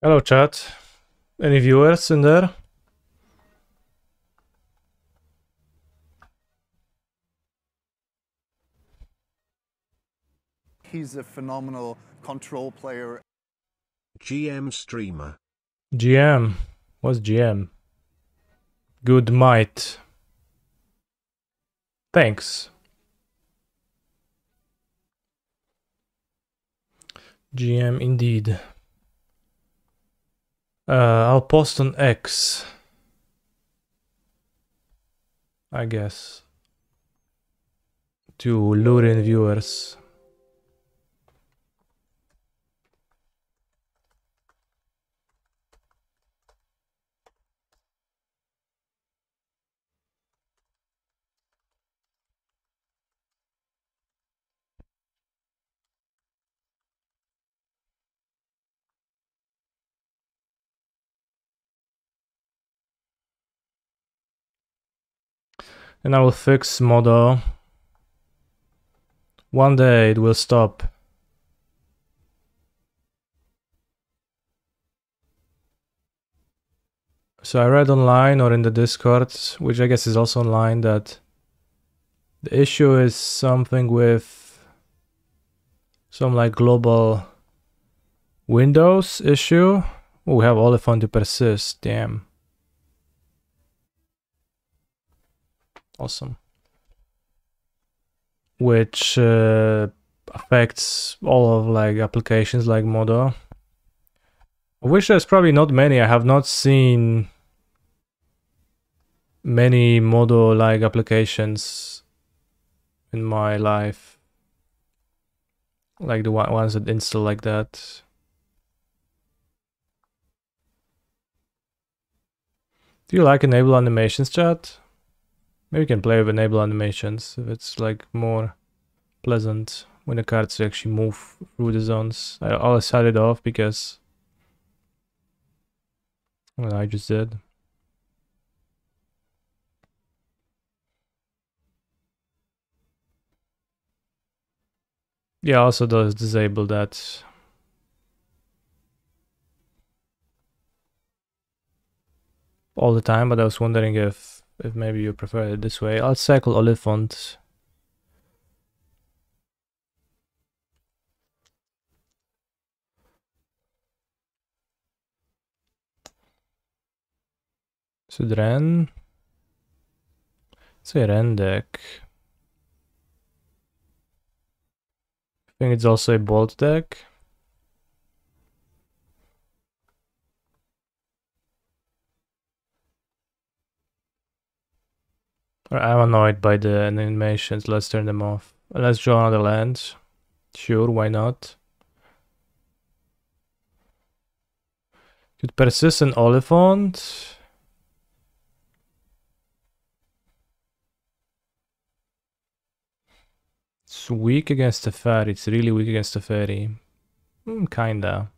Hello, chat. Any viewers in there? He's a phenomenal control player. GM streamer. GM. What's GM? Good might. Thanks. GM indeed. I'll post on X, I guess, to lure in viewers. And I will fix Modo. One day it will stop. So I read online or in the Discord, which I guess is also online, that the issue is something with some like global Windows issue. Oh, we have Oliphant to persist. Damn. Awesome. Which affects all of like applications like Modo. I wish there's probably not many. I have not seen many Modo like applications in my life. Like the ones that install like that. Do you like enable animations, chat? Maybe you can play with enable animations if it's like more pleasant when the cards actually move through the zones. I always had it off because well, I just did. Yeah, also does disable that. All the time, but I was wondering if maybe you prefer it this way. I'll cycle Oliphant. Sudren. Say Ren deck. I think it's also a Bolt deck. I'm annoyed by the animations. Let's turn them off. Let's draw another land. Sure, why not? Could persist an Oliphant. It's weak against the fairy. It's really weak against the fairy. Kinda.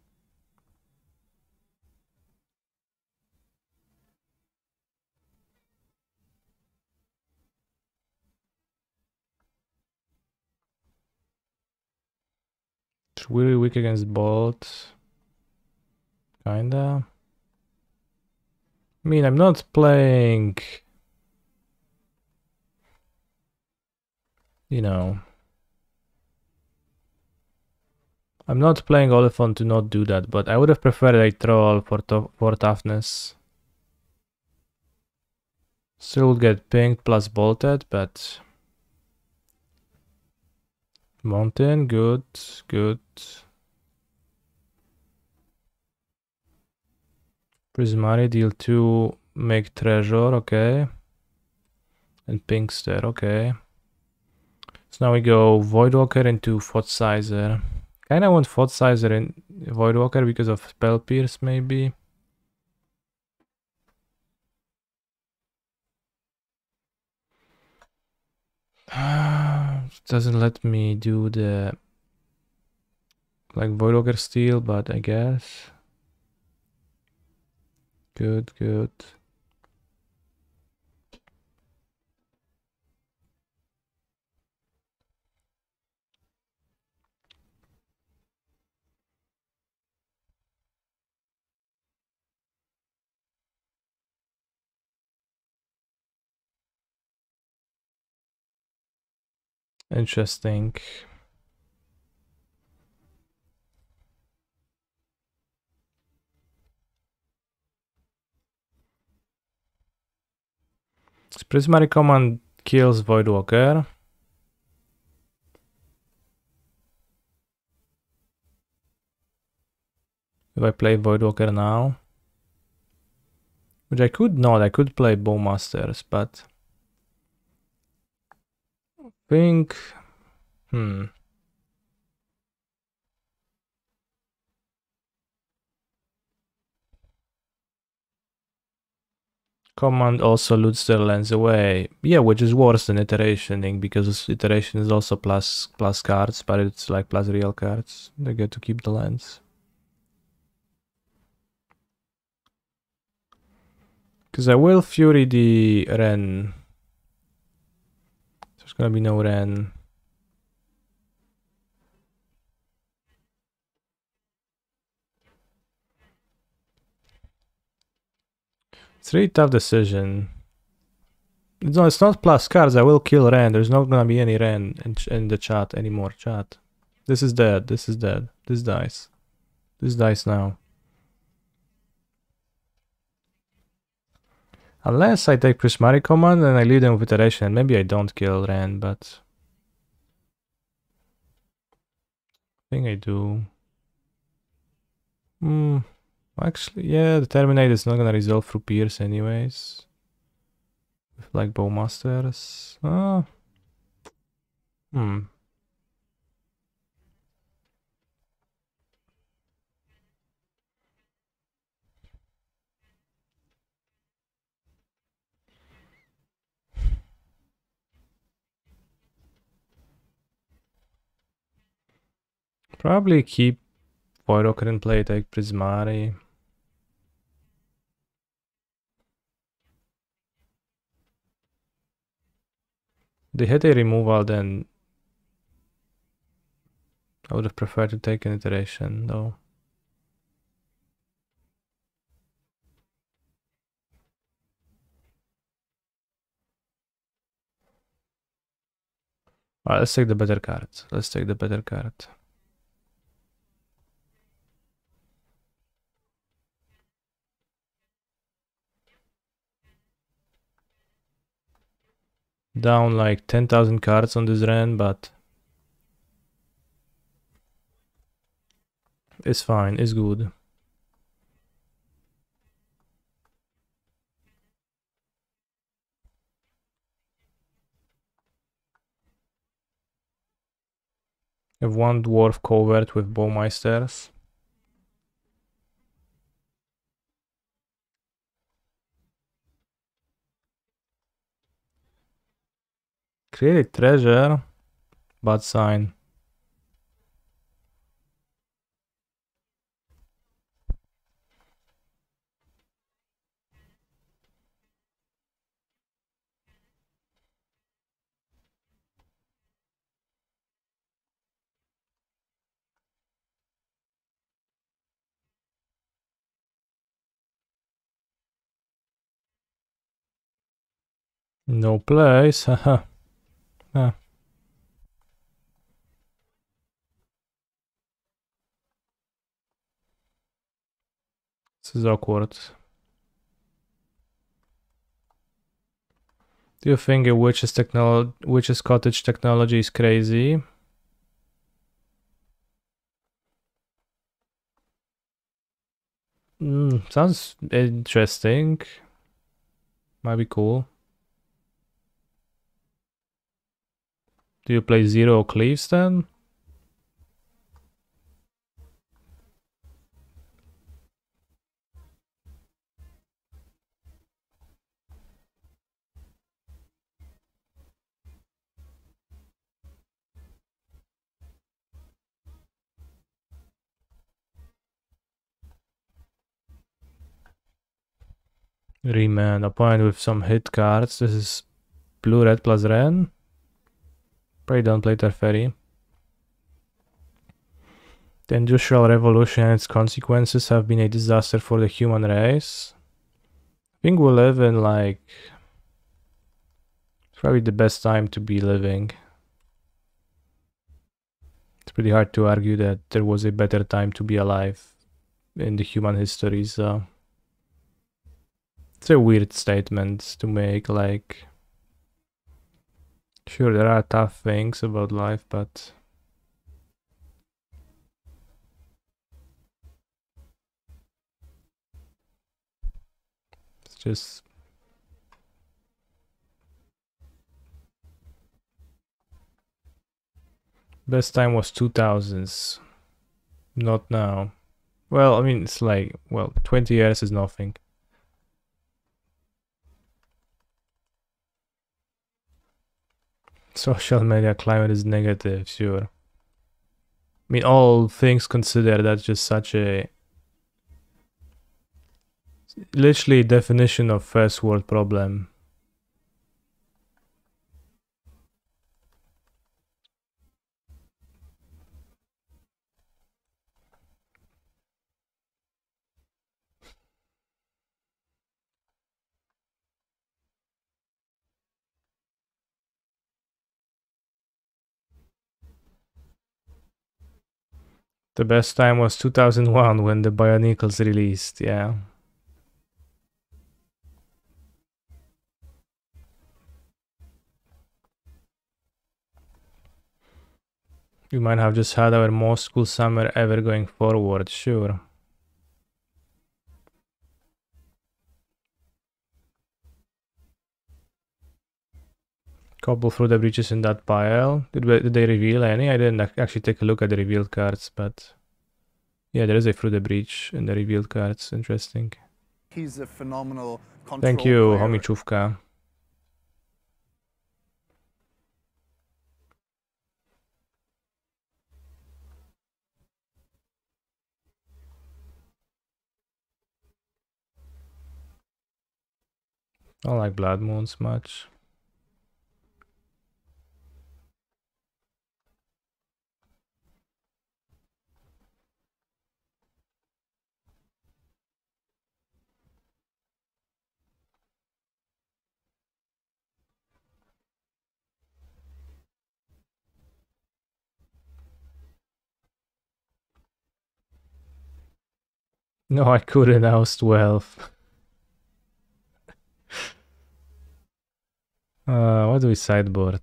It's really weak against Bolt. Kinda. I mean, I'm not playing, you know, I'm not playing Oliphant to not do that, but I would have preferred a troll for toughness. Still would get pinged plus bolted, but mountain, good, good. Prismari deal 2, make treasure, okay. And Pinkster, okay. So now we go Voidwalker into Fort Sizer. Kinda want Fort Sizer in Voidwalker because of Spell Pierce, maybe. Doesn't let me do the like Voidwalker steal, but I guess. Good, good. Interesting. Prismatic Command kills Voidwalker. If I play Voidwalker now, which I could not, I could play Bowmasters, but I think, Command also loots their lands away. Yeah, which is worse than iterationing, because iteration is also plus cards, but it's like plus real cards. They get to keep the lands. Because I will Fury the Ren. There's gonna be no Ren. It's a really tough decision. No, it's not plus cards. I will kill Ren. There's not gonna be any Ren in the chat anymore. Chat. This is dead. This is dead. This dies. This dies now. Unless I take Prismatic Command and I leave them with iteration. Maybe I don't kill Ren, but I think I do. Actually, yeah, the Terminate is not gonna resolve through Pierce anyways. With like Bowmasters. Probably keep Voidwalker in play, take Prismari. They had a removal, then I would have preferred to take an iteration though. Alright, let's take the better card. Let's take the better card. Down like 10,000 cards on this run, but it's fine, it's good. I have one dwarf covered with Bowmeisters. Create treasure, bad sign. No place, haha. This is awkward. Do you think a witch's cottage technology is crazy? Sounds interesting. Might be cool. Do you play Zero Cleaves then? Remand, opponent with some hit cards. This is blue-red plus red. Probably don't play Teferi. The Industrial Revolution and its consequences have been a disaster for the human race. I think we live in like... It's probably the best time to be living. It's pretty hard to argue that there was a better time to be alive in the human history, so it's a weird statement to make. Like, sure, there are tough things about life, but it's just best time was 2000s, not now. Well, I mean, it's like, well, 20 years is nothing. Social media climate is negative, sure. I mean, all things considered, that's just such a literally definition of first world problem. The best time was 2001 when the Bionicles released, yeah. We might have just had our most cool summer ever going forward, sure. Couple through the breaches in that pile. Did they reveal any? I didn't actually take a look at the revealed cards, but yeah, there is a through the breach in the revealed cards. Interesting. He's a phenomenal control Thank you, player. Homichuvka. I don't like Blood Moons much. No, I couldn't oust wealth. What do we sideboard?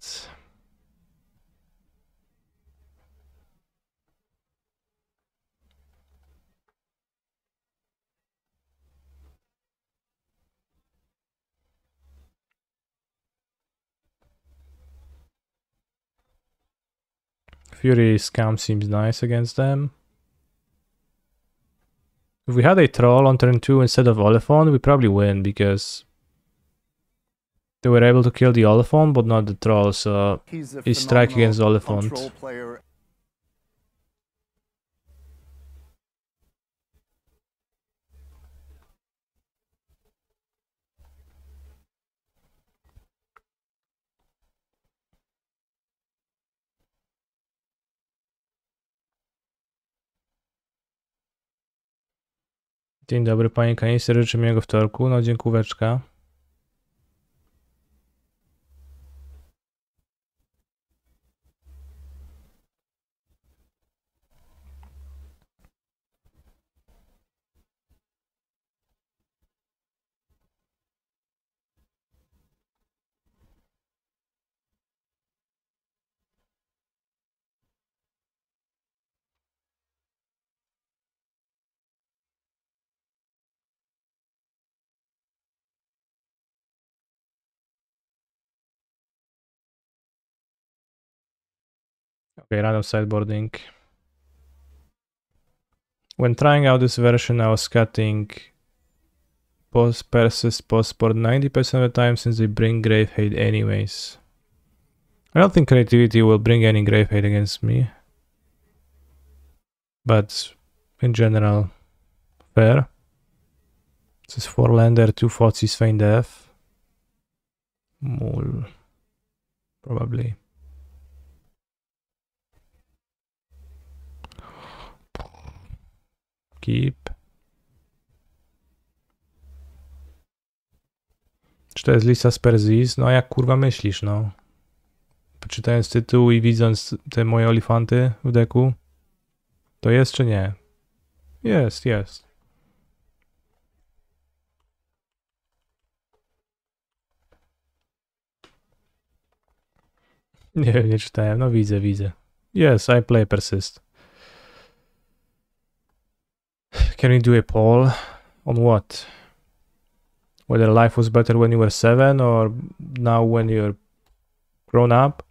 Fury Scam seems nice against them. If we had a troll on turn 2 instead of Oliphant, we probably win because they were able to kill the Oliphant but not the troll, so he's strike against the Oliphant. Control player. Dzień dobry panie kanister, życzę miłego wtorku, no dziękóweczka. Okay, random sideboarding. When trying out this version, I was cutting persist postboard 90% of the time since they bring grave hate anyways. I don't think creativity will bring any grave hate against me. But in general, fair. This is 4-lander, 2 Thoughtseize, Feign Death. Mole. Probably. Keep. Czy to jest lista z Perzis? No jak kurwa myślisz, no. czytając tytuł i widząc te moje olifanty w deku, to jest czy nie? Jest, jest. Nie wiem, nie czytałem. No widzę, widzę. Yes, I play persist. Can you do a poll? On what? Whether life was better when you were 7 or now when you're grown up?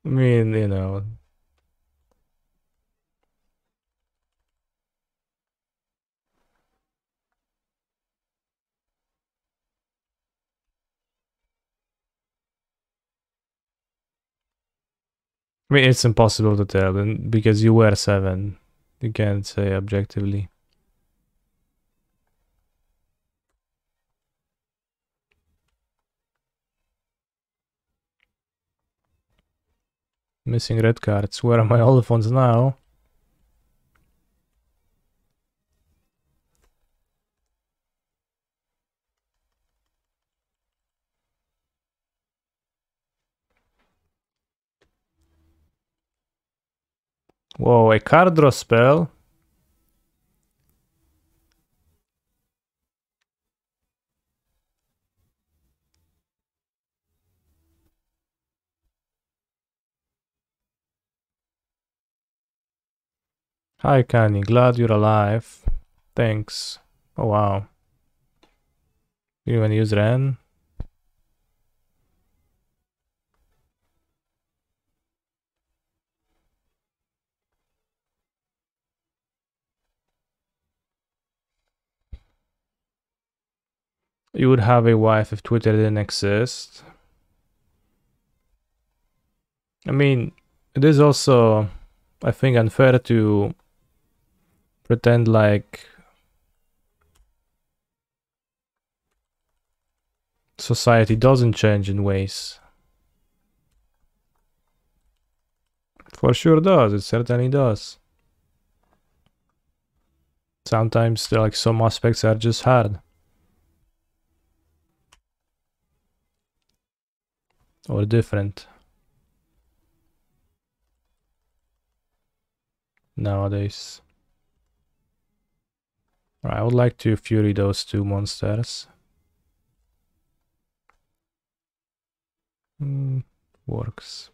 I mean, you know. I mean, it's impossible to tell because you were 7. You can't say objectively. Missing red cards. Where are my oliphants now? Whoa, a card draw spell? Hi, Kanye. Glad you're alive. Thanks. Oh, wow. You even use Ren? You would have a wife if Twitter didn't exist. I mean, it is also, I think, unfair to pretend like society doesn't change in ways. For sure does, it certainly does. Sometimes like some aspects are just hard. Or different. Nowadays. Right, I would like to fury those two monsters. Works.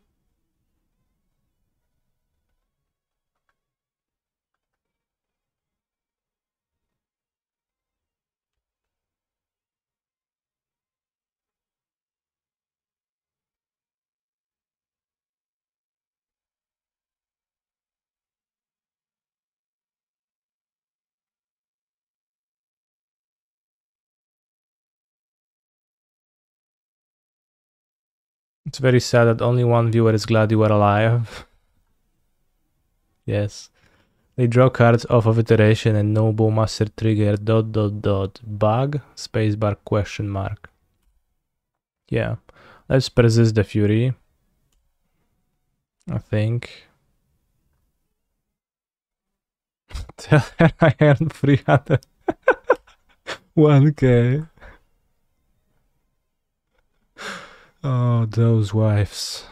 It's very sad that only one viewer is glad you are alive. Yes. They draw cards off of iteration and no bowmaster trigger ... bug spacebar question mark. Yeah. Let's persist the fury. I think. Tell her I earned 300. 1k. Oh, those wives.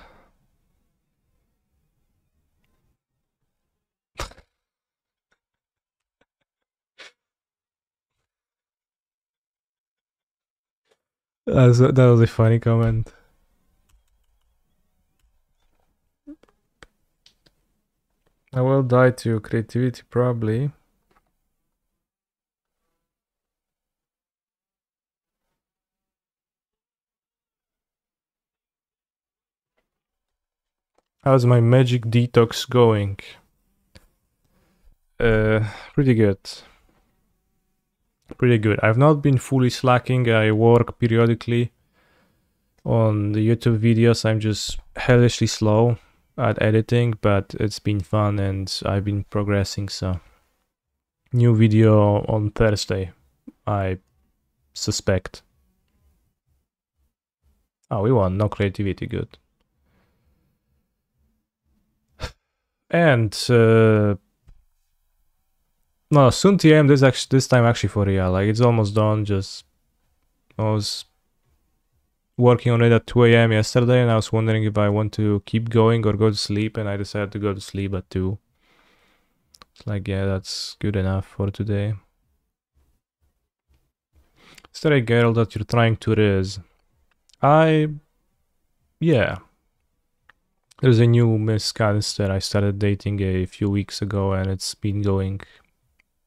That was a funny comment. I will die to creativity probably. How's my magic detox going? Pretty good. Pretty good. I've not been fully slacking. I work periodically on the YouTube videos. I'm just hellishly slow at editing, but it's been fun and I've been progressing. So, new video on Thursday, I suspect. Oh, we won. No creativity. Good. And no, soon TM this time actually for real. Like it's almost done. Just I was working on it at 2 a.m. yesterday, and I was wondering if I want to keep going or go to sleep, and I decided to go to sleep at 2. It's like, yeah, that's good enough for today. Is there a girl that you're trying to raise? Yeah. There's a new Miss Canister I started dating a few weeks ago, and it's been going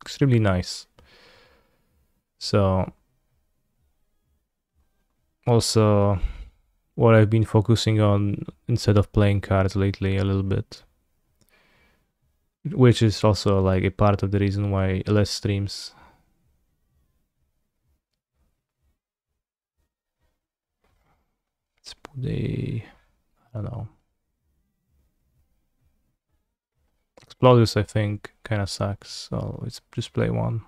extremely nice. So, also, what I've been focusing on instead of playing cards lately a little bit. Which is also like a part of the reason why less streams. Let's put I don't know. Explosives, I think, kind of sucks, so let's just play one.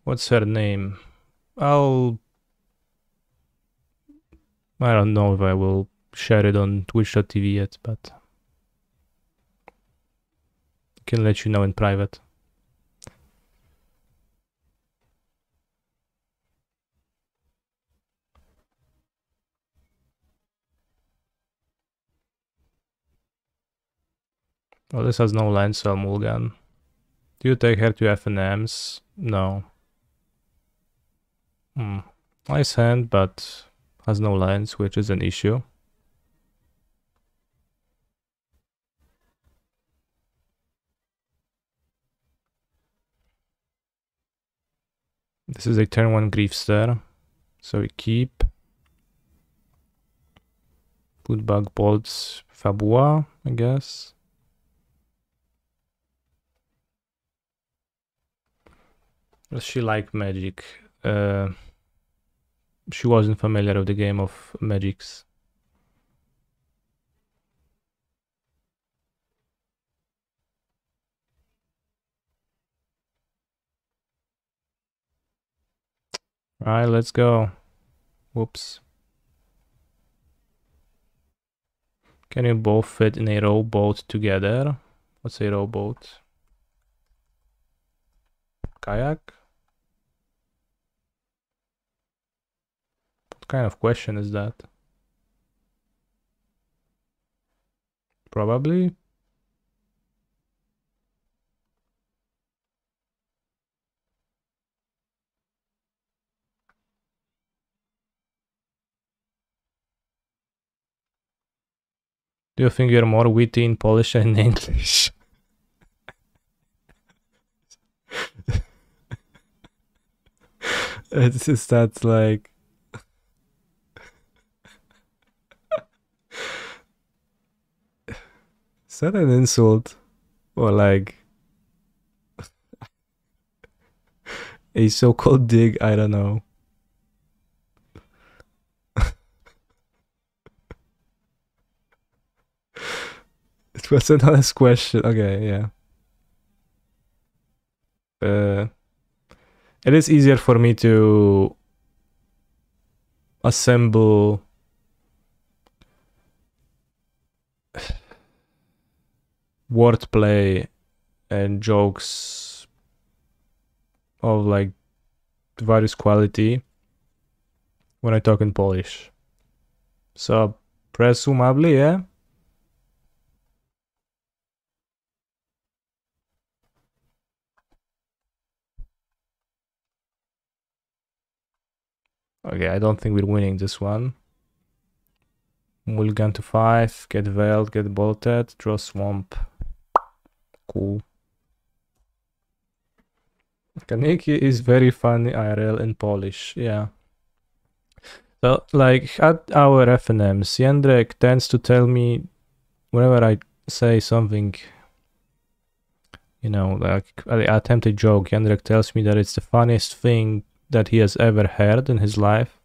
What's her name? I don't know if I will share it on twitch.tv yet, but I can let you know in private. Well, this has no land, so Mulligan. Do you take her to FNMs? No. Nice hand, but has no lines, which is an issue. This is a turn 1 Griefster, so we keep. Put back bolts Fabua, I guess. Does she like Magic? She wasn't familiar with the game of Magics. Alright, let's go. Whoops. Can you both fit in a rowboat together? What's a rowboat? Kayak? What kind of question is that? Probably. Do you think you're more witty in Polish than in English? It's just that like is that an insult? Or like a so-called dig? I don't know. It was an honest question. Okay, yeah. It is easier for me to assemble wordplay and jokes of like various quality when I talk in Polish. So presumably, yeah. Okay, I don't think we're winning this one. Mulligan to 5, get veiled, get bolted, draw swamp. Cool. Kaneki is very funny IRL in Polish, yeah. So, like, at our FNMs, Jędrek tends to tell me whenever I say something, you know, like I attempt a joke, Jędrek tells me that it's the funniest thing that he has ever heard in his life.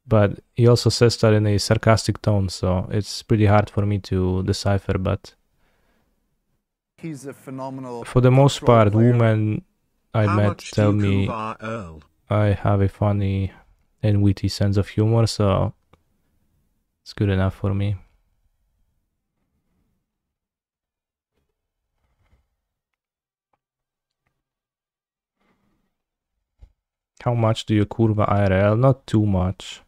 But he also says that in a sarcastic tone, so it's pretty hard for me to decipher, but He's a phenomenal for the most part, player. women I How met much tell do you me cover Earl? I have a funny and witty sense of humor, so it's good enough for me. How much do you curva IRL? Not too much.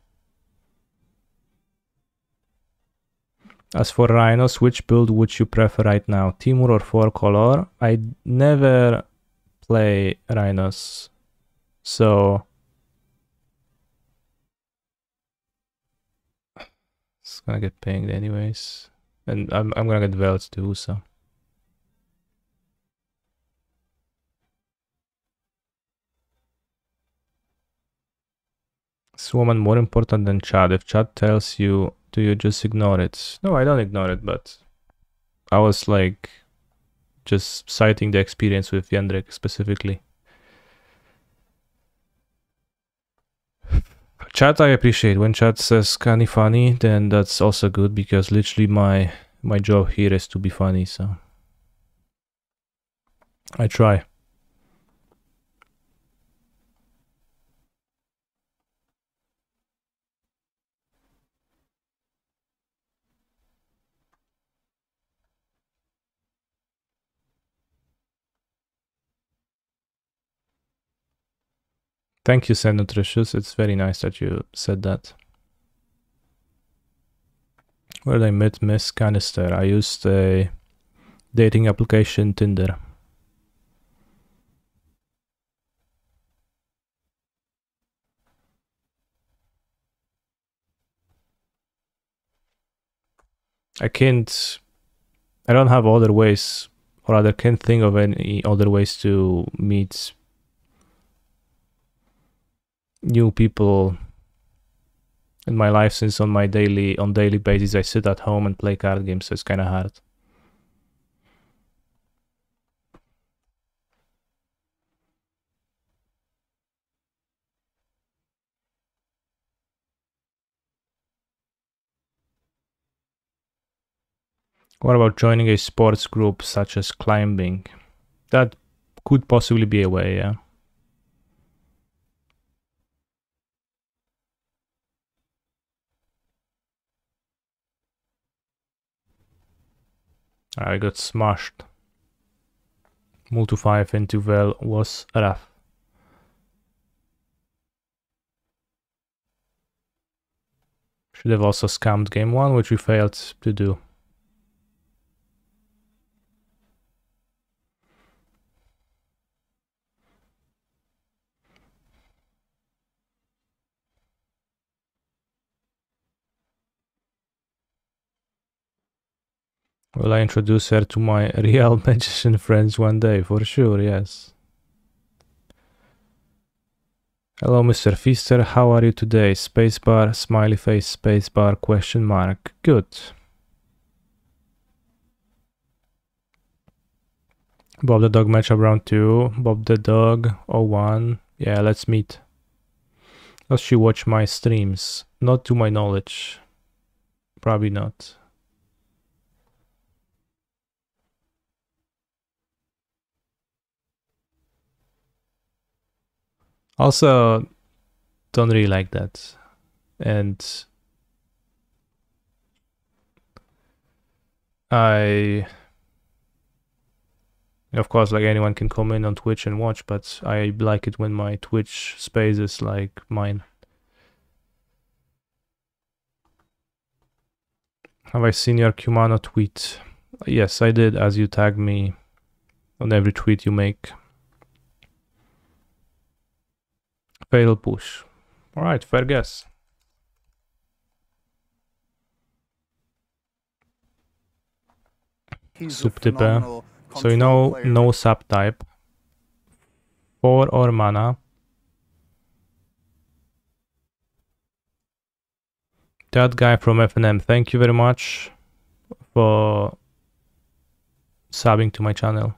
As for rhinos, which build would you prefer right now? Timur or 4-color? I never play rhinos, so it's gonna get pinged anyways. And I'm gonna get Velds too, so. Is woman more important than chat? If chat tells you, do you just ignore it? No, I don't ignore it, but I was like just citing the experience with Jendrik specifically. Chat I appreciate. When chat says kind of funny, then that's also good, because literally my job here is to be funny, so I try. Thank you, Saint Nutritious. It's very nice that you said that. Where did I meet Miss Canister? I used a dating application, Tinder. I don't have other ways, or rather can't think of any other ways to meet new people in my life, since on daily basis I sit at home and play card games, so it's kind of hard. What about joining a sports group such as climbing? That could possibly be a way, yeah. I got smashed. Multi 5 into Vel was rough. Should have also scammed game 1, which we failed to do. Will I introduce her to my real magician friends one day? For sure, yes. Hello, Mr. Feaster. How are you today? Spacebar, smiley face, spacebar, question mark. Good. Bob the Dog matchup round 2. Bob the Dog 01. Yeah, let's meet. Does she watch my streams? Not to my knowledge. Probably not. Also, don't really like that. And of course, like, anyone can come in on Twitch and watch, but I like it when my Twitch space is like mine. Have I seen your Kumano tweet? Yes, I did, as you tag me on every tweet you make. Fatal push. Alright, fair guess. Subtype. So you know, no subtype. 4 or mana. That guy from FNM, thank you very much for subbing to my channel.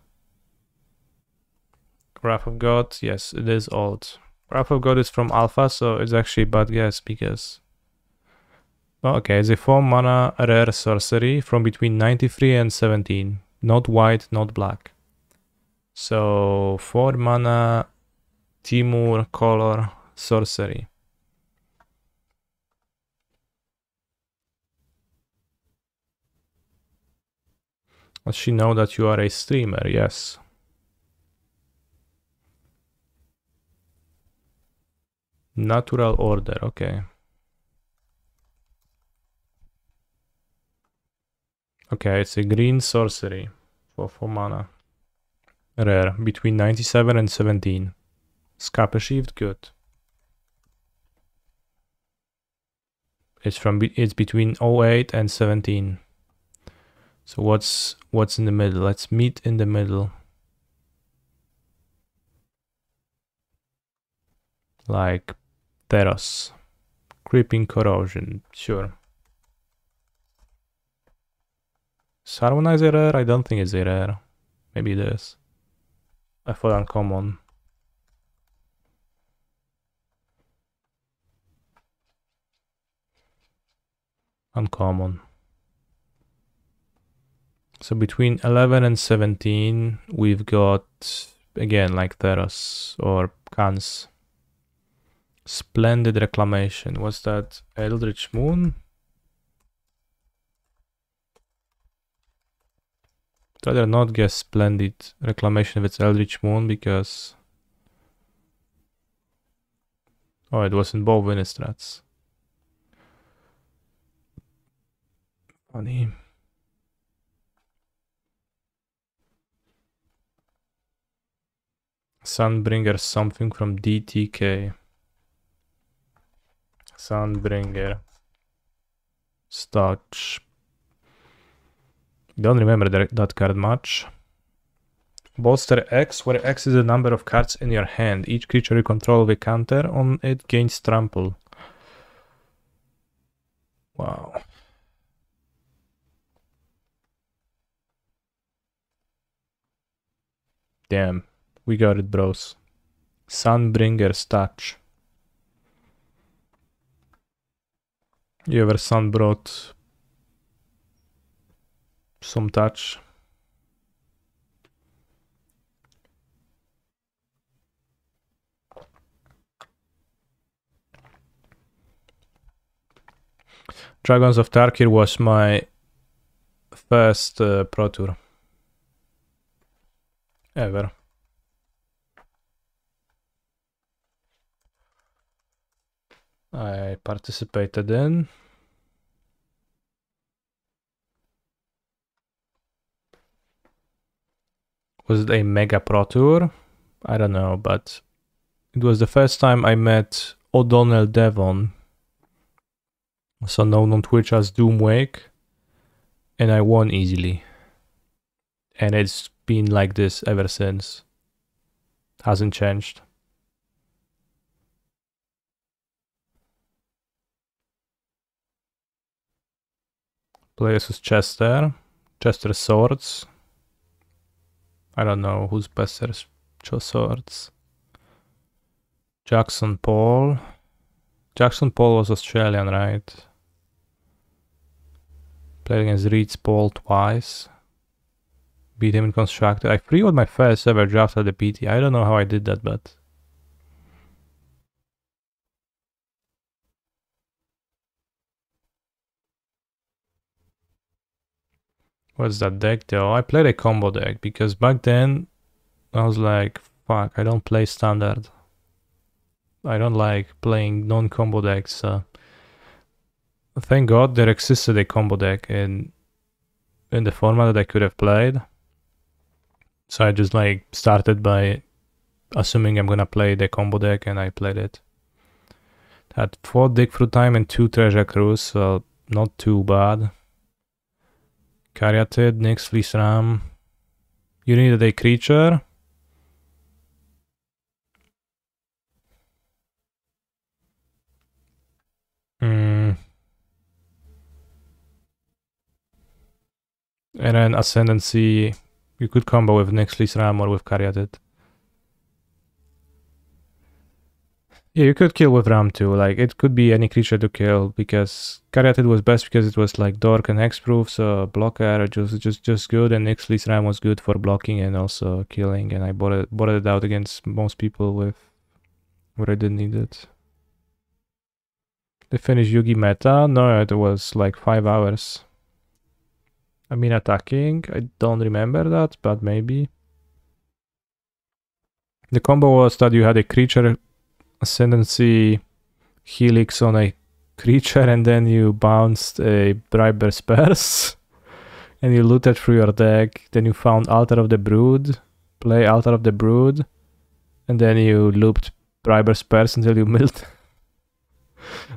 Wrath of God, yes, it is old. Wrath of God is from Alpha, so it's actually a bad guess, because... Okay, it's a 4 mana rare sorcery from between 93 and 17. Not white, not black. So 4 mana Timur color sorcery. Does she know that you are a streamer? Yes. Natural order, okay. Okay, it's a green sorcery for 4 mana. Rare, between 97 and 17. Scalp achieved, good. It's between 08 and 17. So what's in the middle? Let's meet in the middle. Like Theros. Creeping Corrosion, sure. Harmonize a rare? I don't think it's a rare. Maybe it is. I thought uncommon. Uncommon. So between 11 and 17, we've got, again, like Theros or Khans. Splendid Reclamation. What's that? Eldritch Moon? I'd rather not guess Splendid Reclamation if it's Eldritch Moon because... Oh, it was in both Innistrats. Funny. Sunbringer something from DTK. Sunbringer. Stotch. Don't remember that card much. Bolster X, where X is the number of cards in your hand. Each creature you control with a counter on it gains trample. Wow. Damn, we got it, bros. Sunbringer's Touch. You ever sun brought some touch? Dragons of Tarkir was my first Pro Tour ever. I participated in. Was it a Mega Pro Tour? I don't know, but it was the first time I met O'Donnell Devon, also known on Twitch as Doomwake, and I won easily. And it's been like this ever since. Hasn't changed. Players with Chester. Chester Swords. I don't know who's best at Swords. Jackson Paul. Jackson Paul was Australian, right? Played against Reed's Paul twice. Beat him in Constructed. I freehold my first ever draft at the PT. I don't know how I did that, but... What's that deck though? I played a combo deck because back then I was like, fuck, I don't play standard. I don't like playing non-combo decks. Thank God there existed a combo deck in the format that I could have played. So I just like started by assuming I'm gonna play the combo deck, and I played it. Had 4 Dig Through Time and 2 Treasure Cruise, so not too bad. Caryatid, Nyx, Fleece Ram. You needed a creature. And then Ascendancy, you could combo with Nyx, Fleece Ram or with Caryatid. Yeah, you could kill with Ram too, like it could be any creature to kill, because Caryatid was best because it was like Dork and Hexproof, so blocker just good, and Nyx, Fleece Ram was good for blocking and also killing, and I bought it out against most people with where I didn't need it. They finished Yugi meta? No, it was like 5 hours. I mean attacking, I don't remember that, but maybe. The combo was that you had a creature, Ascendancy, Helix on a creature, and then you bounced a Briber Spurs, and you looted through your deck. Then you found Altar of the Brood, play Altar of the Brood, and then you looped Briber Spurs until you milled.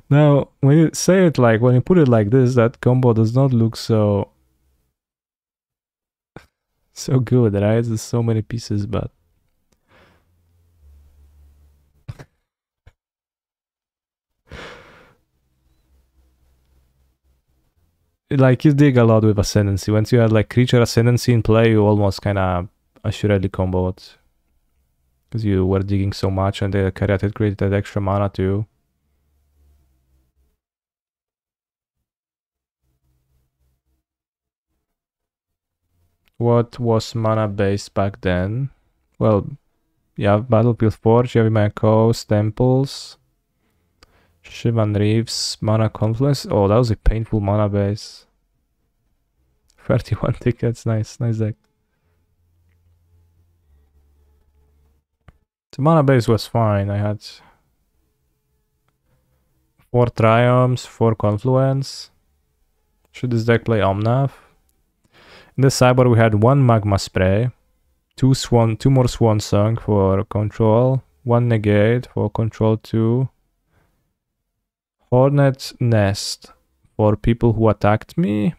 Now, when you say it like, when you put it like this, that combo does not look so good, right? There's so many pieces, but like you dig a lot with Ascendancy. Once you had like creature Ascendancy in play, you almost kind of assuredly comboed, because you were digging so much, and the Caryatid created that extra mana too. What was mana based back then? Well, yeah, Battlefield Forge, Yavimaya Coast, Temples, Shivan Reeves, Mana Confluence. Oh, that was a painful mana base. 31 tickets, nice deck. The mana base was fine. I had 4 Triumphs, 4 Confluence. Should this deck play Omnath? In the sideboard we had 1 Magma Spray, 2 more Swan Song for control, 1 Negate for control 2, Hornet Nest for people who attacked me. I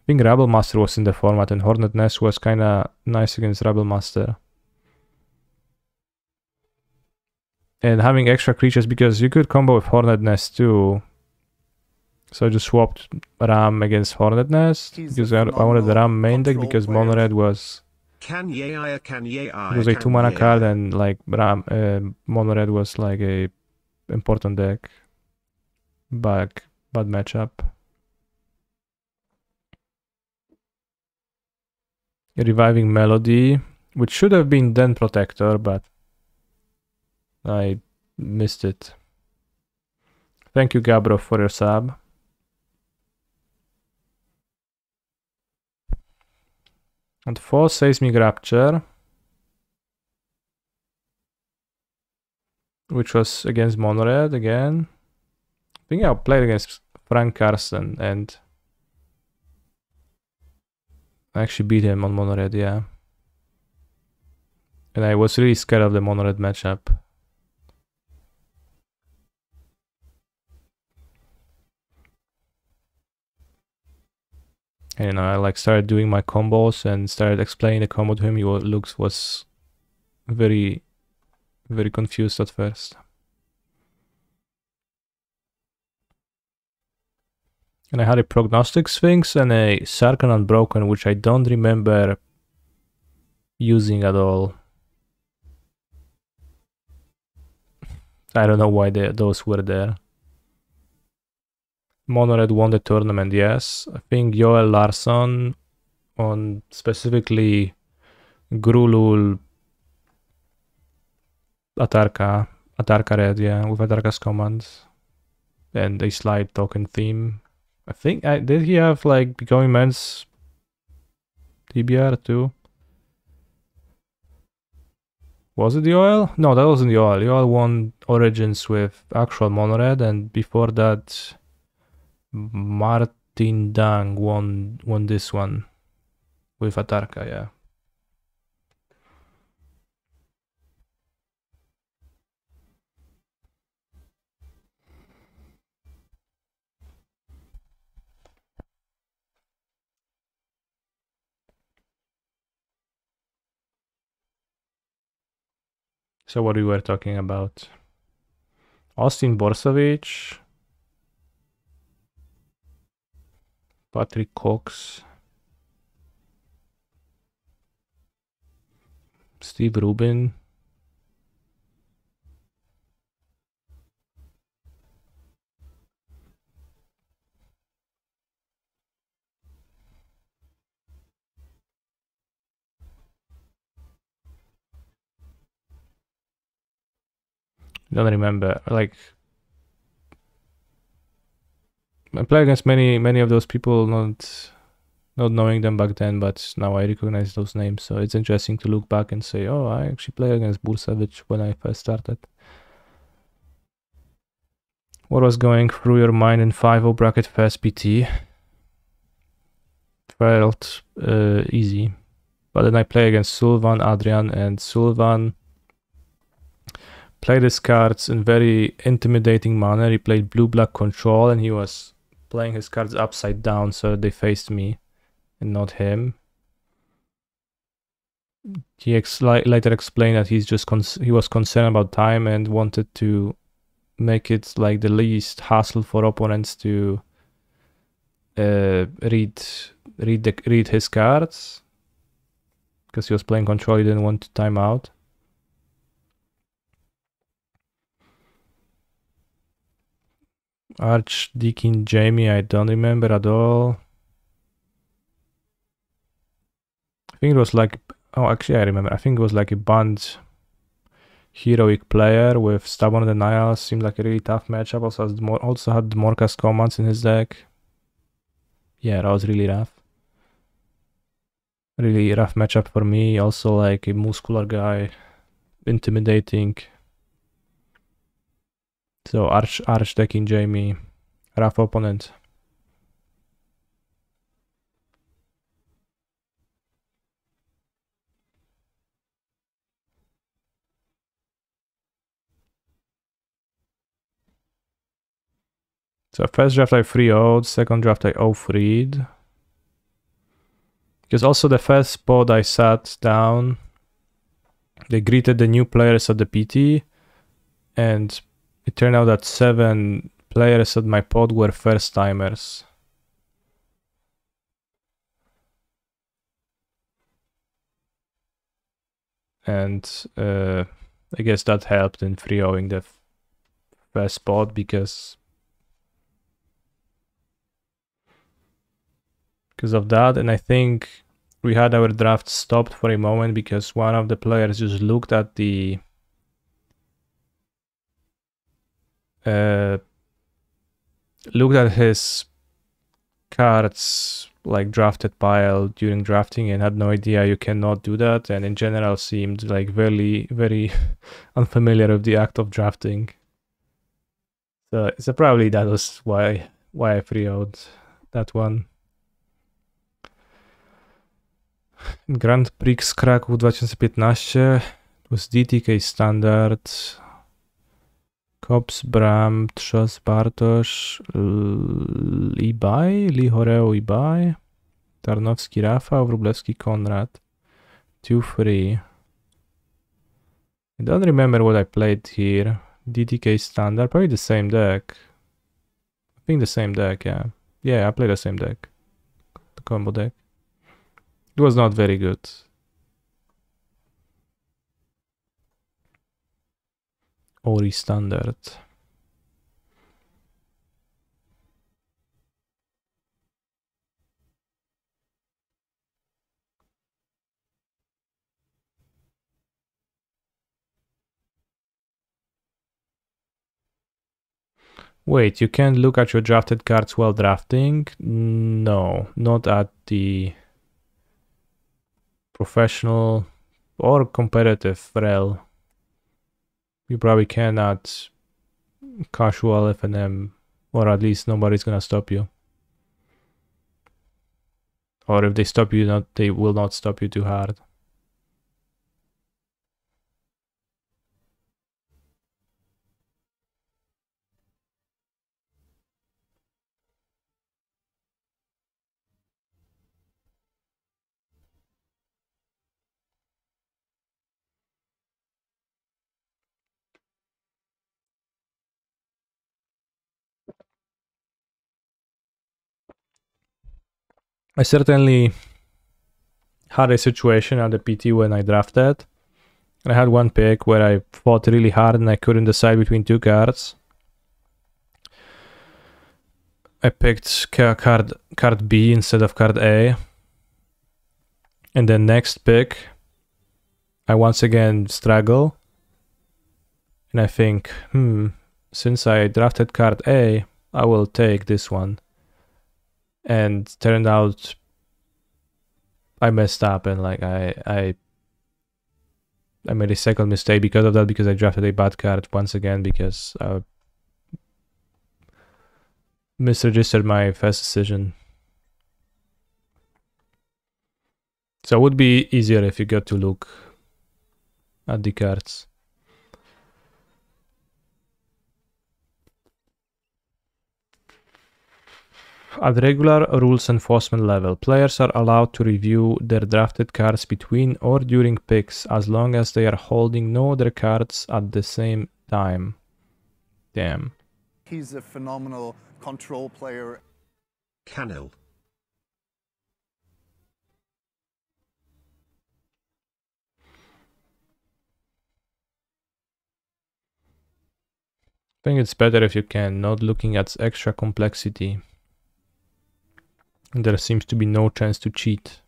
think Rebel Master was in the format, and Hornet Nest was kinda nice against Rebel Master. And having extra creatures, because you could combo with Hornet Nest too. So I just swapped Ram against Hornet Nest, because I wanted the Ram main deck, because Mono Red was a 2 mana card, and like Ram, Mono Red was like a important deck. Bad matchup. Reviving Melody, which should have been Den Protector, but I missed it. Thank you, Gabro, for your sub. And 4 Seismic Rapture, which was against Mono Red again. I think I played against Frank Carson, and I actually beat him on Mono Red, yeah. And I was really scared of the Mono Red matchup. And I like started doing my combos and started explaining the combo to him. He was very, very confused at first. And I had a Prognostic Sphinx and a Sarkhan Unbroken, which I don't remember using at all. I don't know why those were there. Mono Red won the tournament, yes. I think Joel Larsson on specifically Grulul Atarka Red, yeah, with Atarka's commands. And a slide token theme. I think, did he have like Becoming Man's TBR too? Was it the oil? No, that wasn't the oil. The oil won Origins with actual Mono Red, and before that Martin Dang won this one with Atarka, yeah. So what we were talking about? Austin Borsovich, Patrick Cox, Steve Rubin. Don't remember. Like, I played against many of those people, not knowing them back then, but now I recognize those names. So it's interesting to look back and say, oh, I actually played against Bursavic when I first started. What was going through your mind in 5-0 bracket first PT? Felt easy. But then I play against Sulvan, Adrian, and Sulvan played his cards in very intimidating manner. He played blue-black control and he was playing his cards upside down so they faced me and not him. He later explained that he was concerned about time and wanted to make it like the least hassle for opponents to read his cards, because he was playing control. He didn't want to time out. Archdeacon Jamie, I don't remember at all. I think it was like, oh, actually I remember. I think it was like a banned heroic player with Stubborn Denial. Seemed like a really tough matchup. Also had Morka's commands in his deck. Yeah, that was really rough. Really rough matchup for me. Also like a muscular guy, intimidating. So Archdeacon Jamie, rough opponent. So first draft I 3-0'd, second draft I 0-3'd. Because also the first spot I sat down, they greeted the new players at the PT, and it turned out that 7 players at my pod were first timers. And I guess that helped in 3-0ing the first spot, because of that. And I think we had our draft stopped for a moment because one of the players just looked at the his cards like drafted pile during drafting and had no idea you cannot do that, and in general seemed like very, very unfamiliar with the act of drafting. So probably that was why I 3-0'd that one. Grand Prix Kraków 2015 was DTK Standard, Kops, Bram, Trzos, Bartosz, Ibaj, Lichoreo, Ibaj, Tarnowski, Rafał, Wróblewski, Konrad, 2-3. I don't remember what I played here. DTK Standard, probably the same deck. I think the same deck, yeah. Yeah, I played the same deck. The combo deck. It was not very good. Ori Standard. Wait, you can't look at your drafted cards while drafting? No, not at the professional or competitive rel. You probably can at casual FNM, or at least nobody's gonna stop you. Or if they stop you, they will not stop you too hard. I certainly had a situation at the PT when I drafted. I had one pick where I fought really hard and I couldn't decide between 2 cards. I picked card B instead of card A. And then next pick, I once again struggle. And I think, since I drafted card A, I will take this one. And turned out I messed up, and like I made a second mistake because of that, because I drafted a bad card once again, because misregistered my fast decision. So it would be easier if you got to look at the cards. At regular rules enforcement level, players are allowed to review their drafted cards between or during picks as long as they are holding no other cards at the same time. Damn. He's a phenomenal control player. Canil. I think it's better if you can, not looking at extra complexity. There seems to be no chance to cheat.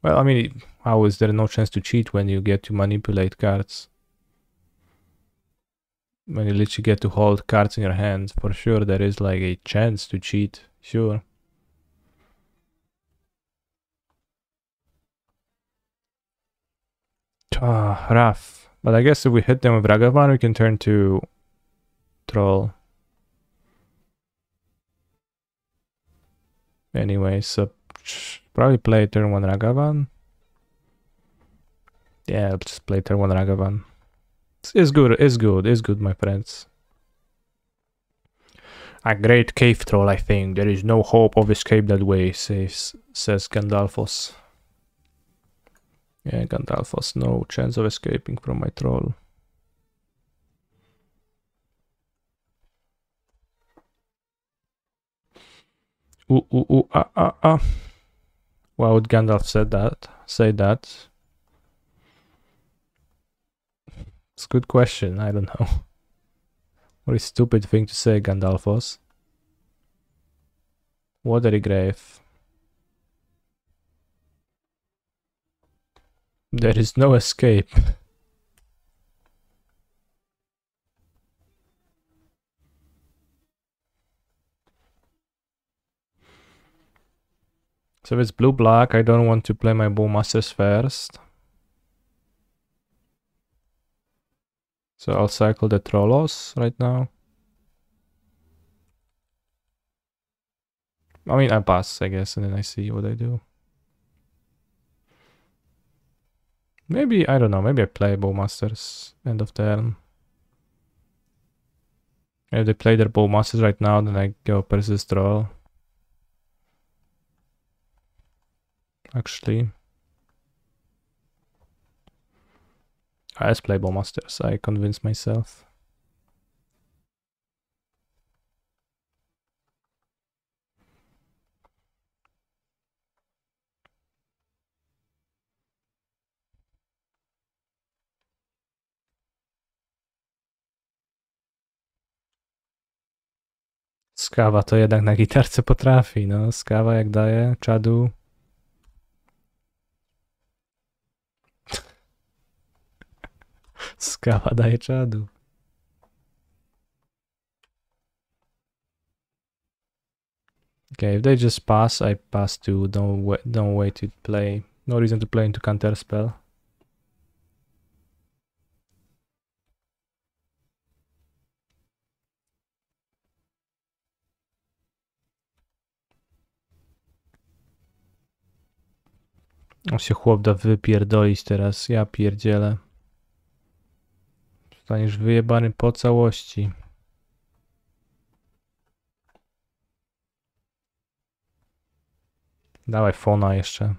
Well, I mean, how is there no chance to cheat when you get to manipulate cards? When you literally get to hold cards in your hand, for sure there is like a chance to cheat, sure. Ah, rough. But I guess if we hit them with Ragavan, we can turn to Troll. Anyway, so probably play turn 1 Ragavan. Yeah, I'll just play turn 1 Ragavan. It's good, my friends. A great cave troll, I think. There is no hope of escape that way, says Gandalfos. Yeah, Gandalfos, no chance of escaping from my troll. Why would Gandalf say that? It's a good question, I don't know. What a stupid thing to say, Gandalfos. Watery Grave. There is no escape. So if it's blue-black, I don't want to play my Bowmasters first. So I'll cycle the Trollos right now. I mean, I pass, I guess, and then I see what I do. Maybe, I don't know, maybe I play Bowmasters end of turn. If they play their Bowmasters right now, then I go Persist Troll. Actually. Let's play Bowmasters, I convinced myself. Skawa to jednak na gitarce potrafi, no. Skawa jak daje, czadu. Skawa daje czadu. Okay, if they just pass, I pass too. Don't wait to play. No reason to play into counter spell. On się chłop da wypierdolić teraz, ja pierdzielę. Zostaniesz wyjebany po całości. Dawaj fona jeszcze.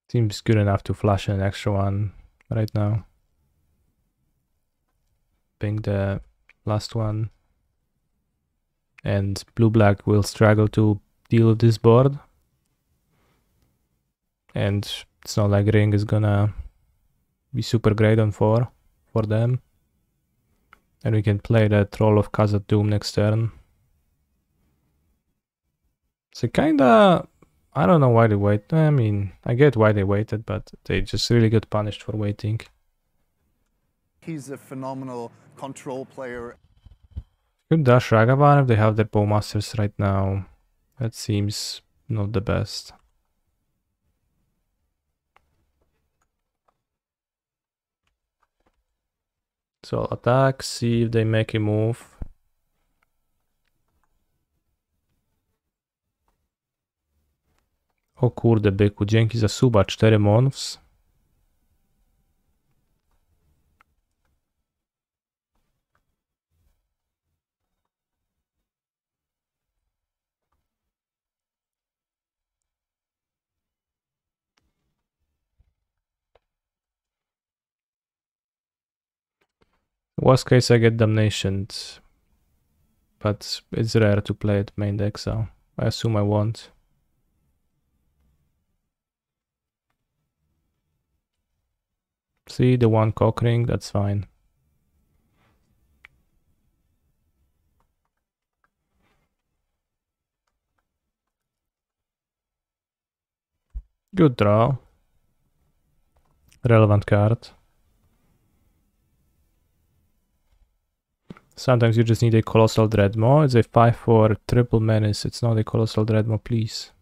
Seems good enough to flash an extra one right now. Ping the last one. And blue-black will struggle to deal with this board. And it's not like ring is gonna be super great on 4 for them. And we can play the Troll of Khazad Doom next turn. So kinda, I don't know why they wait. I mean, I get why they waited, but they just really got punished for waiting. He's a phenomenal control player. Could dash Ragavan if they have their Bowmasters right now. That seems not the best. So I'll attack, see if they make a move. O kurde byku, dzięki za suba, 4 months. Worst case I get damnation, but it's rare to play it main deck, so I assume I won't. See the one cock ring, that's fine. Good draw. Relevant card. Sometimes you just need a Colossal Dreadmaw. It's a 5/4 triple menace. It's not a Colossal Dreadmaw, please.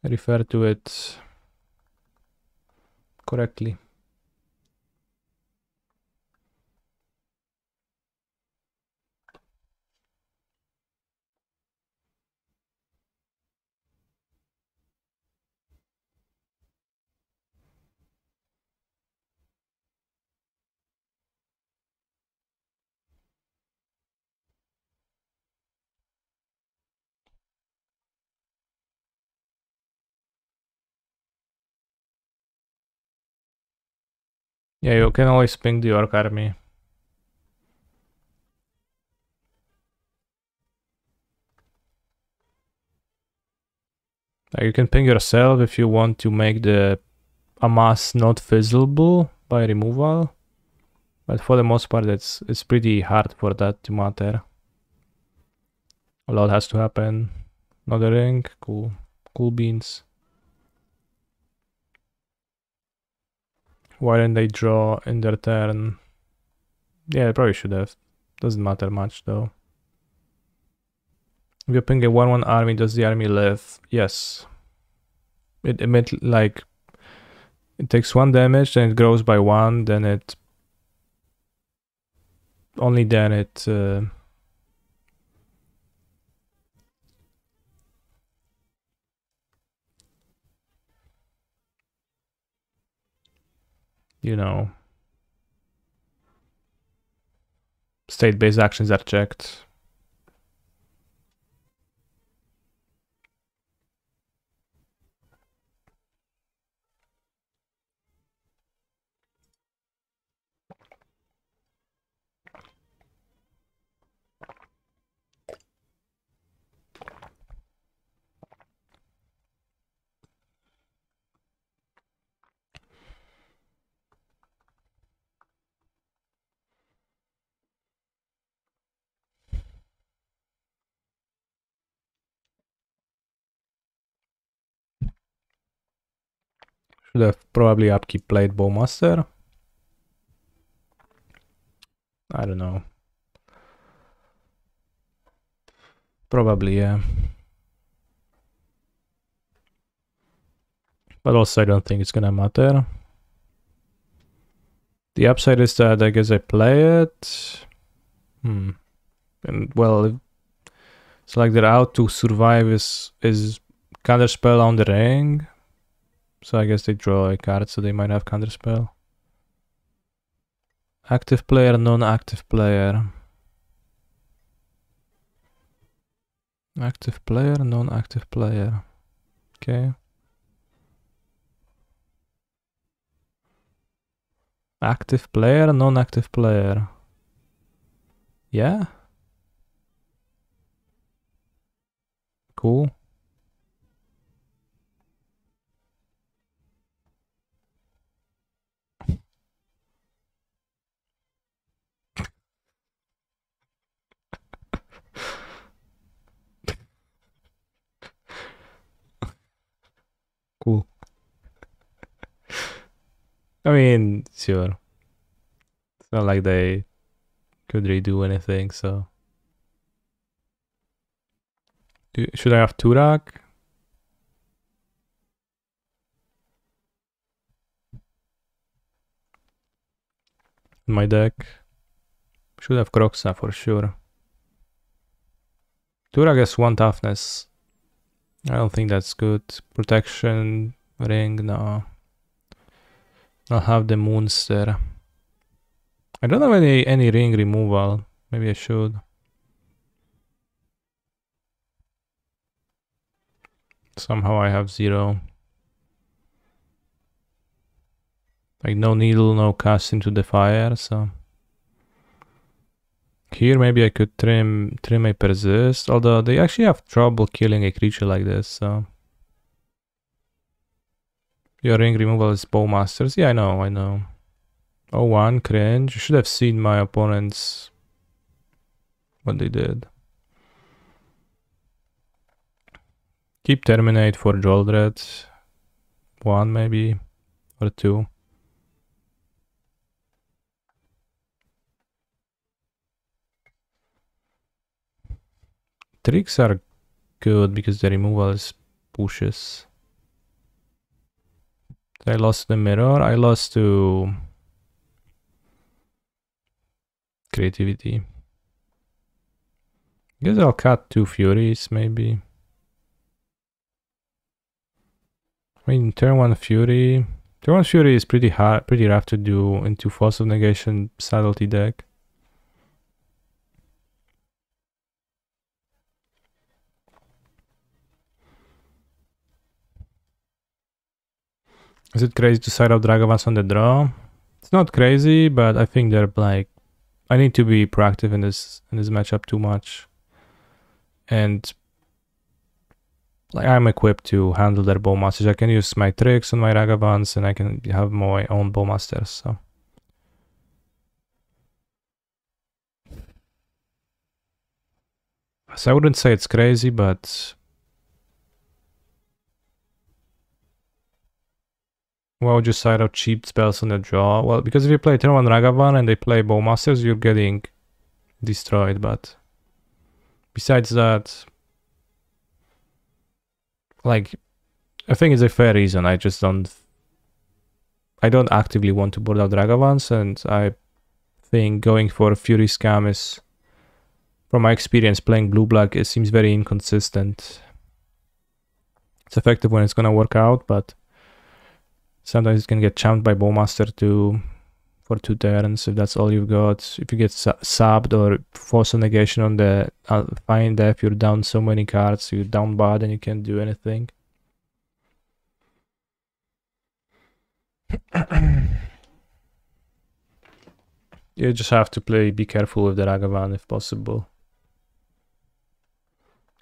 Refer to it correctly. Yeah, you can always ping the Orc army. You can ping yourself if you want to make the amass not visible by removal. But for the most part, it's pretty hard for that to matter. A lot has to happen. Another ring, cool. Cool beans. Why didn't they draw in their turn? Yeah, they probably should have. Doesn't matter much though. If you ping a 1/1 army, does the army live? Yes. It like it takes 1 damage, then it grows by 1, then it only then it you know, state-based actions are checked. Should have probably upkeep played Bowmaster. I don't know. Probably, yeah. But also I don't think it's gonna matter. The upside is that I guess I play it. And well, it's like they're out to survive is counterspell on the ring. So I guess they draw a card, so they might have counterspell. Active player, non-active player. Active player, non-active player. Okay. Active player, non-active player. Yeah. Cool. Cool. I mean, sure. It's not like they could redo anything, so... Should I have Turak? In my deck? Should have Kroxa for sure. Turak has 1 toughness. I don't think that's good. Protection, ring, no. I'll have the Moonster. I don't have any ring removal. Maybe I should. Somehow I have 0. Like no needle, no cast into the fire, so... Here maybe I could trim a persist, although they actually have trouble killing a creature like this, so... Your ring removal is Bowmasters. Yeah, I know. Oh, 1, cringe. You should have seen my opponents... what they did. Keep Terminate for Joldred. 1 maybe, or 2. Tricks are good because the removal is pushes. I lost the mirror. I lost to creativity. Guess I'll cut 2 Furies maybe. I mean, turn 1 Fury. Turn 1 Fury is pretty hard, pretty rough to do into Force of Negation subtlety deck. Is it crazy to side up Dragavans on the draw? It's not crazy, but I think they're like... I need to be proactive in this matchup too much. And... like I'm equipped to handle their Bowmasters. I can use my tricks on my Ragavans and I can have my own Bowmasters, so... So I wouldn't say it's crazy, but... why would you side out cheap spells on the draw? Well, because if you play turn 1 Ragavan and they play Bowmasters, you're getting destroyed, but... besides that... like, I think it's a fair reason. I just don't... I don't actively want to board out Ragavans, and I think going for Fury Scam is... from my experience playing blue-black, it seems very inconsistent. It's effective when it's gonna work out, but... sometimes it can get champed by Bowmaster for 2 turns if that's all you've got. If you get subbed or Force of Negation on the Fine Def, you're down so many cards, you're down bad and you can't do anything. You just have to be careful with the Ragavan if possible.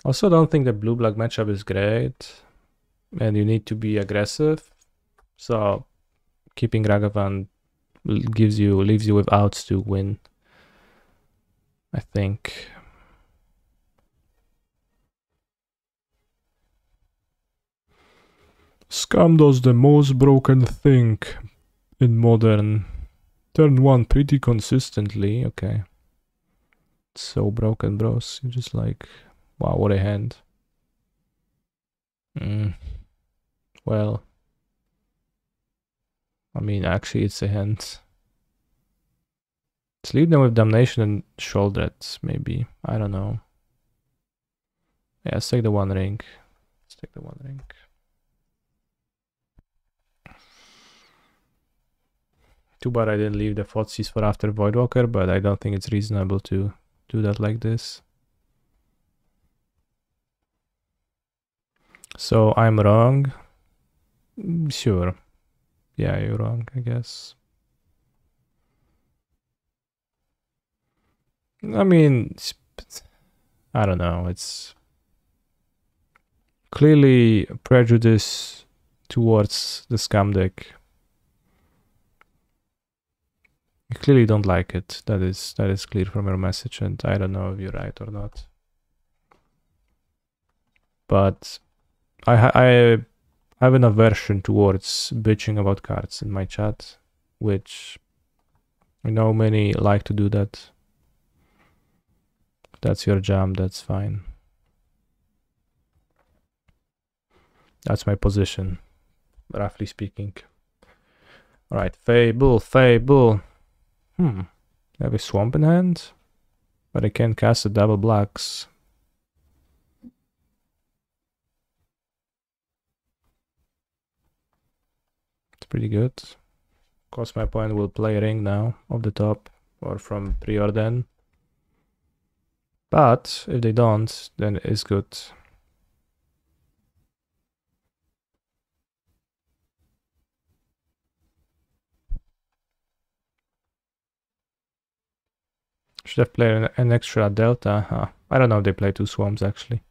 Also, don't think the blue-black matchup is great and you need to be aggressive. So keeping Ragavan leaves you with outs to win, I think. Scam does the most broken thing in Modern. Turn 1 pretty consistently, okay. It's so broken, bros. You're just like, wow, what a hand. Well... I mean, actually, it's a hand. Let's leave them with Damnation and Shoulderheads, maybe. I don't know. Yeah, let's take the 1 ring. Let's take the 1 ring. Too bad I didn't leave the Thoughtseize for after Voidwalker, but I don't think it's reasonable to do that like this. So, I'm wrong? Sure. Yeah, you're wrong, I guess. I mean, I don't know, it's clearly prejudice towards the Scam deck. You clearly don't like it. That is clear from your message, and I don't know if you're right or not. But I have an aversion towards bitching about cards in my chat, which I know many like to do that. that's your jam, that's fine. That's my position, roughly speaking. Alright, Fable, Fable. I have a swamp in hand, but I can't cast the double blacks. It's pretty good. Of course, my opponent will play ring now, off the top, or from preordain. But if they don't, then it's good. Should have played an extra delta. I don't know if they play 2 swamps actually.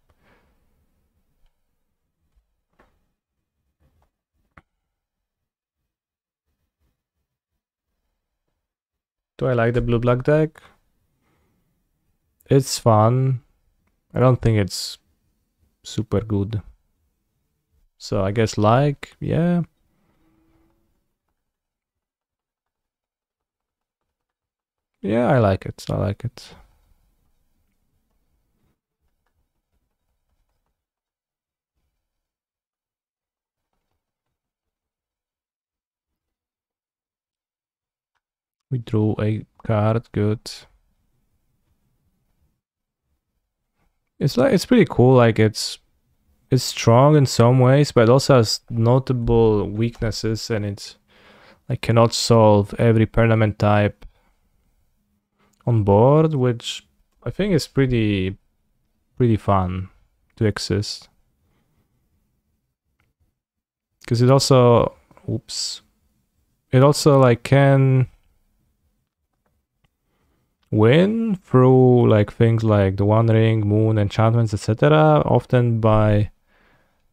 Do I like the blue-black deck? It's fun. I don't think it's super good. So I guess like, yeah. Yeah, I like it. I like it. We drew a card, good. It's pretty cool, like it's strong in some ways, but it also has notable weaknesses, and it's like cannot solve every permanent type on board, which I think is pretty fun to exist. Because it also, it also like can win through like things like the One Ring, Moon, enchantments, etc. Often by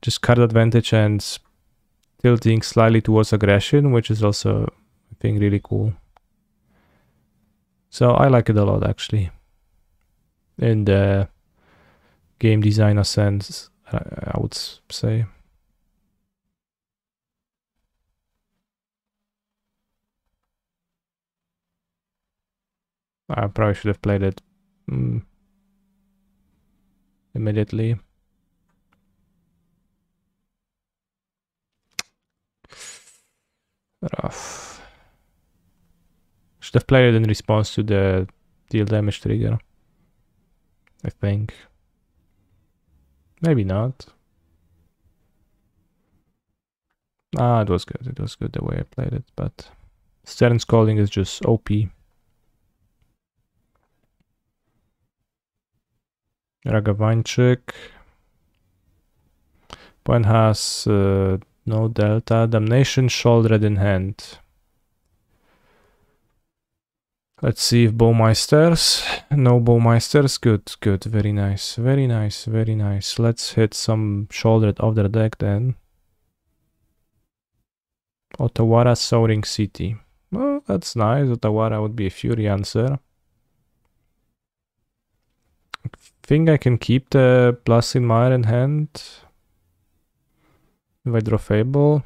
just card advantage and tilting slightly towards aggression, which is also, I think, really cool. So I like it a lot, actually. In the game designer sense, I would say. I probably should have played it immediately. Rough. Should have played it in response to the deal damage trigger, I think. Maybe not. It was good. It was good the way I played it, but Stern's Calling is just OP. Ragavanchik. Point has no delta. Damnation, Shouldered in hand. Let's see if Bowmeisters. No Bowmeisters. Good, good. Very nice. Very nice. Very nice. Let's hit some Shouldered off their deck then. Otawara, Soaring City. Well, that's nice. Otawara would be a Fury answer. I think I can keep the Blasting Mire in hand. If I draw Fable.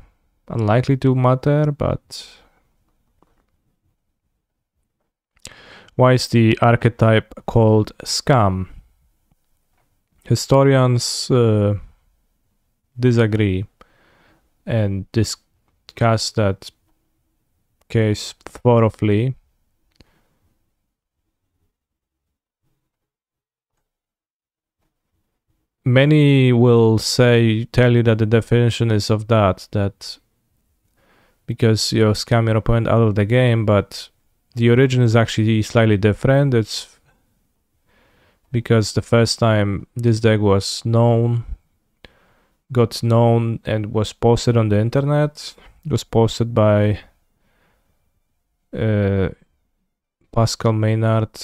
Unlikely to matter, but... Why is the archetype called Scam? Historians disagree and discuss that case thoroughly. Many will tell you that the definition is of that because you scam your opponent out of the game, but the origin is actually slightly different. It's because the first time this deck was got known and was posted on the internet, it was posted by Pascal Maynard,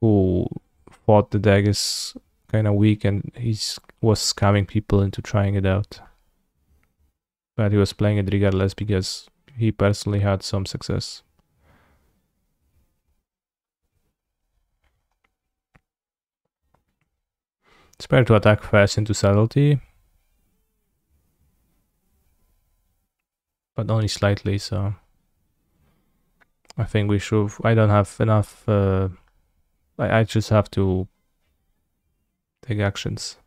who thought the deck is kind of weak and he was scamming people into trying it out. But he was playing it regardless because he personally had some success. It's better to attack fast into subtlety, but only slightly, so I think we should... I don't have enough I just have to take actions.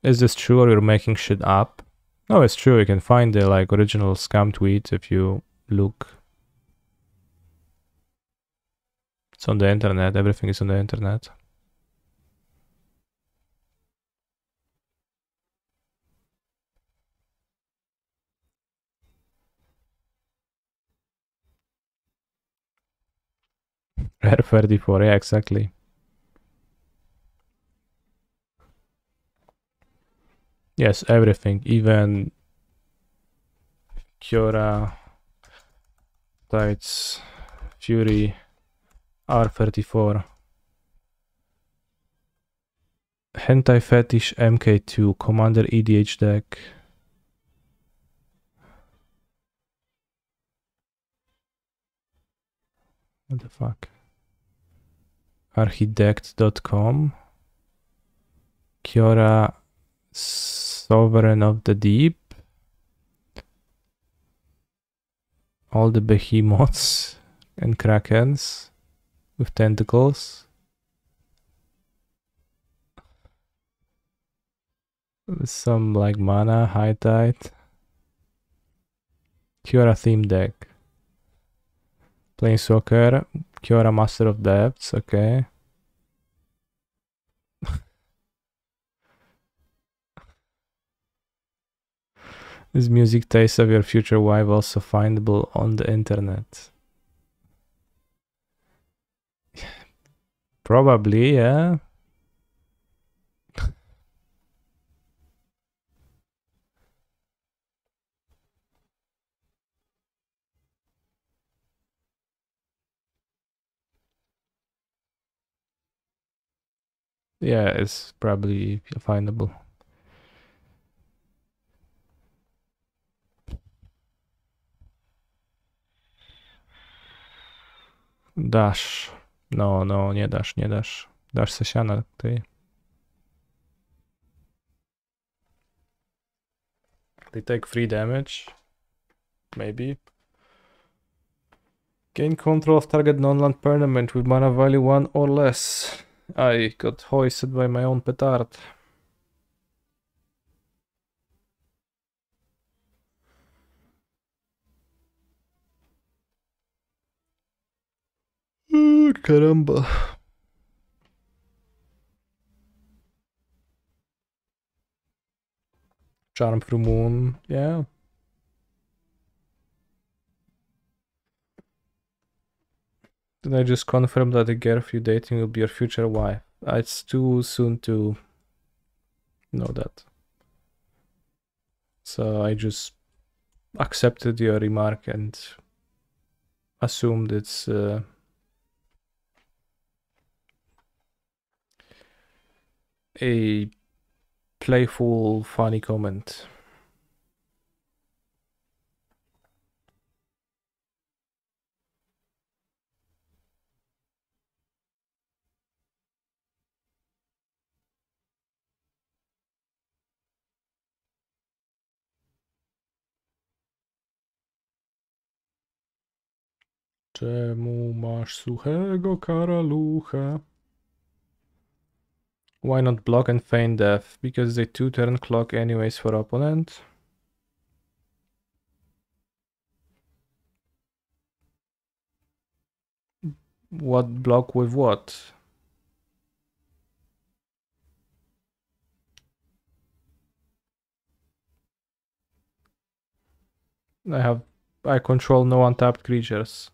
Is this true or you're making shit up? No, it's true. You can find the like original scam tweet if you look. It's on the internet. Everything is on the internet. Rare 34, yeah, exactly. Yes, everything, even Kiora, Tides, Fury, R34, Hentai Fetish MK2, Commander EDH deck. What the fuck? Architect.com, Kiora, Sovereign of the Deep, all the behemoths and krakens with tentacles. With some like mana, high tide. Kiora theme deck. Playing soccer, Kiora Master of Depths, okay. Is music taste of your future wife also findable on the internet? Probably, yeah. Yeah, it's probably findable. Dash. No, no, nie dasz, nie dasz. Dasz se siana, ty. They take 3 damage. Maybe. Gain control of target non-land permanent with mana value 1 or less. I got hoisted by my own petard. Caramba. Charm through moon, yeah. Did I just confirm that the girl you're dating will be your future wife? It's too soon to know that. So I just accepted your remark and assumed it's a playful, funny comment. Czemu masz suchego karalucha? Why not block and feign death? Because they 2-turn clock anyways for opponent. What block with what? I control no untapped creatures.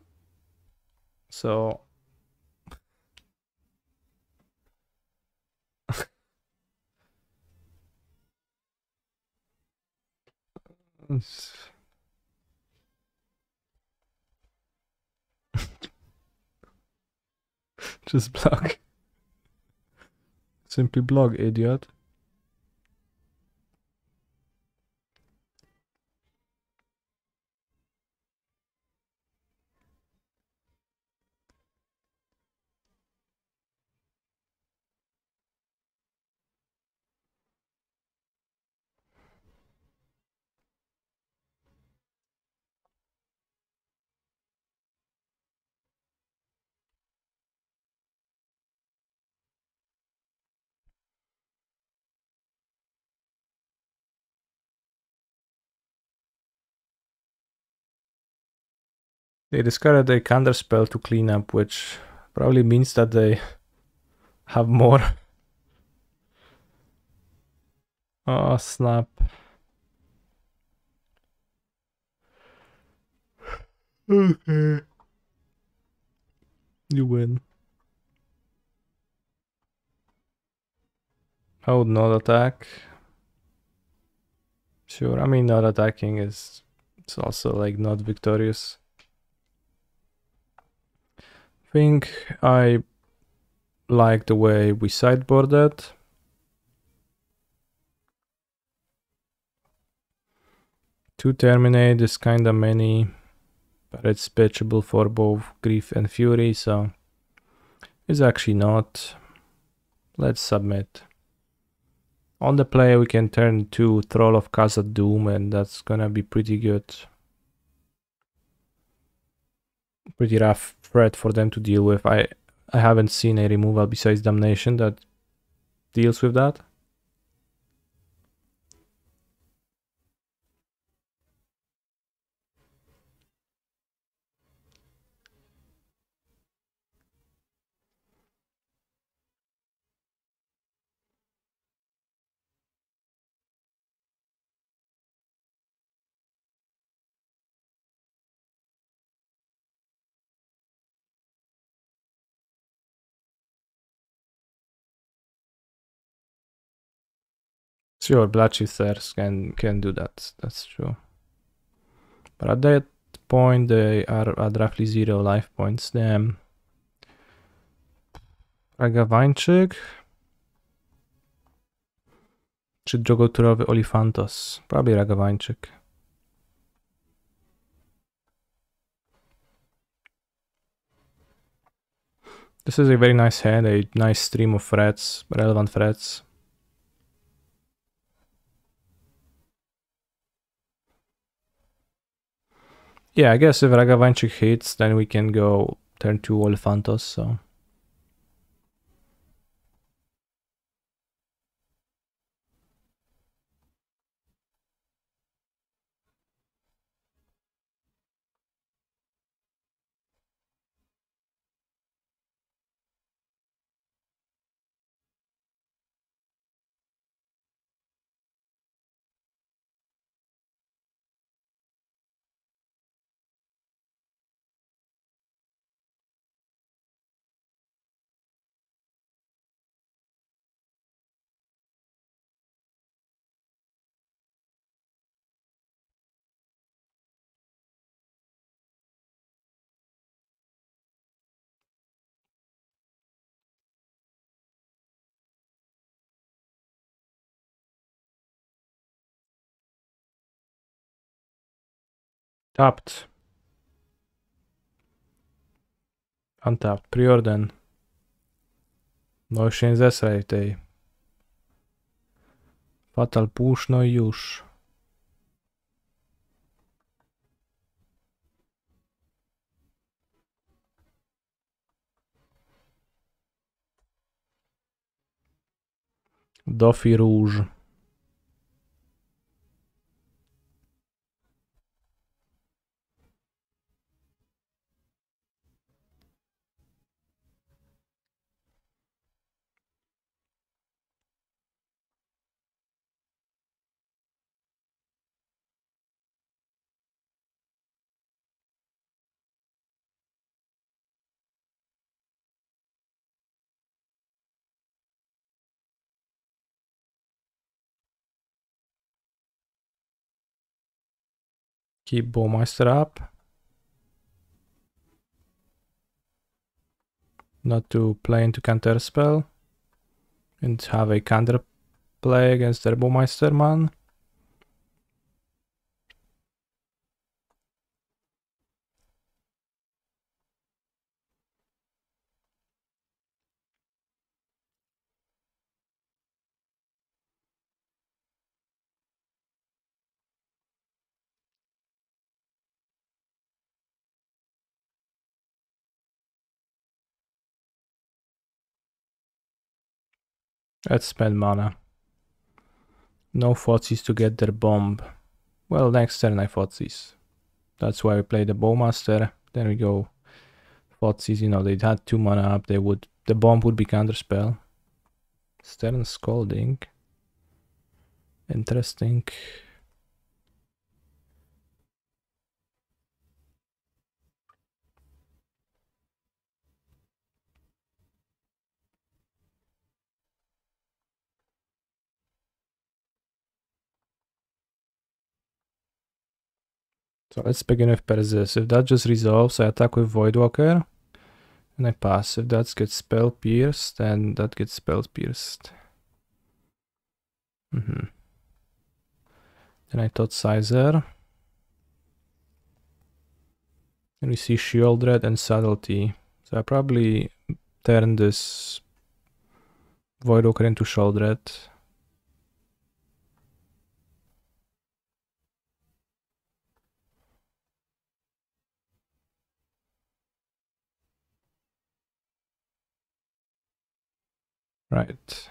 So just block. Simply block, idiot. They discarded a counterspell to clean up, which probably means that they have more. Oh, snap. Okay. You win. I would not attack. Sure, I mean, not attacking is it's also like not victorious. Think I like the way we sideboarded. To terminate is kinda many, but it's pitchable for both Grief and Fury, so it's actually not. Let's submit. On the play we can turn to Thrall of Khazad Doom, and that's gonna be pretty good. Pretty rough threat for them to deal with. I haven't seen a removal besides Damnation that deals with that. Sure, Bloodshifters can do that, that's true. But at that point they are at roughly 0 life points. Damn. Ragawańczyk czy drogoturowy Olifantos? Probably Ragawańczyk. This is a very nice hand, a nice stream of threats, relevant threats. Yeah, I guess if Ragawańczyk hits, then we can go turn 2 Olifantos, so... Tapped. Untapped. Preordain. No już się nie zesraj tej. Fatal push, no i już. Dofi Rouge. Keep Bowmeister up. Not to play into counterspell. And have a counter play against their Bowmeister man. Let's spend mana. No Thoughtseize to get their bomb. Well, next turn I Thougtseize. That's why we play the Bowmaster. There we go. Thoughtseize, you know, they had 2 mana up, the bomb would be counterspell. Stern Scalding. Interesting. So let's begin with Persist. If that just resolves, I attack with Voidwalker. And I pass. If that gets Spell Pierced, then that gets Spell Pierced. Then I thought Sizer. And we see Shieldred and Subtlety. So I probably turn this Voidwalker into Shieldred. Right.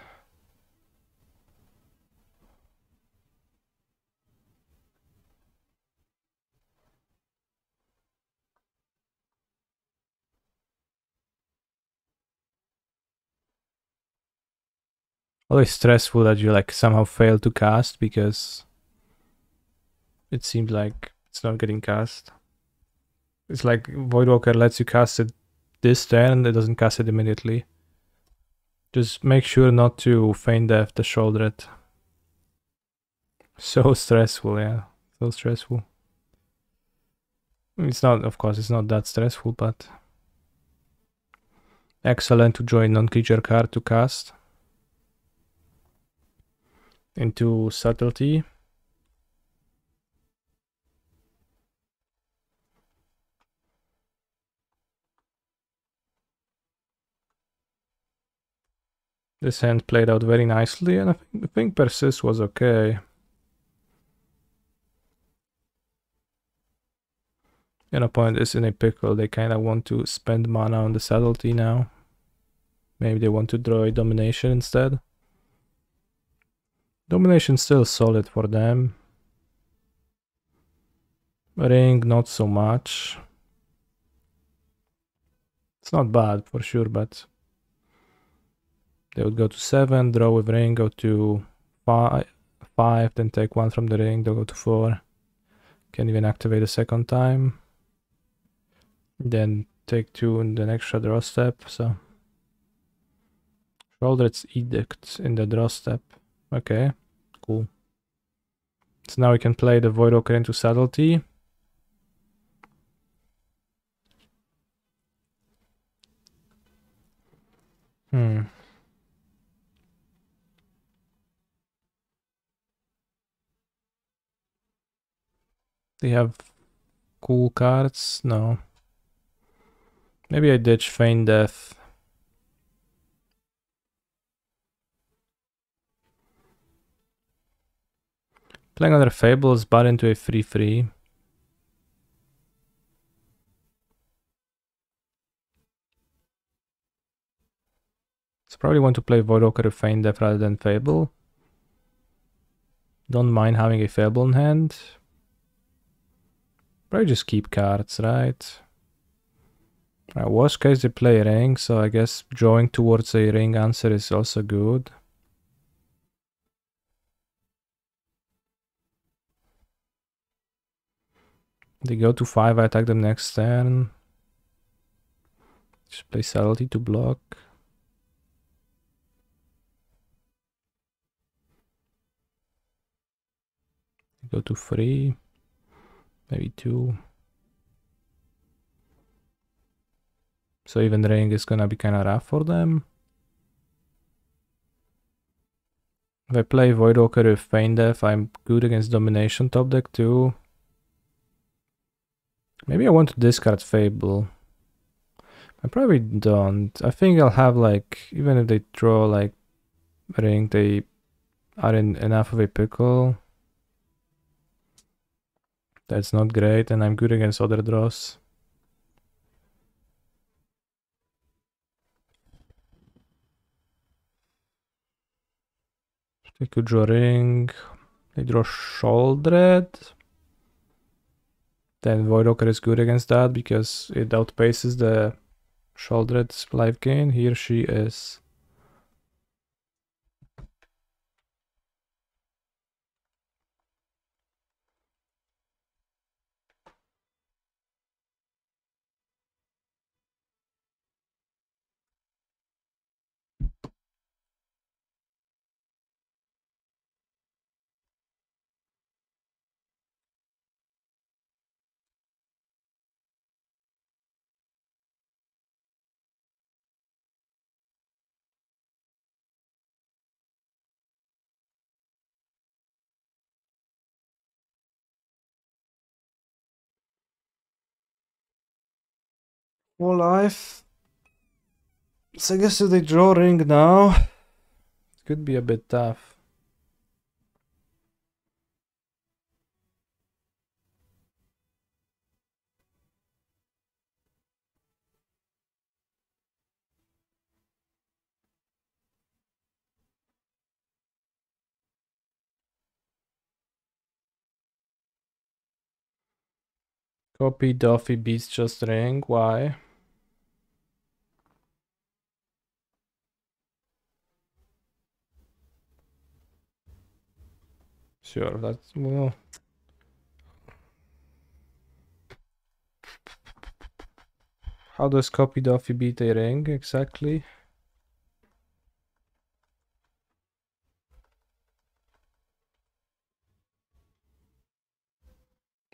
Always stressful that you like somehow fail to cast because it seems like it's not getting cast. It's like Voidwalker lets you cast it this turn, it doesn't cast it immediately. Just make sure not to feign death the Shieldred. So stressful, yeah. So stressful. It's not, of course, it's not that stressful, but excellent to join non-creature card to cast. Into Subtlety. This hand played out very nicely, and I think Persist was okay. An opponent is in a pickle, they kind of want to spend mana on the Subtlety now. Maybe they want to draw a Domination instead. Domination's still solid for them. Ring, not so much. It's not bad for sure, but they would go to 7, draw with ring, go to 5, then take 1 from the ring, they'll go to 4. Can even activate a second time. Then take 2 in the next draw step, so. Shieldred's Edict in the draw step. Okay, cool. So now we can play the Voidwalker into Subtlety. They have cool cards? No. Maybe I ditch Feign Death. Playing other Fables, but into a 3/3. So probably want to play Voidwalker with Feign Death rather than Fable. Don't mind having a Fable in hand. Probably just keep cards, right? Worst case they play Ring, so I guess drawing towards a Ring answer is also good. They go to 5, I attack them next turn. Just play Subtlety to block. Go to 3, maybe 2. So even Ring is gonna be kinda rough for them. If I play Voidwalker with Feign Death, I'm good against Domination top deck too. Maybe I want to discard Fable. I probably don't. I think I'll have like, even if they draw like Ring, they are in enough of a pickle. That's not great, and I'm good against other draws. They could draw Ring. They draw Shieldred. then Voidwalker is good against that because it outpaces the Sheoldred's life gain. Here she is. Full life. So I guess if they draw ring now, it could be a bit tough. Copy Duffy beats just ring. Why? Sure, that's well. How does copy Duffy beat a ring exactly?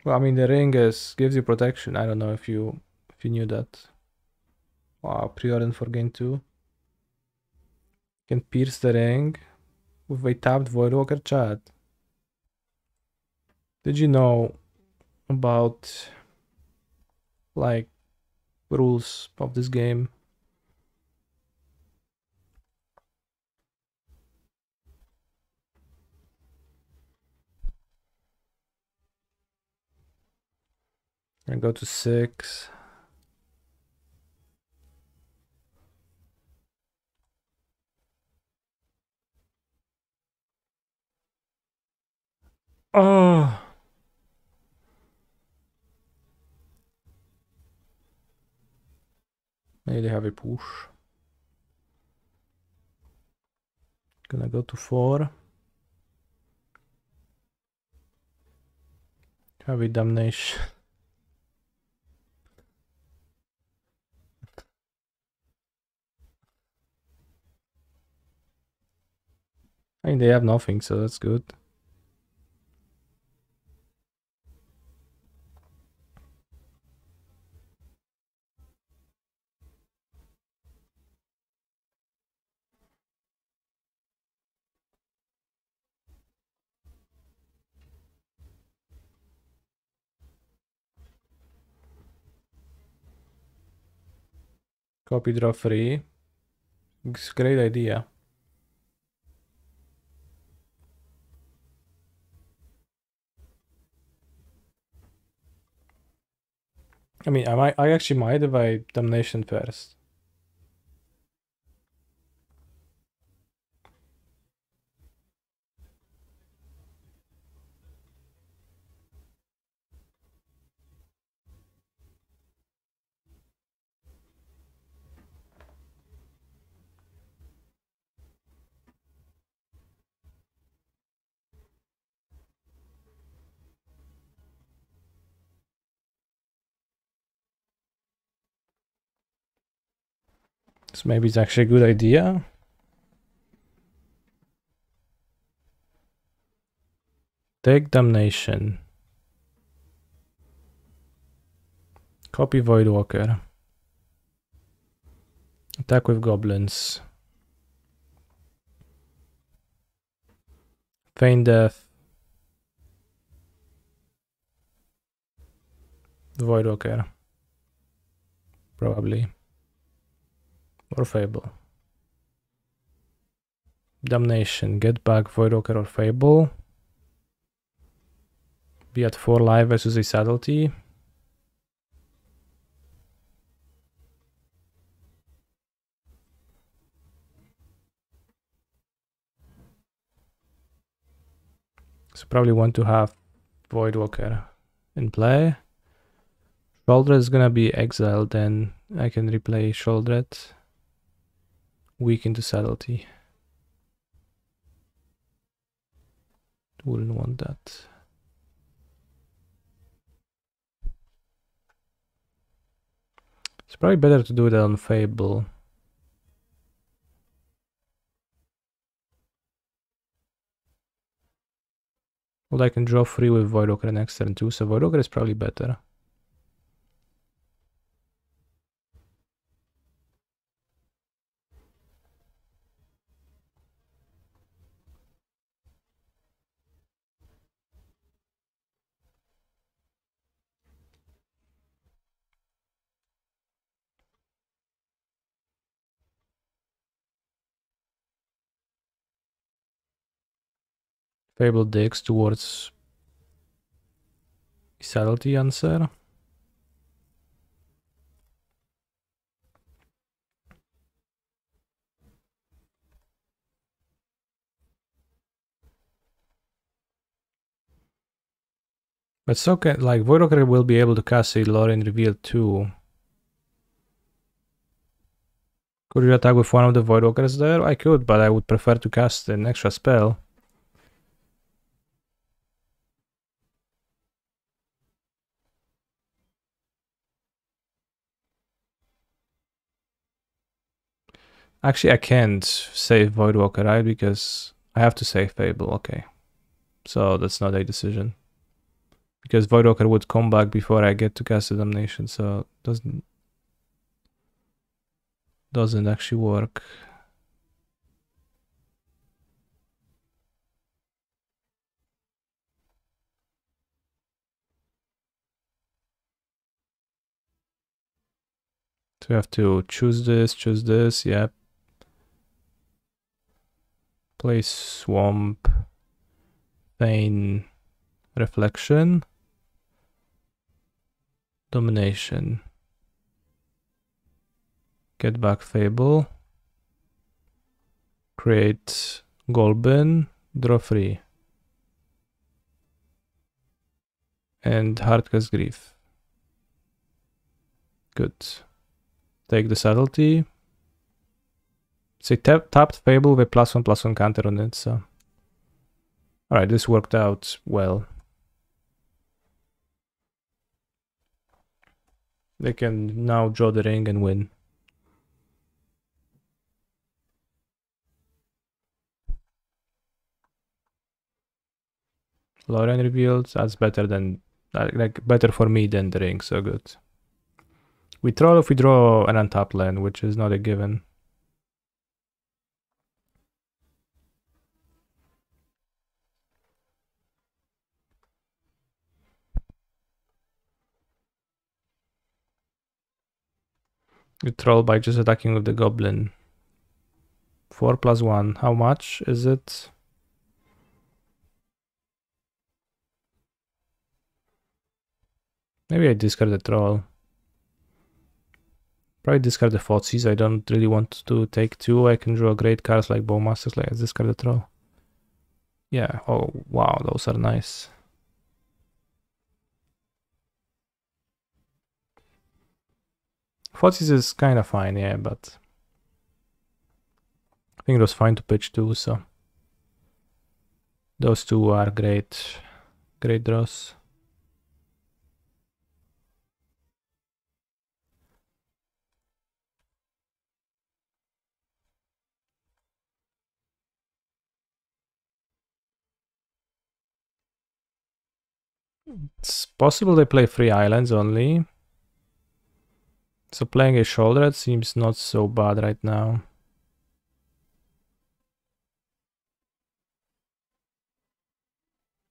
Well, I mean the ring gives you protection. I don't know if you knew that. Wow, pre-order for gain 2. Can pierce the ring with a tapped Voidwalker chat. Did you know about like rules of this game? And go to 6. Oh. Maybe they have a push. Gonna go to 4. Have a damnation. I mean, they have nothing, so that's good. Copy draw 3. It's a great idea. I mean, I actually might have a damnation first. So maybe it's actually a good idea. Take damnation. Copy Voidwalker. Attack with goblins. Feign death. Voidwalker. Probably. Or Fable. Damnation. Get back Voidwalker or Fable. Be at 4 life versus a subtlety. So probably want to have Voidwalker in play. Shouldred is gonna be exiled, then I can replay Shouldred. Weak into subtlety. Wouldn't want that. It's probably better to do it on Fable. Well, I can draw 3 with Voidwalker next turn too, so Voidwalker is probably better. Fable digs towards subtlety answer. But so can, like, Voidwalker will be able to cast a Lorien Reveal too. Could you attack with one of the Voidwalkers there? I could, but I would prefer to cast an extra spell. Actually, I can't save Voidwalker, right? Because I have to save Fable, okay. So that's not a decision. Because Voidwalker would come back before I get to cast the Damnation, so it doesn't actually work. So we have to choose this, yep. Play Swamp, Feign, Reflection, Domination. Get back Fable. Create Golbin, draw 3. And Hardcast Grief. Good. Take the subtlety. Say tapped Fable with +1/+1 counter on it, so. Alright, this worked out well. They can now draw the ring and win. Lorien revealed, that's better than, like better for me than the ring, so good. We troll if we draw an untapped land, which is not a given. You troll by just attacking with the goblin. 4/+1, how much is it? Maybe I discard the troll. Probably discard the Thoughtseize. I don't really want to take 2. I can draw great cards like Bowmasters. Let's discard the troll. Yeah, oh wow, those are nice. Thoughtseize is kind of fine, yeah, but I think it was fine to pitch too, so those two are great draws. It's possible they play 3 islands only. So playing a Shoulder seems not so bad right now.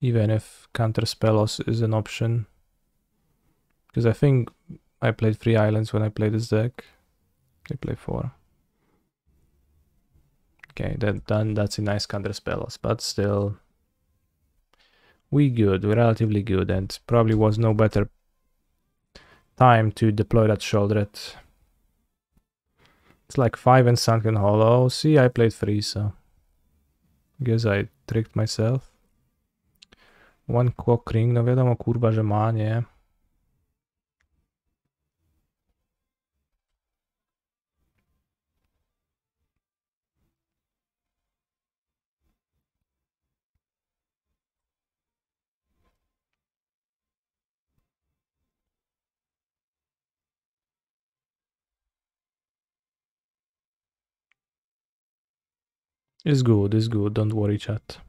Even if Counterspell is an option. Because I think I played 3 islands when I played this deck. I play 4. Okay, that's a nice Counterspell, but still... we're relatively good, and probably was no better time to deploy that Shoulder. It's like 5 and Sunken Hollow. See, I played 3, so... guess I tricked myself. 1 Clock Ring, no wiadomo kurwa, że ma, nie? It's good, don't worry, chat.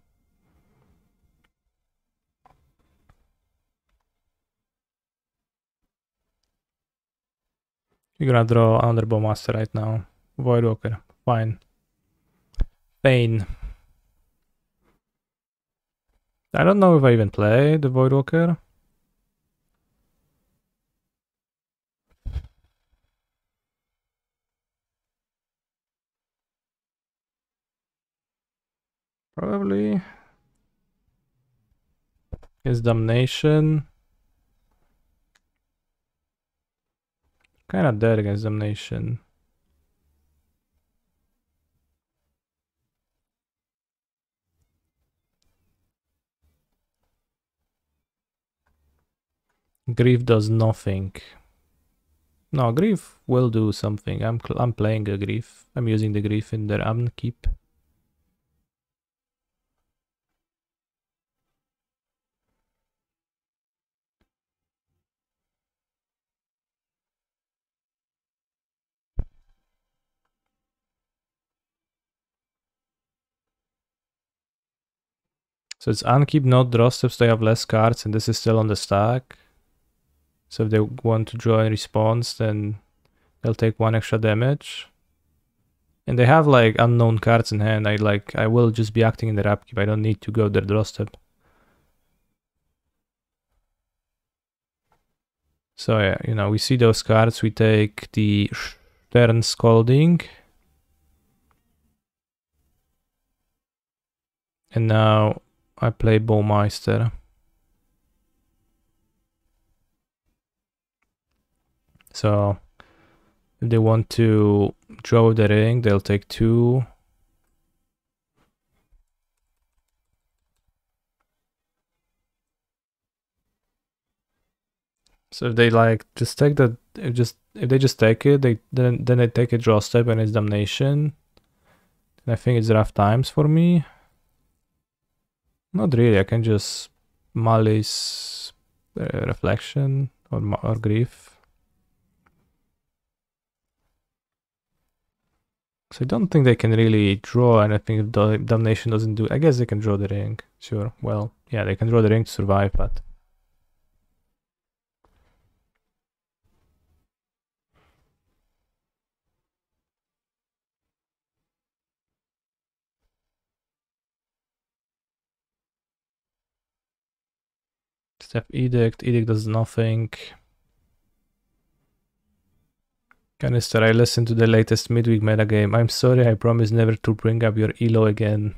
You're gonna draw another Bowmaster right now. Voidwalker, fine. Pain. I don't know if I even play the Voidwalker. Probably. His Damnation. Kinda dead against Damnation. Grief does nothing. No, Grief will do something. I'm playing a Grief. I'm using the Grief in their upkeep. So it's unkeep, not draw steps, they have less cards, and this is still on the stack. So if they want to draw in response, then they'll take 1 extra damage. And they have like unknown cards in hand. I will just be acting in their upkeep. I don't need to go their draw step. So yeah, you know, we see those cards. We take the Stern Scalding. And now I play Bowmeister. So if they want to draw the ring, they'll take 2. So if they like just take the if they just take it, then they take a draw step and it's Damnation. And I think it's rough times for me. Not really. I can just Malice, Reflection, or Grief. So I don't think they can really draw anything if the Damnation doesn't do. I guess they can draw the ring. Sure. Well, yeah, they can draw the ring to survive, but. Step Edict. Edict does nothing. Canister, I listened to the latest midweek metagame. I'm sorry, I promise never to bring up your ELO again.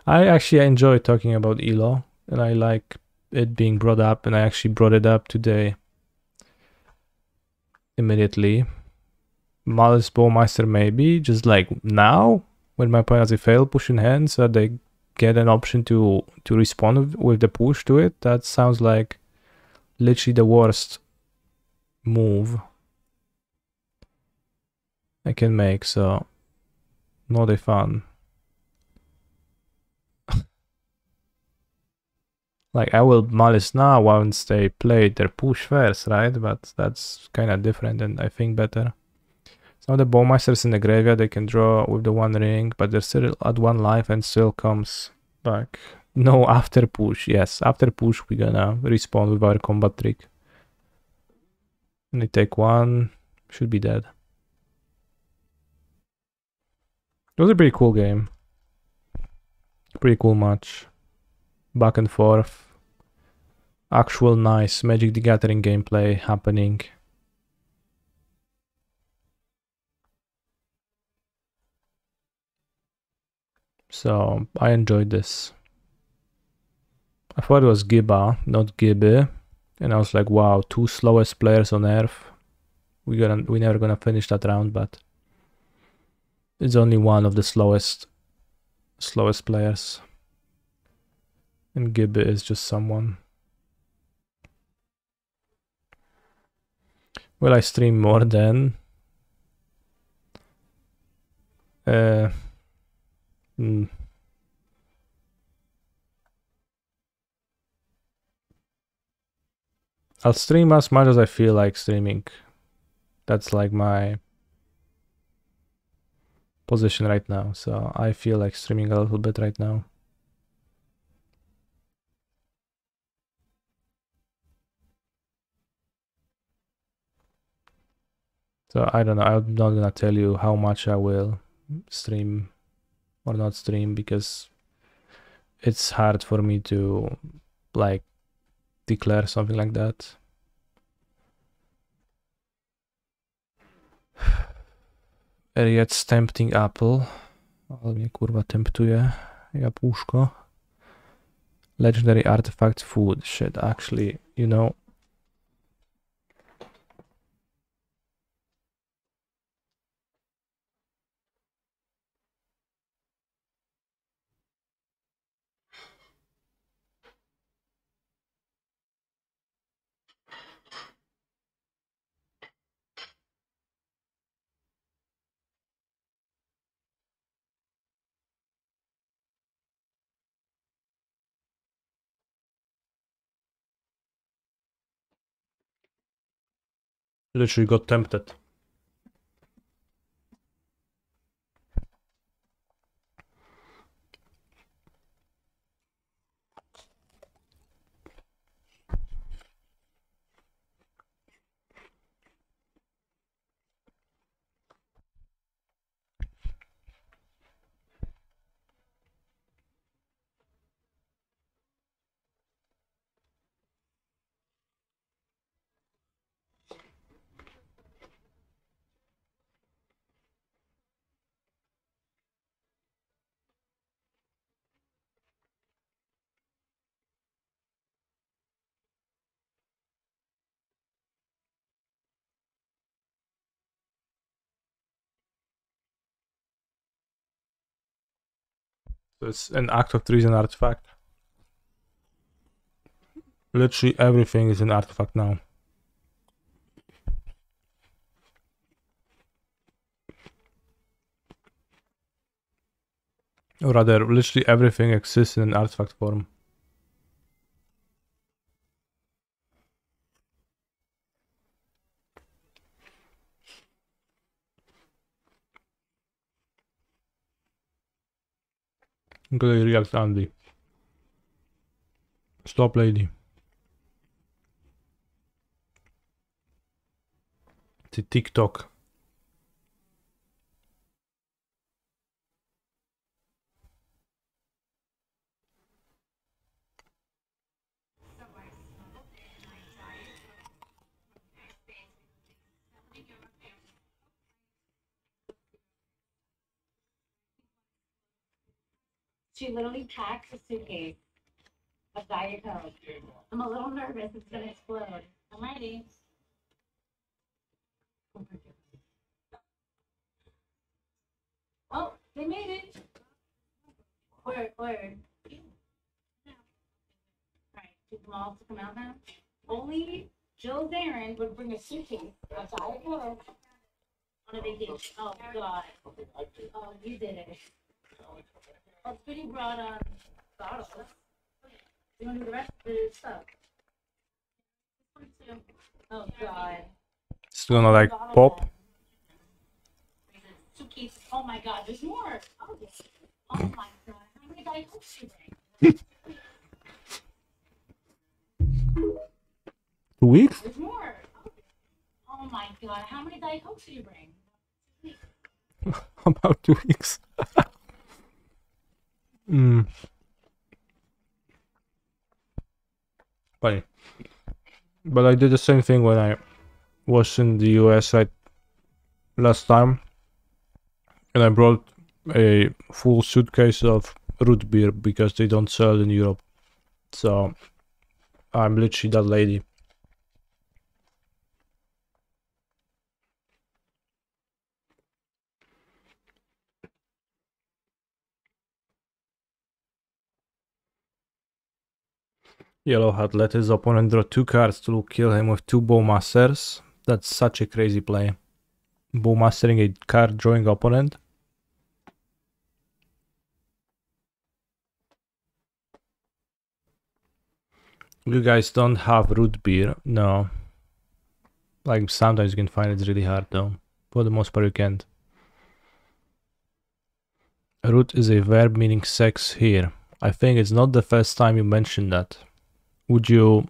I actually enjoy talking about ELO, and I like it being brought up, and I actually brought it up today. Immediately. Malice Bowmeister maybe, just like now, when my opponent has a fail push in hand, so they get an option to respond with the push to it. That sounds like literally the worst move I can make, so not a fun. Like I will Malice now once they play their push first, right? But that's kind of different and I think better. Some of the Bowmeisters in the graveyard, they can draw with the 1 ring, but they're still at 1 life and still comes back. No, after push, yes. After push, we're gonna respawn with our combat trick. And they take 1, should be dead. It was a pretty cool game. Pretty cool match. Back and forth. Actual nice Magic the Gathering gameplay happening. So I enjoyed this. I thought it was Giba, not Gibby. And I was like, wow, 2 slowest players on Earth. We're never gonna finish that round, but it's only one of the slowest players. And Gibby is just someone. Will I stream more then? I'll stream as much as I feel like streaming. That's like my position right now, so I feel like streaming a little bit right now. So I don't know, I'm not gonna tell you how much I will stream or not stream, because it's hard for me to like declare something like that. Yet tempting apple. Ale mnie kurwa temptuje jabłuszko. Legendary artifact food. Shit, actually, you know. Literally got tempted. So it's an act of treason artifact. Literally everything is an artifact now. Or rather, literally everything exists in an artifact form. Good react, Andy. Stop, lady. The TikTok. She literally packs a suitcase of Diet Coke. I'm a little nervous. It's gonna explode. I'm ready. Oh, they made it. Word. All right, too small to come out now. Only Jill Zarin would bring a suitcase of Diet Coke on a vacation. Oh God. Oh, you did it. Oh, Goody brought bottles. You want to do the rest of the stuff? Oh God. It's gonna like pop. Suitcase. Oh my God, there's more. Oh, yes. Oh my God, how many Diet Cokes do you bring? 2 weeks? There's more. Oh my God, how many Diet Cokes do you bring? About 2 weeks. Funny. But I did the same thing when I was in the US last time, and I brought a full suitcase of root beer because they don't sell it in Europe. So I'm literally that lady. Yellow had let his opponent draw 2 cards to kill him with 2 Bowmasters. That's such a crazy play. Bowmastering a card drawing opponent. You guys don't have root beer? No. Like sometimes you can find it's really hard though. For the most part you can't. Root is a verb meaning sex here. I think it's not the first time you mentioned that. Would you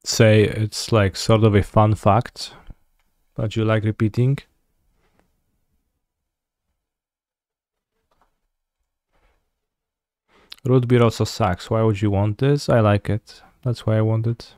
say it's like sort of a fun fact that you like repeating? Root beer also sucks. Why would you want this? I like it. That's why I want it.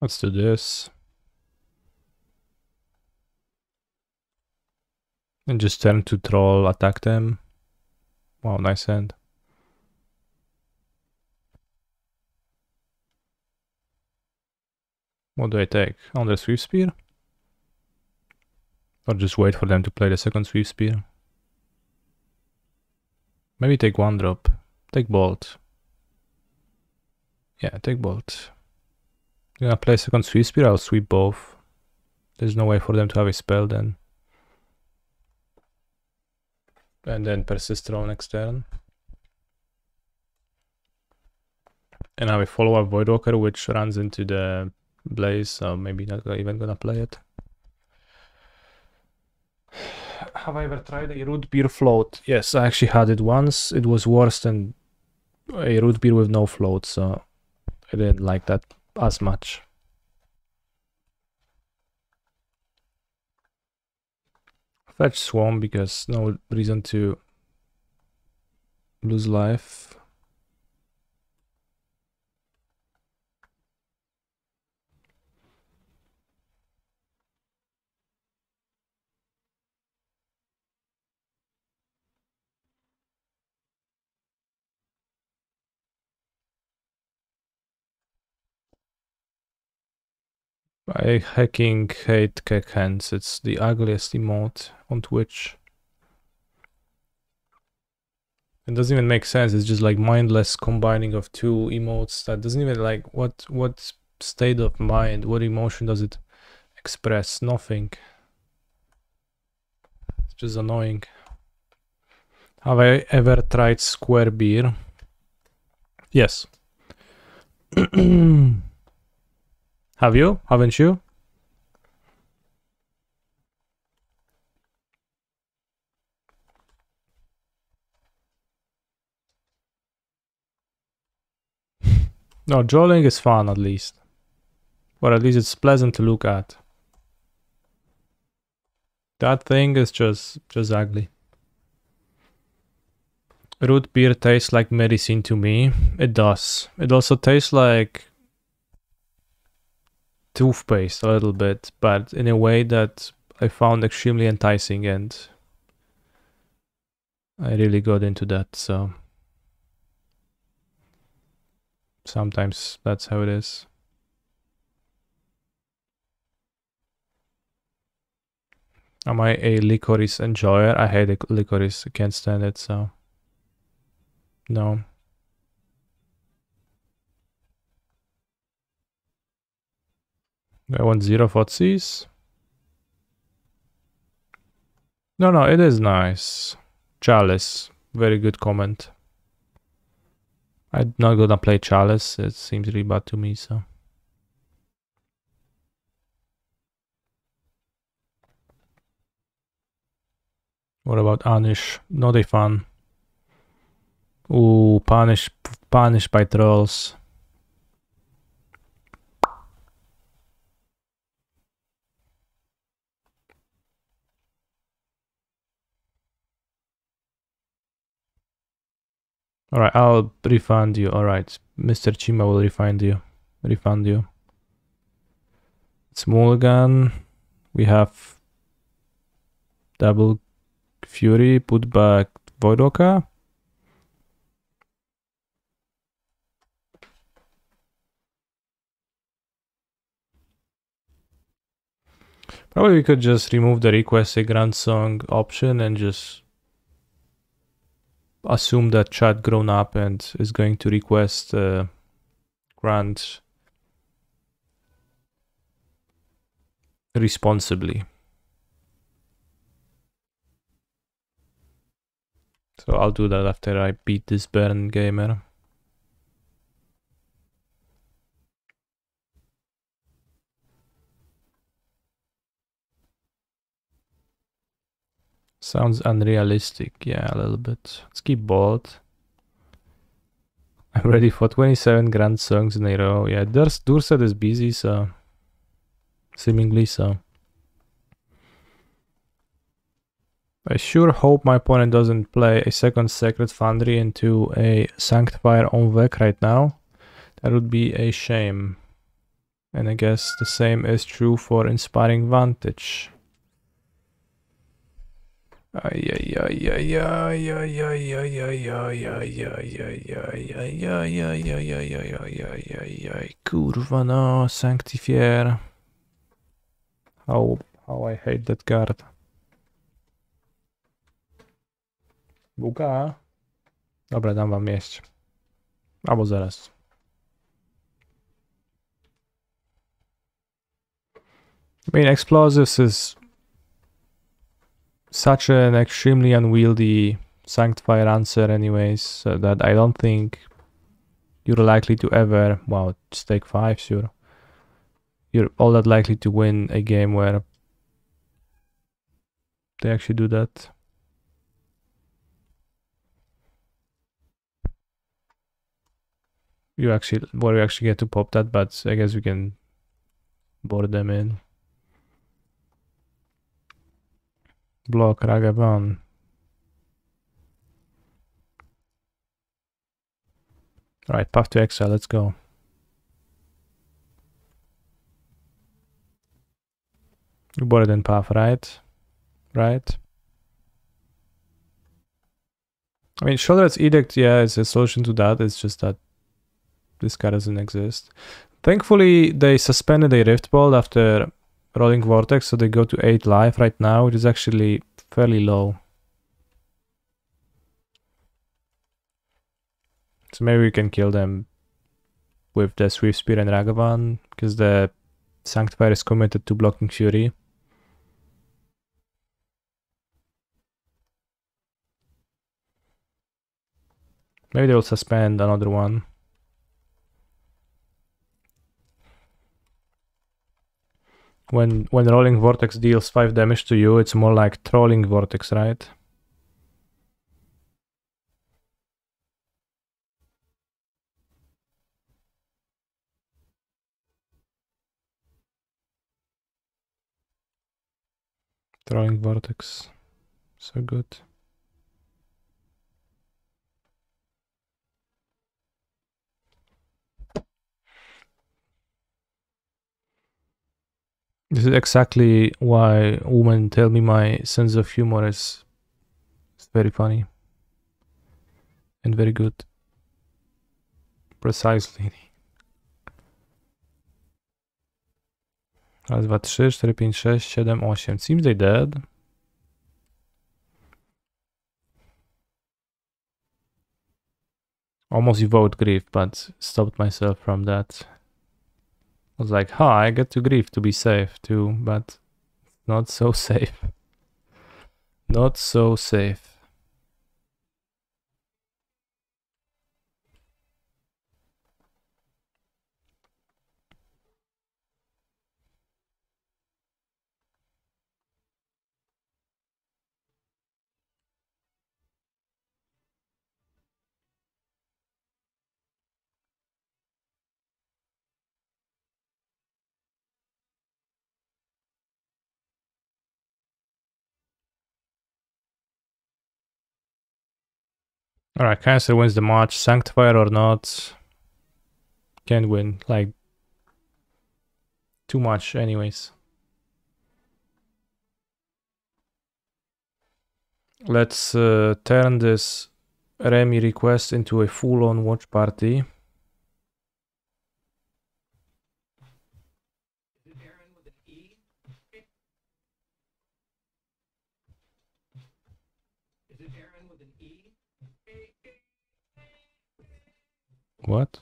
Let's do this. And just turn to troll, attack them. Wow, nice hand. What do I take? On the swift spear? Or just wait for them to play the second swift spear? Maybe take one drop. Take bolt. Yeah, take bolt. You're gonna play second swift spear, I'll sweep both. There's no way for them to have a spell then. And then persist roll next turn. And have a follow-up Voidwalker which runs into the blaze, so maybe not even gonna play it. Have I ever tried a root beer float? Yes, I actually had it once. It was worse than a root beer with no float, so I didn't like that as much. Fetch Swarm because no reason to lose life. I hacking hate Kek Hands. It's the ugliest emote on Twitch. It doesn't even make sense. It's just like mindless combining of two emotes that doesn't even like what state of mind, what emotion does it express? Nothing. It's just annoying. Have I ever tried square beer? Yes. Have you? Haven't you? No, drawing is fun at least. Or at least it's pleasant to look at. That thing is just ugly. Root beer tastes like medicine to me. It does. It also tastes like toothpaste a little bit, but in a way that I found extremely enticing, and I really got into that, so sometimes that's how it is. Am I a licorice enjoyer? I hate licorice. I can't stand it, so no. I want 0 footsies. No, it is nice. Chalice, very good comment. I'm not gonna play Chalice, it seems really bad to me, so. What about Anish? Not a fan. Ooh, punish by trolls. Alright, I'll refund you. Alright, Mr. Chima will refund you. It's mulligan. We have double fury, put back Voidwalker. Probably we could just remove the request a grand song option and just assume that chat grown up and is going to request grant responsibly. So I'll do that after I beat this Bern gamer. Sounds unrealistic, yeah, a little bit. Let's keep bold. I'm ready for 27 grand songs in a row. Yeah, Durset is busy, so seemingly so. I sure hope my opponent doesn't play a second Sacred Foundry into a Sanctifier on Vec right now. That would be a shame. And I guess the same is true for Inspiring Vantage. Kurwa no, Sanctifier. How I hate that card. Buka? Dobra, dam wam jeść. Albo zaraz. I mean, explosives is such an extremely unwieldy Sanctifier answer anyways, that I don't think you're likely to ever, wow, stake 5, sure. You're all that likely to win a game where they actually do that. You actually get to pop that, but I guess we can board them in. Block Ragavan. Alright, path to exile, let's go. You boarded in path, right? Right? I mean, Shoulder's Edict, yeah, is a solution to that. It's just that this card doesn't exist. Thankfully, they suspended a Rift Bolt after Rolling Vortex, so they go to 8 life right now, which is actually fairly low. So maybe we can kill them with the Swift Spear and Ragavan, because the Sanctifier is committed to blocking Fury. Maybe they will suspend another one. When Rolling Vortex deals 5 damage to you, it's more like Trolling Vortex, right? Trolling Vortex. So good. This is exactly why women tell me my sense of humor is very funny. And very good. Precisely. Raz, dwa, trzy, 4, 5, 6, 7, 8. Seems they dead. Almost evoked grief, but stopped myself from that. I was like, I get to grief to be safe too, but not so safe. Not so safe. Alright, Cancer wins the match. Sanctifier or not, can win. Like, too much anyways. Let's turn this Remy request into a full-on watch party. What?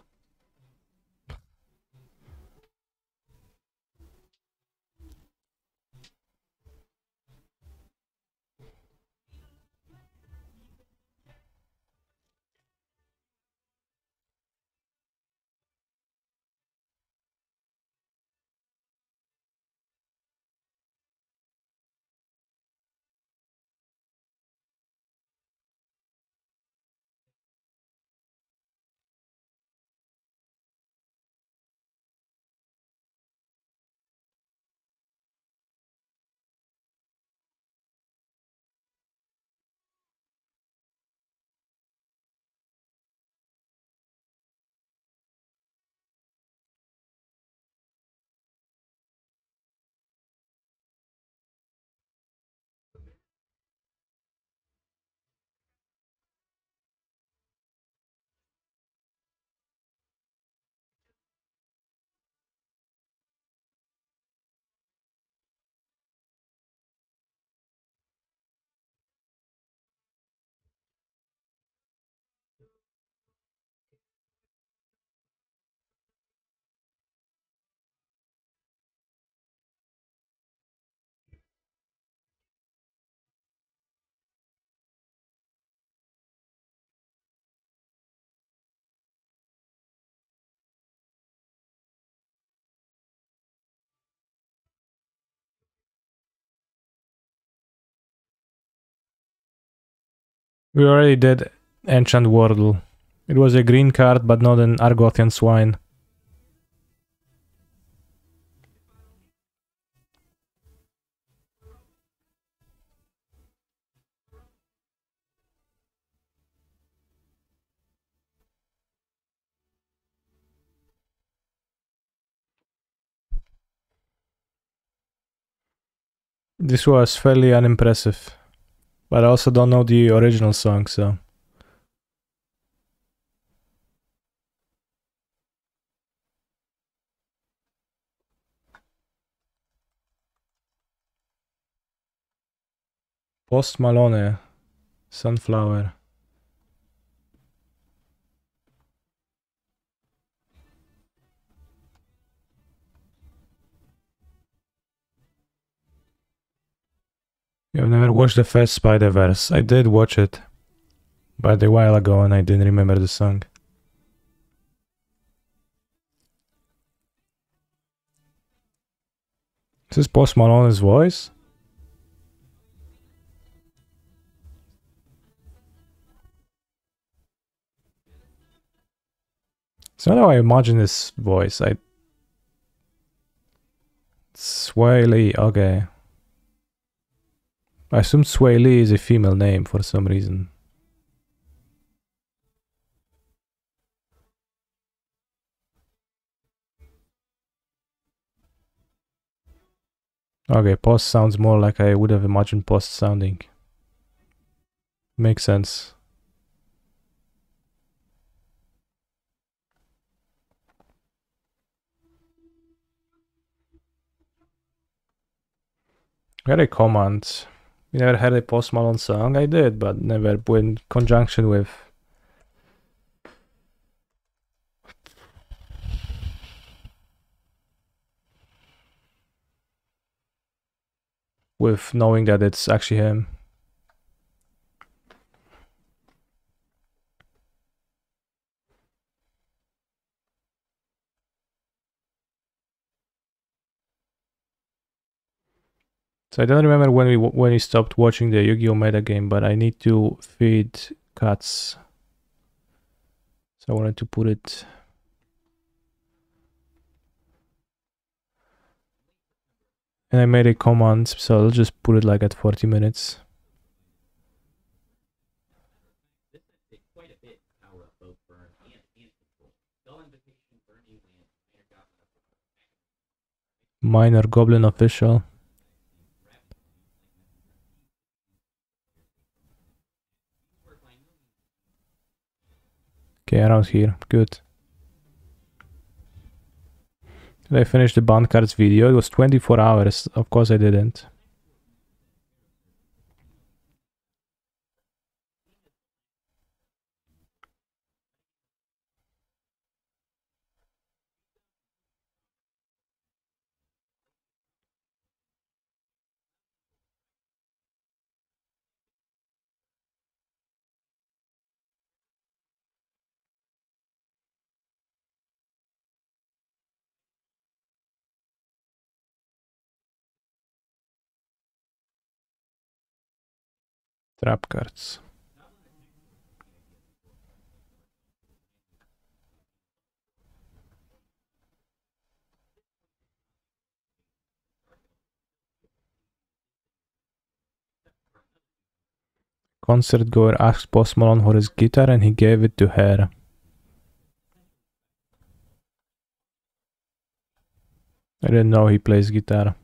We already did Enchant Wordle. It was a green card, but not an Argothian Swine. This was fairly unimpressive. But I also don't know the original song, so... Post Malone, Sunflower. You've never watched the first Spider-Verse. I did watch it, but a while ago and I didn't remember the song. Is this Post Malone's voice? It's not how I imagine this voice. Sway Lee, okay. I assume Sway Lee is a female name for some reason. Okay, Post sounds more like I would have imagined Post sounding. Makes sense. We had a comment. We never had a Post Malone song. I did, but never in conjunction with knowing that it's actually him. So I don't remember when we stopped watching the Yu-Gi-Oh! Meta game, but I need to feed cats. So I wanted to put it... And I made a command, so I'll just put it like at 40 minutes. Minor Goblin Official. Okay, around here. Good. Did I finish the band cards video? It was 24 hours. Of course I didn't. Trap cards. Concert goer asked Post Malone for his guitar and he gave it to her. I didn't know he plays guitar.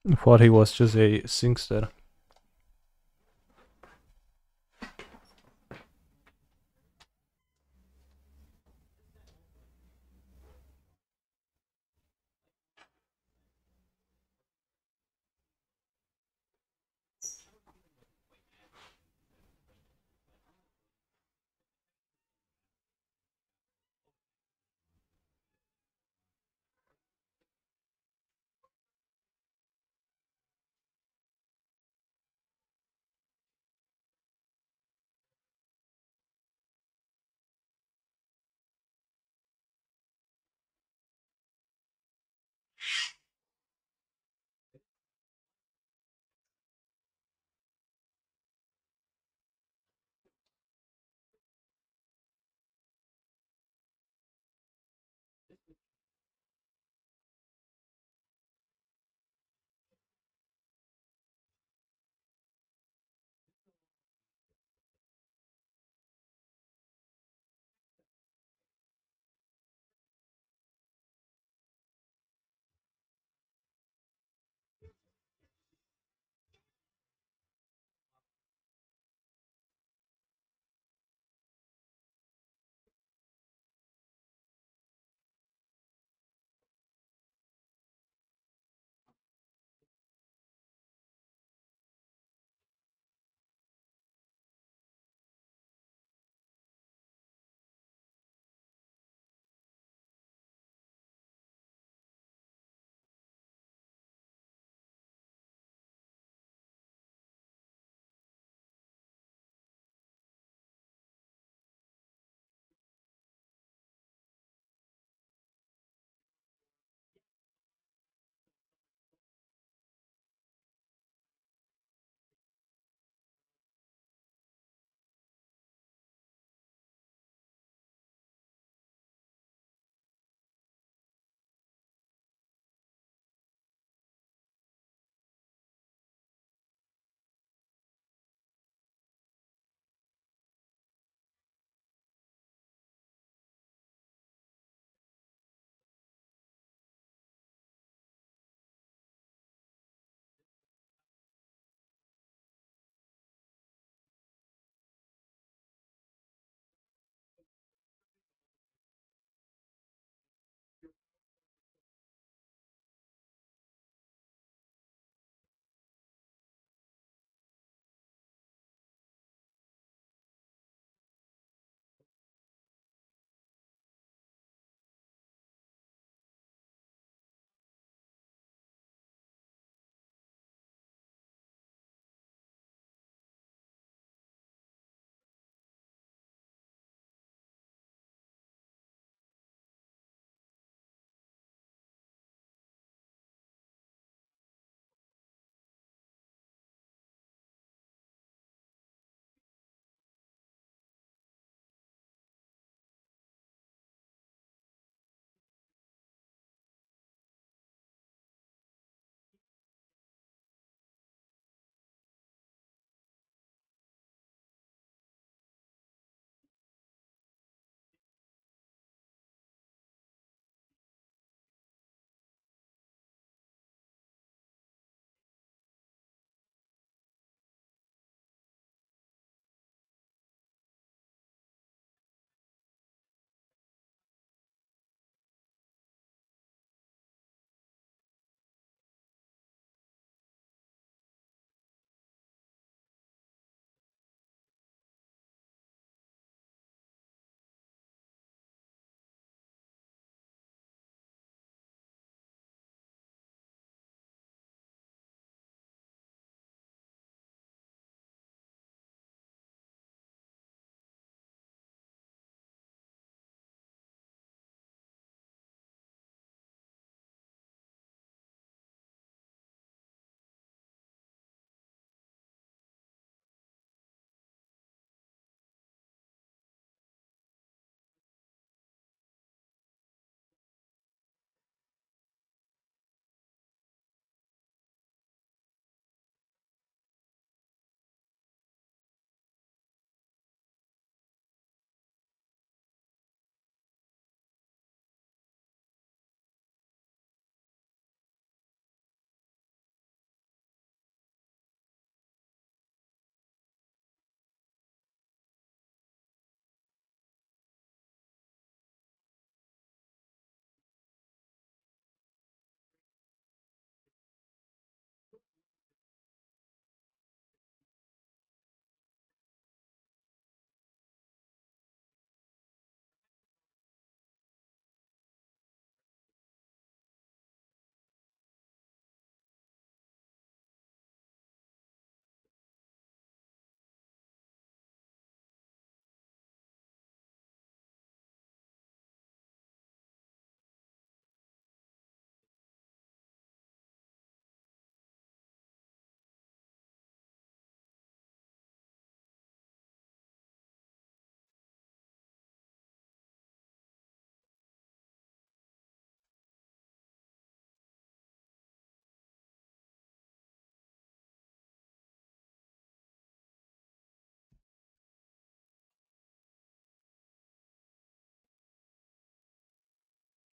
I thought he was just a singster.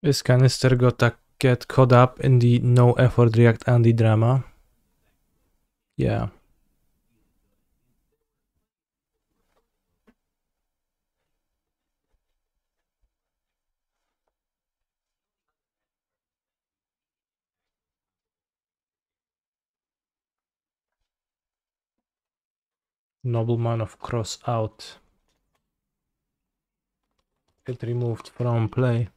Is Canister gotta get caught up in the no effort React Andy drama? Yeah. Nobleman of Cross out. Get removed from play.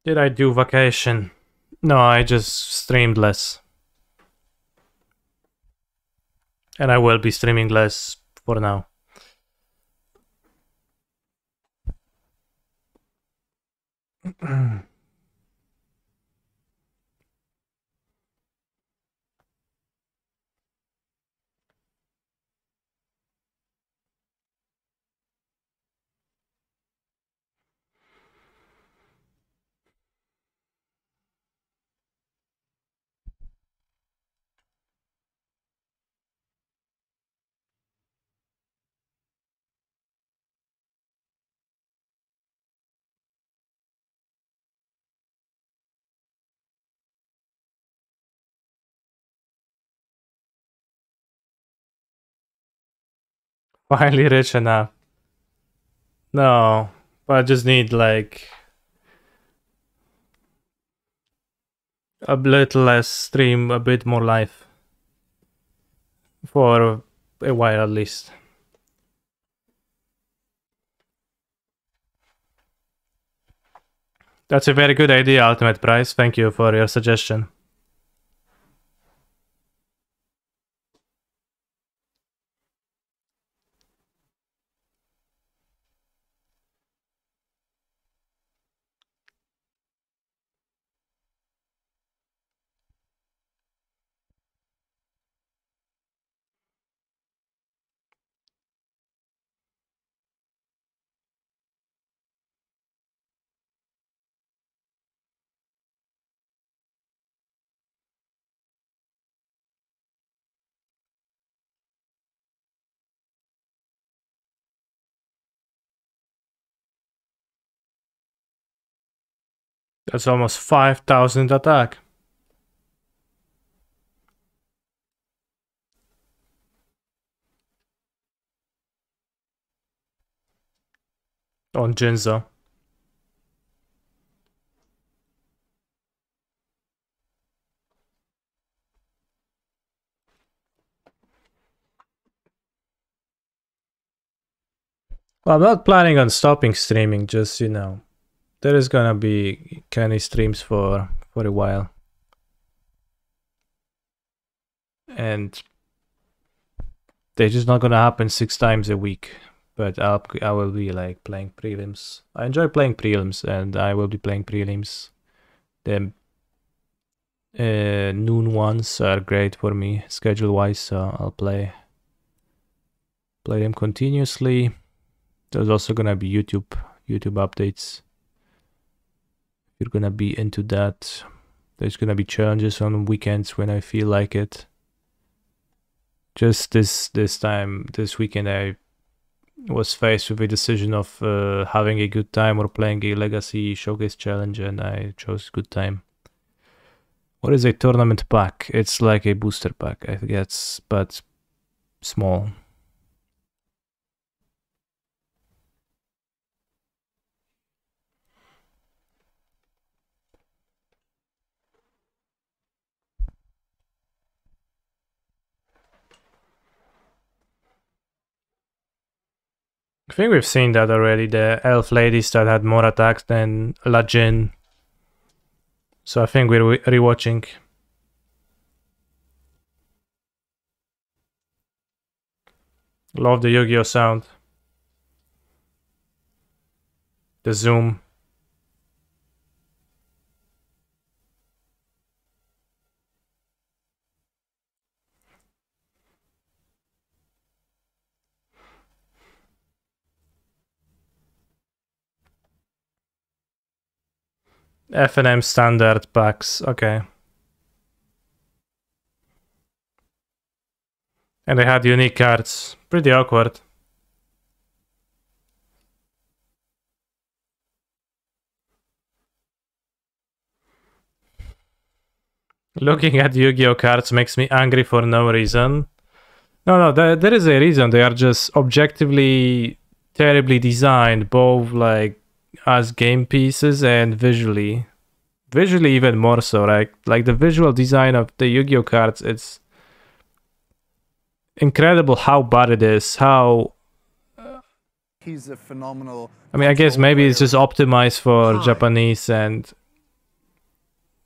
Did I do vacation? No, I just streamed less. And I will be streaming less for now. Finally rich enough. No, but I just need like a little less stream, a bit more life. For a while at least. That's a very good idea, Ultimate Price. Thank you for your suggestion. That's almost 5,000 attack. On Jinzo. Well, I'm not planning on stopping streaming, just, you know, there is gonna be Kenny streams for a while. And they're just not gonna happen 6 times a week. But I will be like playing prelims. I enjoy playing prelims, and I will be playing prelims. The noon ones are great for me schedule-wise, so I'll play them continuously. There's also gonna be YouTube updates. If you're gonna be into that, there's gonna be challenges on weekends when I feel like it. Just this weekend, I was faced with a decision of having a good time or playing a Legacy Showcase challenge, and I chose good time. What is a tournament pack? It's like a booster pack, I guess, but small. I think we've seen that already, the elf ladies that had more attacks than Lajin. So I think we're rewatching. Love the Yu-Gi-Oh sound. The zoom. F&M standard packs, okay. And they had unique cards. Pretty awkward. Looking at Yu-Gi-Oh cards makes me angry for no reason. No, there is a reason. They are just objectively terribly designed, both like as game pieces and visually. Visually even more so, right? Like the visual design of the Yu-Gi-Oh cards, it's incredible how bad it is. How He's a phenomenal. I mean, I guess control maybe it's player. just optimized for Hi. Japanese and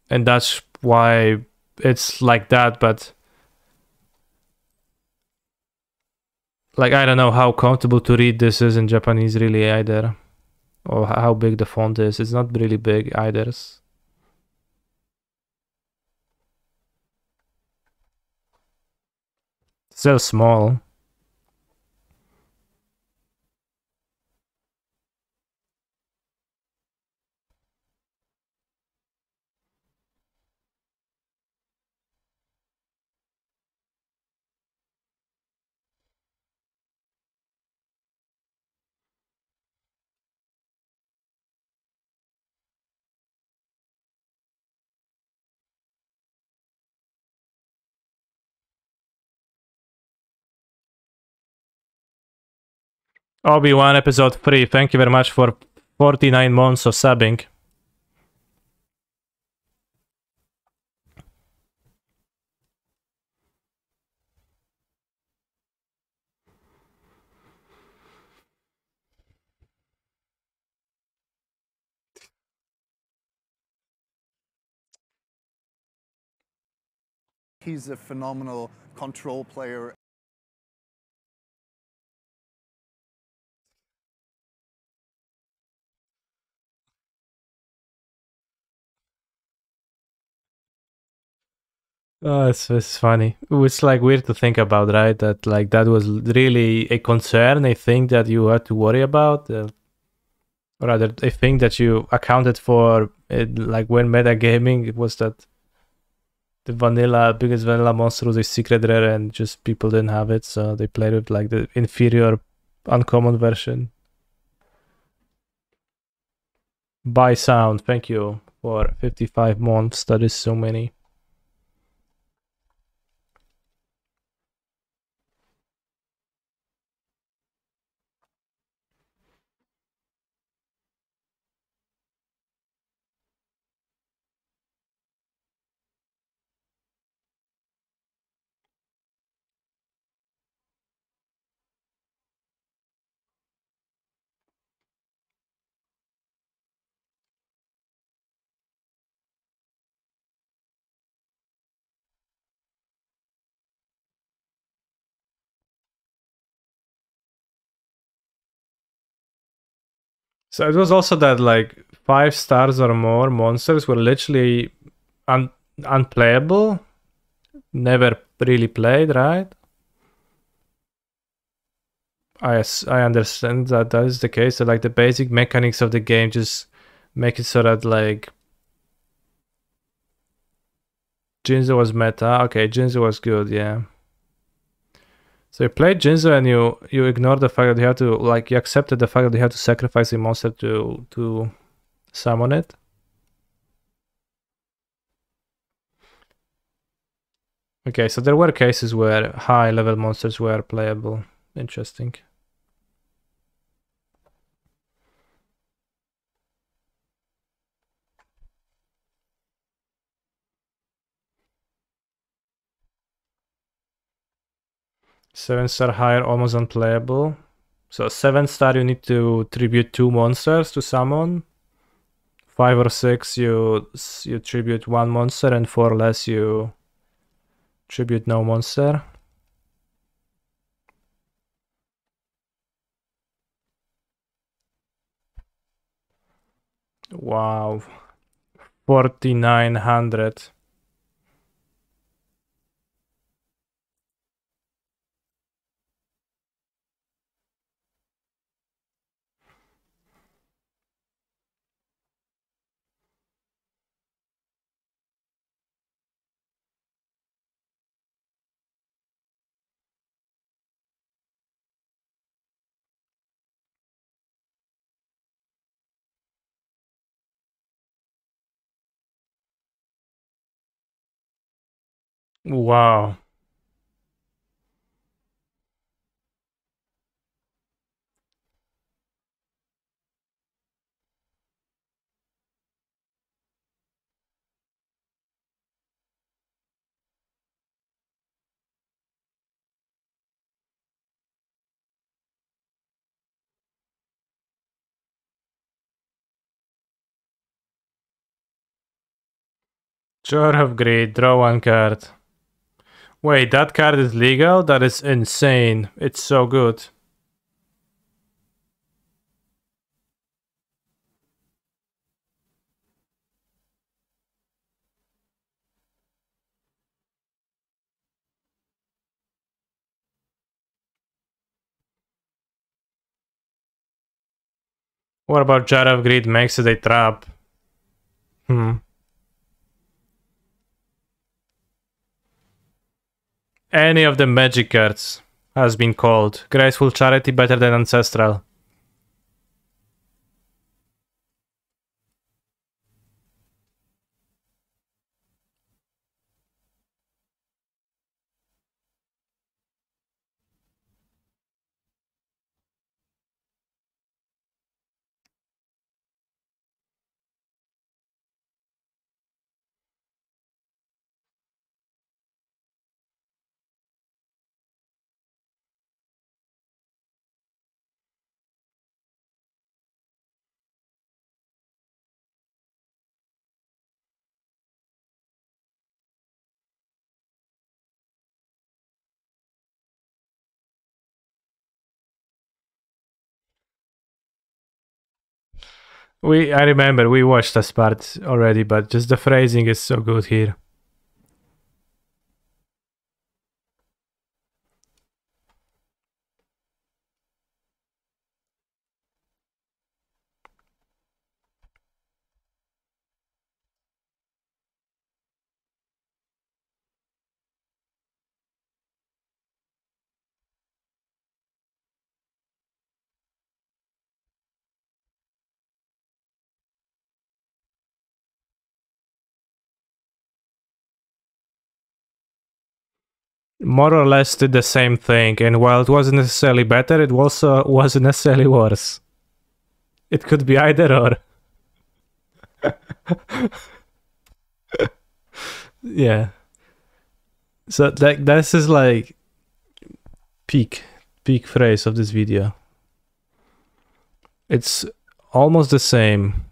that's why it's like that, but like I don't know how comfortable to read this is in Japanese really either, or how big the font is. It's not really big either. Still small. Obi-Wan episode 3, thank you very much for 49 months of subbing. He's a phenomenal control player. Oh, it's funny. It's like weird to think about, right? That like that was really a concern, a thing that you had to worry about, or rather, a thing that you accounted for. Like when metagaming, it was that the biggest vanilla monster was a secret rare, and just people didn't have it, so they played with like the inferior, uncommon version. By sound, thank you for 55 months. That is so many. So it was also that like 5 stars or more monsters were literally unplayable, never really played, right? I understand that that is the case. So like the basic mechanics of the game just make it so that like Jinzo was meta. Okay, Jinzo was good, yeah. So you played Jinzo and you ignored the fact that you had to like you accepted the fact that you had to sacrifice a monster to summon it. Okay, so there were cases where high level monsters were playable. Interesting. Seven-star higher, almost unplayable. So 7-star, you need to tribute 2 monsters to summon. 5 or 6, you tribute 1 monster, and 4 less, you tribute no monster. Wow, 4,900. Wow. Jar of Greed, draw one card. Wait, that card is legal? That is insane. It's so good. What about Jar of Greed makes it a trap? Any of the magic cards has been called. Graceful Charity better than Ancestral. I remember we watched this part already, but just the phrasing is so good here. More or less did the same thing, and while it wasn't necessarily better, it also wasn't necessarily worse. It could be either or. Yeah. So this is like peak phrase of this video. It's almost the same,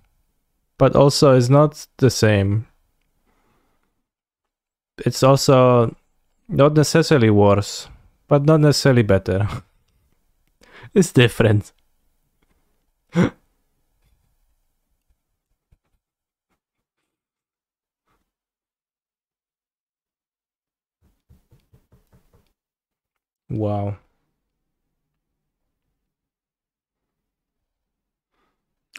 but also it's not the same. It's also not necessarily worse, but not necessarily better. It's different. Wow.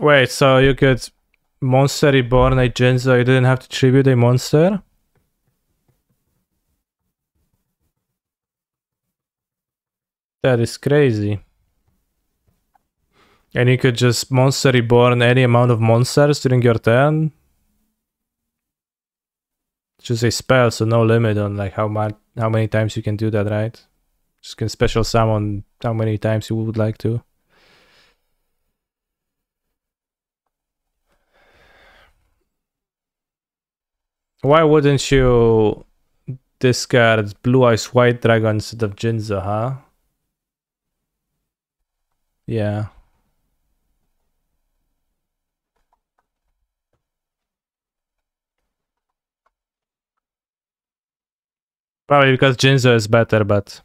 Wait, so you could Monster Reborn a Jinzo, you didn't have to tribute a monster? That is crazy. And you could just Monster Reborn any amount of monsters during your turn? It's just a spell, so no limit on like how many times you can do that, right? Just can special summon how many times you would like to. Why wouldn't you discard Blue Eyes White Dragon instead of Jinzo, huh? Yeah. Probably because Jinzo is better, but...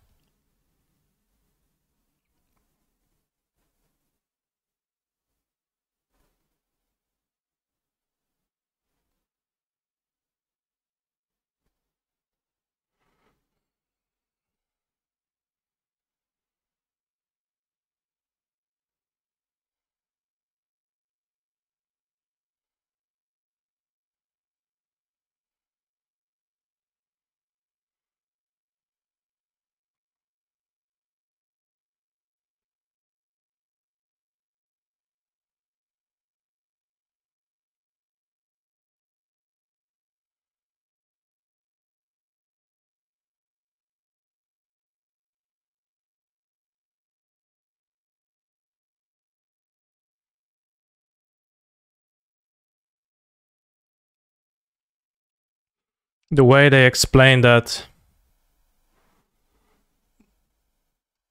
The way they explain that,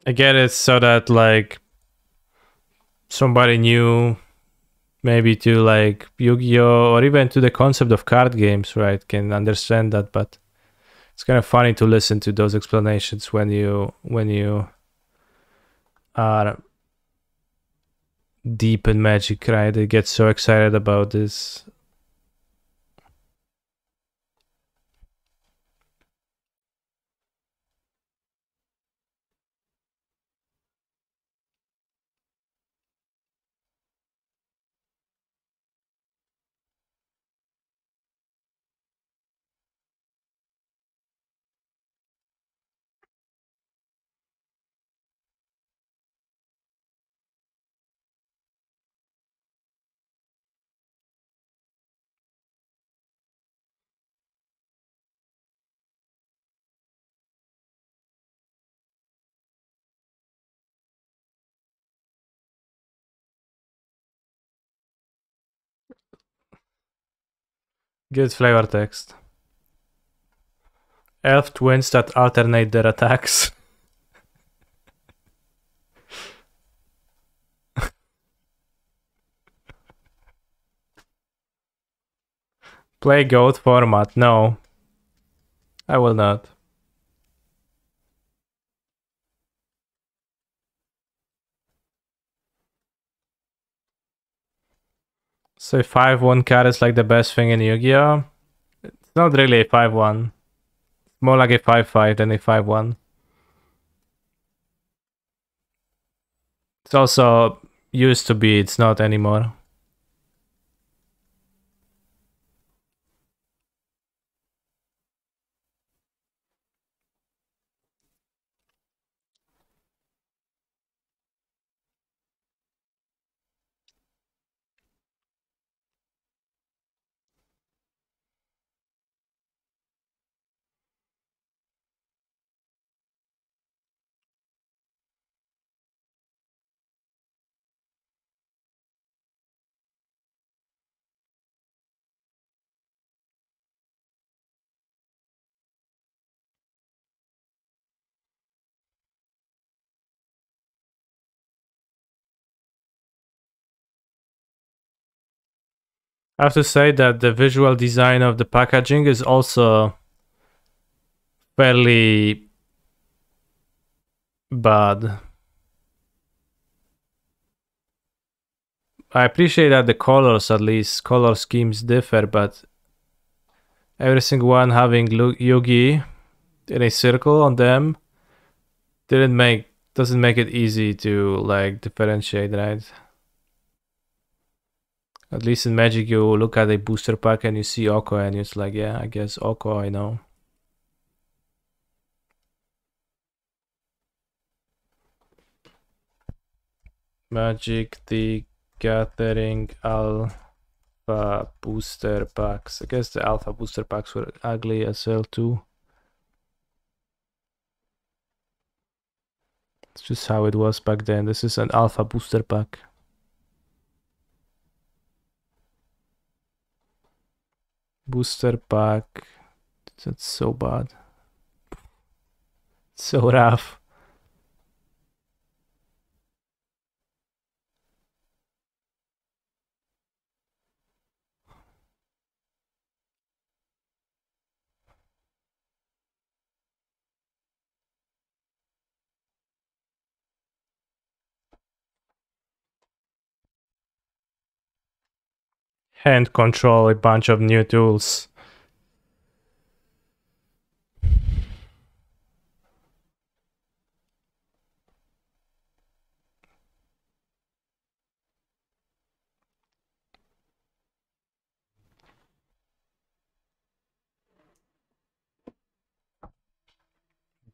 I get it so that like somebody new, maybe to like Yu-Gi-Oh or even to the concept of card games, right, can understand that. But it's kind of funny to listen to those explanations when you are deep in Magic, right? They get so excited about this. Good flavor text. Elf twins that alternate their attacks. Play goat format. No, I will not. So 5-1 card is like the best thing in Yu-Gi-Oh. It's not really a 5-1. More like a 5-5 than a 5-1. It's also used to be, it's not anymore. I have to say that the visual design of the packaging is also fairly bad. I appreciate that the colors, at least color schemes differ, but every single one having Yugi in a circle on them doesn't make it easy to like differentiate, right? At least in Magic, you look at a booster pack and you see Oko, and it's like, yeah, I guess Oko, I know. Magic the Gathering Alpha booster packs. I guess the Alpha booster packs were ugly as hell too. It's just how it was back then. This is an Alpha booster pack. Booster pack. That's so bad. So rough. Hand control, a bunch of new tools.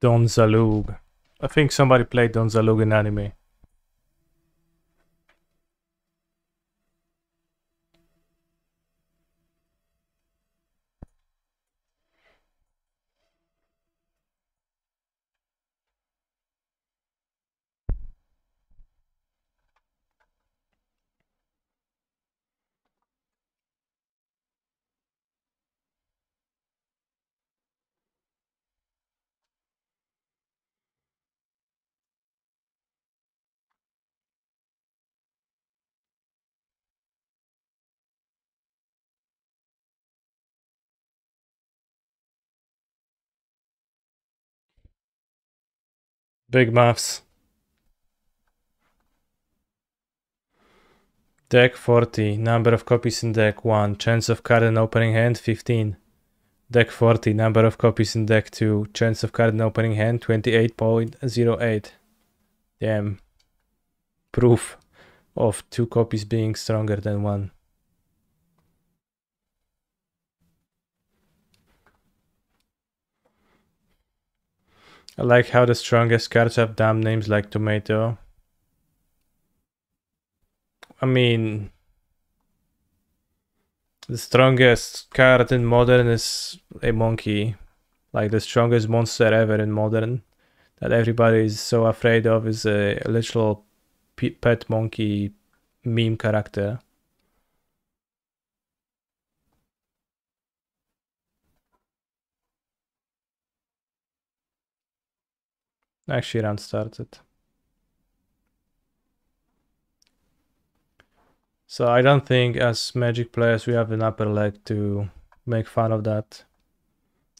Don Zalug. I think somebody played Don Zalug in anime. Big maths. Deck 40. Number of copies in deck 1. Chance of card in opening hand 15. Deck 40. Number of copies in deck 2. Chance of card in opening hand 28.08. Damn. Proof of 2 copies being stronger than 1. I like how the strongest cards have dumb names like Tomato. I mean, the strongest card in Modern is a monkey. Like the strongest monster ever in Modern that everybody is so afraid of is a literal pet monkey meme character. Actually, round started. So I don't think as Magic players we have an upper leg to make fun of that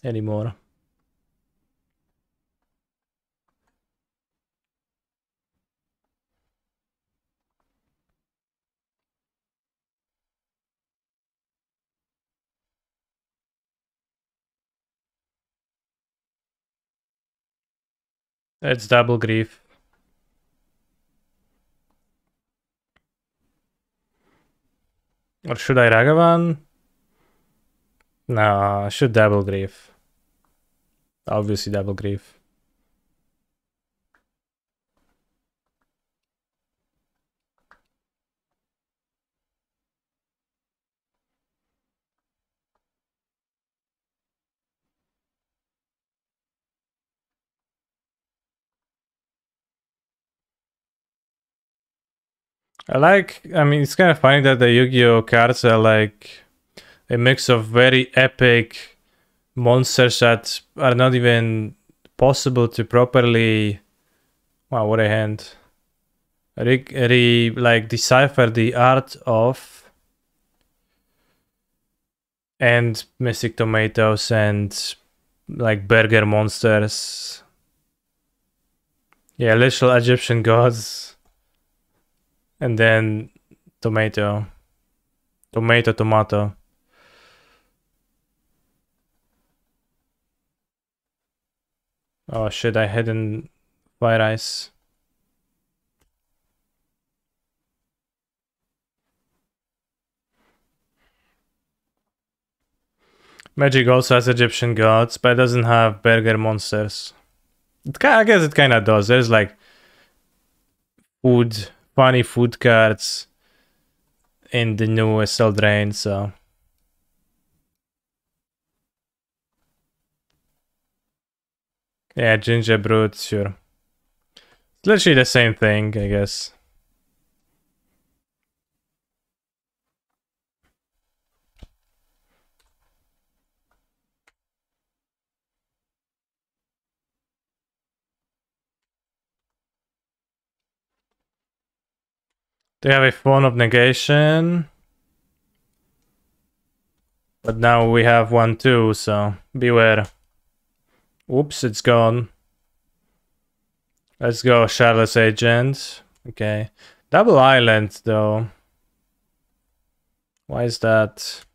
anymore. It's double grief. Or should I Ragavan? No, I should double grief. Obviously double grief. I mean, it's kind of funny that the Yu-Gi-Oh cards are like a mix of very epic monsters that are not even possible to properly, wow, what a hand, like decipher the art of, and Mystic Tomatoes and like burger monsters. Yeah, literal Egyptian gods. And then tomato. Tomato. Oh shit, I hidden Fire Ice. Magic also has Egyptian gods, but it doesn't have burger monsters. I guess it kind of does. There's like funny food cards in the new Eldraine, so. Yeah, Ginger Brute, sure. It's literally the same thing, I guess. They have a Phone of Negation. But now we have one too, so beware. Oops, it's gone. Let's go, Charlotte's Agent. Okay. Double Island, though. Why is that?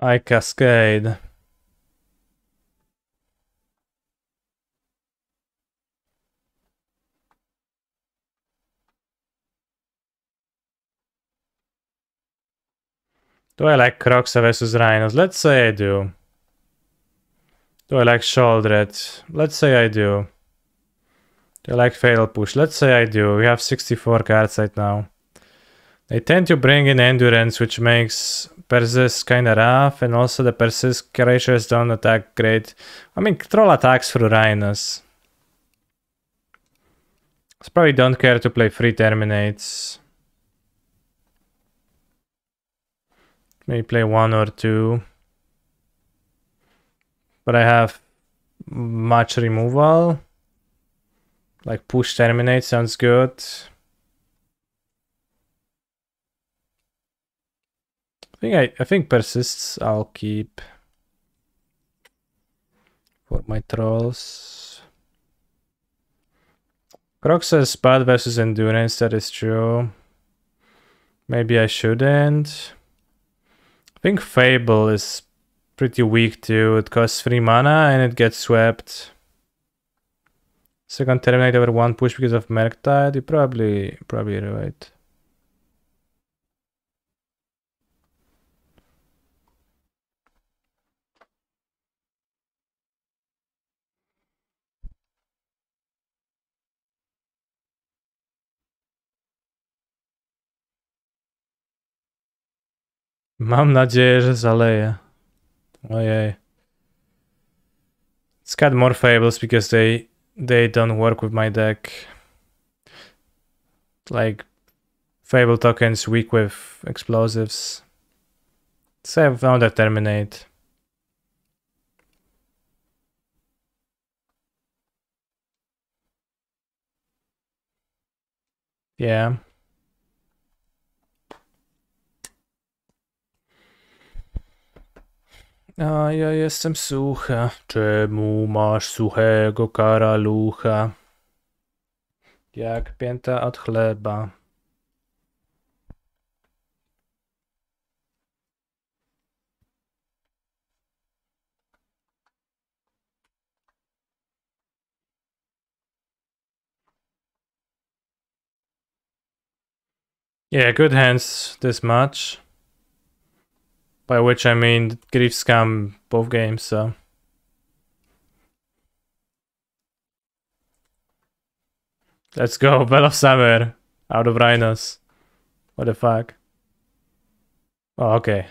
I Cascade. Do I like Croxa versus Rhinos? Let's say I do. Do I like Shouldred? Let's say I do. Do I like Fatal Push? Let's say I do. We have 64 cards right now. They tend to bring in Endurance, which makes Persist kinda rough, and also the Persist creatures don't attack great. I mean, Troll attacks through Rhinos. Probably don't care to play 3 terminates. Maybe play 1 or 2. But I have much removal. Like push terminate sounds good. I think persists I'll keep for my trolls. Croc says bad versus endurance, that is true. Maybe I shouldn't. I think Fable is pretty weak too. It costs 3 mana and it gets swept. Second terminate over 1 push because of Merktide. You're probably right. Mam nadzieję, że zaleje. Ojej. It's got more fables because they don't work with my deck. Like fable tokens weak with explosives. So I found a terminate. Yeah. A ja jestem sucha. Czemu masz suchego karalucha? Jak pięta od chleba. Yeah, good hands this much. By which I mean Grief Scam both games, so. Let's go, Bell of Summer. Out of Rhinos. What the fuck? Oh, okay.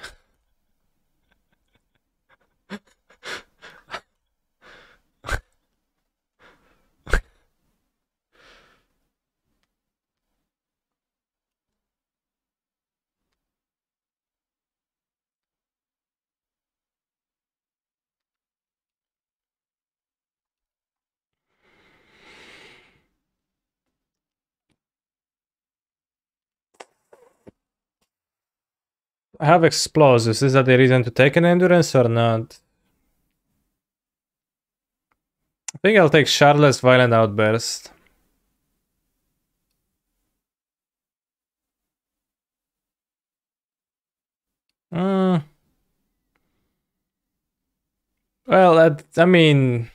I have explosives. Is that the reason to take an endurance or not? I think I'll take Charlotte's Violent Outburst. Well, I mean,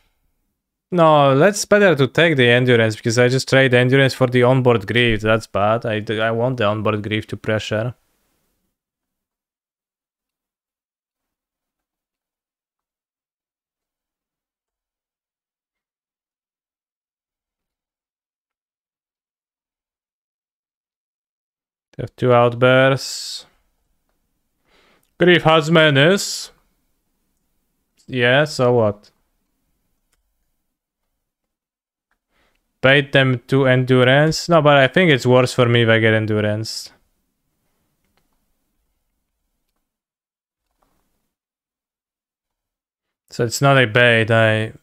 no, that's better to take the endurance because I just trade endurance for the onboard grief. That's bad. I want the onboard grief to pressure. They have 2 outbursts. Grief has menace. Yeah, so what? Bait them to endurance. No, but I think it's worse for me if I get endurance. So it's not a bait, I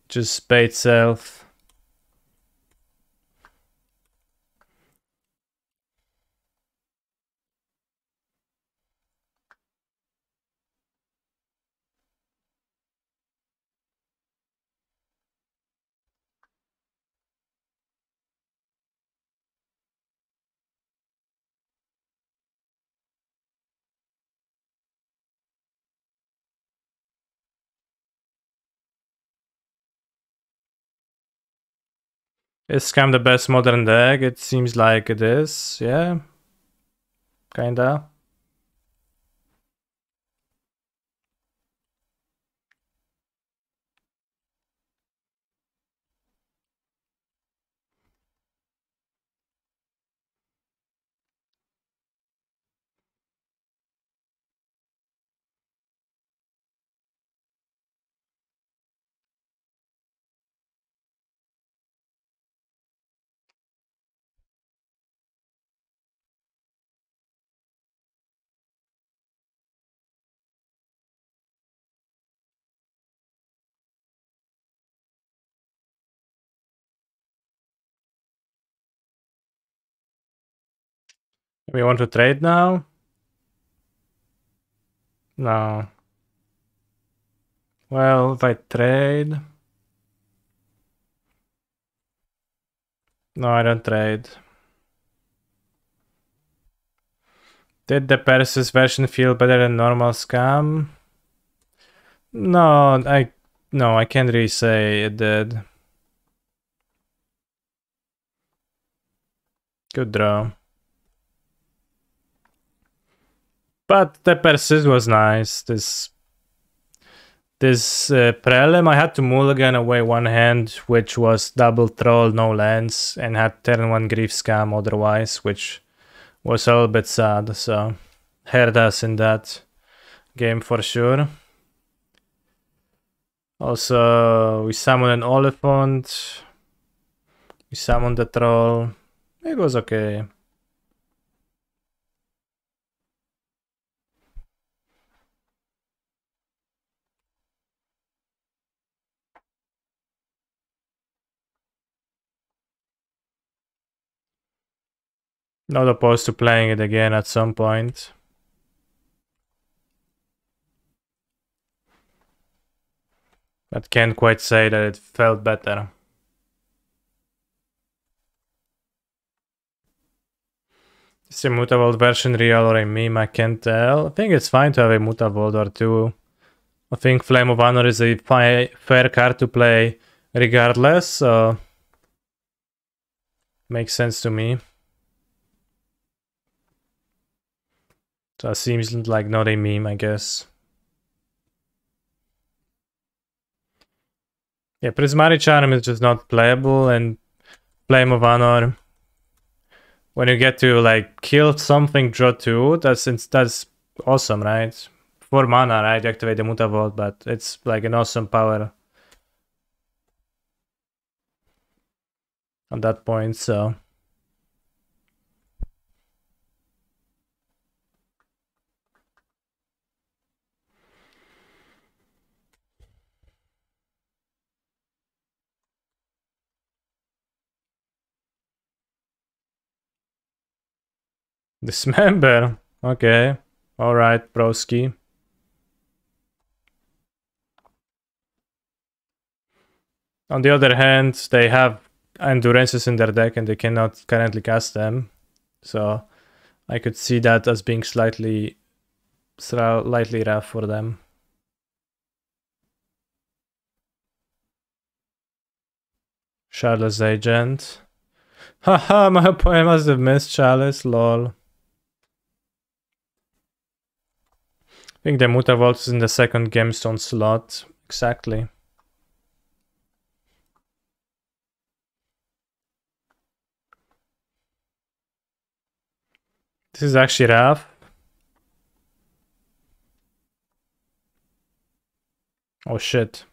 just bait self. Is Scam the best modern deck? It seems like it is, yeah. Kinda. We want to trade now? No. Well, if I trade... No, I don't trade. Did the Persis version feel better than normal scam? No, I can't really say it did. Good draw. But the Persis was nice. This Prelim, I had to mulligan away one hand, which was double troll, no lands, and had turn 1 grief scam otherwise, which was a little bit sad, so hurt us in that game for sure. Also, we summoned an Oliphant, we summoned the troll, it was okay. Not opposed to playing it again at some point. But can't quite say that it felt better. Is a Mutavolt version real or a meme? I can't tell. I think it's fine to have a Mutavolt or two. I think Flame of Honor is a fair card to play regardless, so makes sense to me. So it seems like not a meme, I guess. Yeah, Prismatic Charm is just not playable, and Flame of Honor, when you get to like kill something, draw 2, that's awesome, right? 4 mana, right? You activate the Mutavolt, but it's like an awesome power at that point, so. Dismember. Okay. Alright, broski. On the other hand, they have endurances in their deck and they cannot currently cast them. So I could see that as being slightly rough for them. Charles Agent. Haha, my opponent must have missed Chalice, lol. I think the Mutavolt is in the second gemstone slot. Exactly. This is actually rough. Oh shit.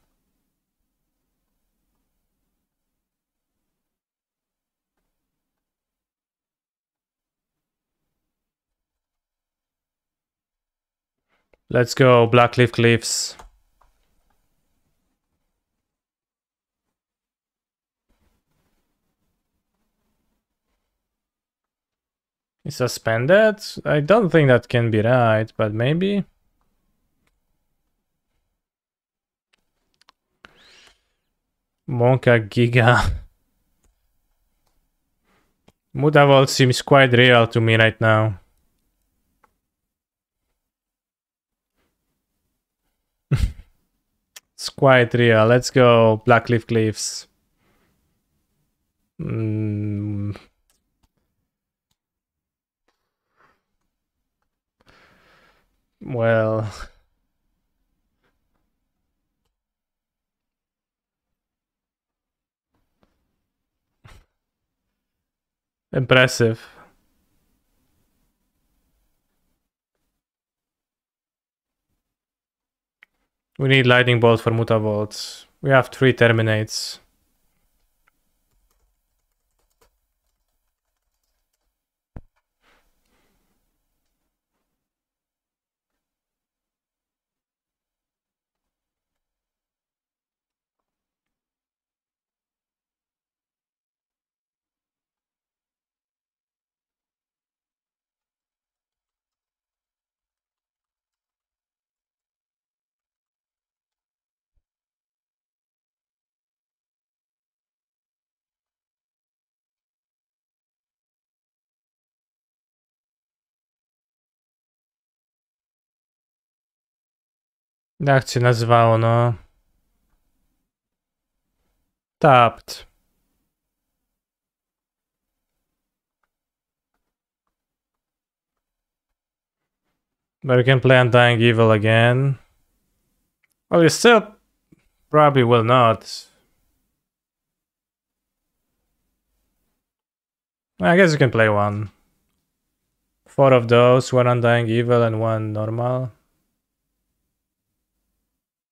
Let's go, Blackleaf Cliffs. He's suspended? I don't think that can be right, but maybe. Monka Giga. Mutavolt seems quite real to me right now. It's quite real. Let's go, Blackleaf Cliffs. Well... Impressive. We need Lightning Bolt for Mutavolt. We have 3 Terminates. Jak się nazywało, no? Tapped. But you can play Undying Evil again. Well, you still probably will not. I guess you can play one. 4 of those, 1 Undying Evil and 1 normal.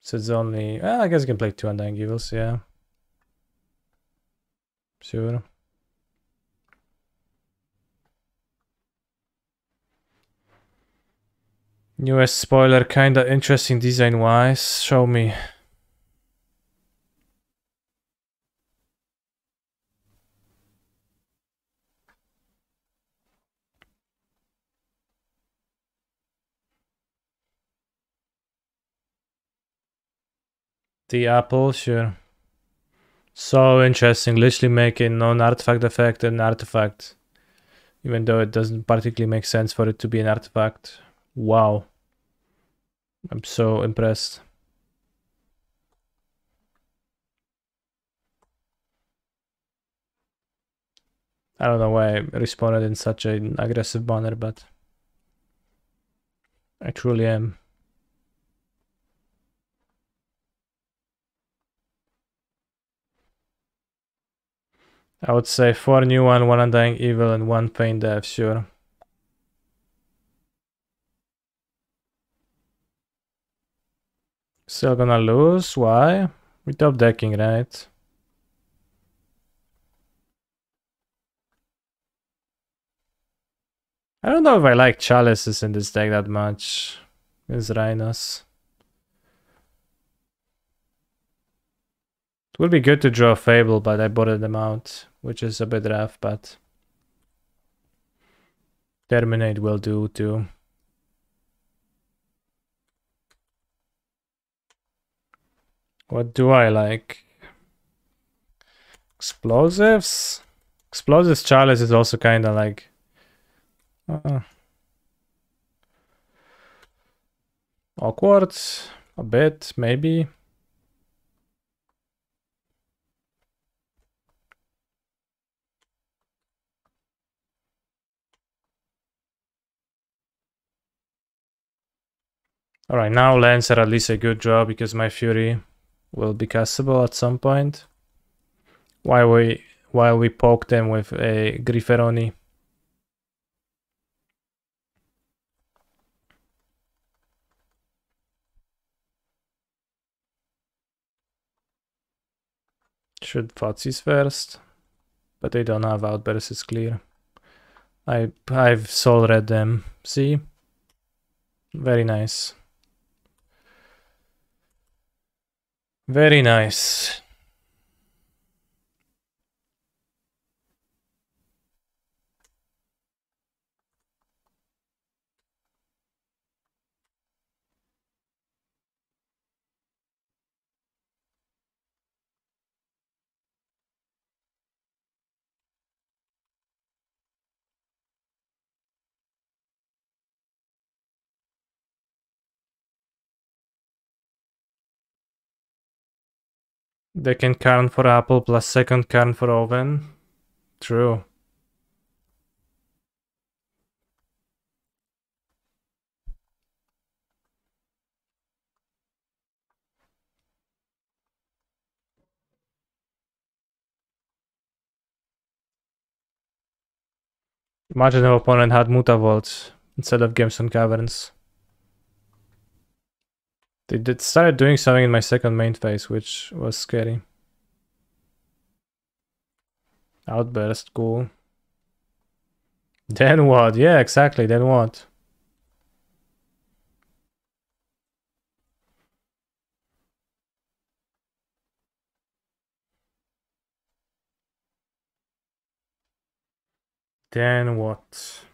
So it's only... Well, I guess you can play 2 Undying Evils, yeah. Sure. Newest spoiler, kinda interesting design-wise. Show me. The apple, sure. So interesting, literally making non-artifact effect an artifact. Even though it doesn't particularly make sense for it to be an artifact. Wow. I'm so impressed. I don't know why I responded in such an aggressive manner, but I truly am. I would say 4 new one, 1 Undying Evil, and 1 Pain Death, sure. Still gonna lose? Why? We top decking, right? I don't know if I like chalices in this deck that much. It's Rhinos. It would be good to draw a Fable, but I botted them out, which is a bit rough, but Terminate will do too. What do I like? Explosives? Explosives Chalice is also kind of like... awkward. A bit, maybe. Alright, now lands are at least a good draw because my Fury will be castable at some point. While we poke them with a Grifferoni. Should Fozzies first, but they don't have Outbursts, it's clear. I've soul read them. See? Very nice. Very nice. They can count for apple plus second count for oven. True. Imagine if opponent had Mutavaults instead of Gemstone Caverns. They did started doing something in my second main phase, which was scary. Outburst, cool. Then what? Yeah, exactly, then what? Then what?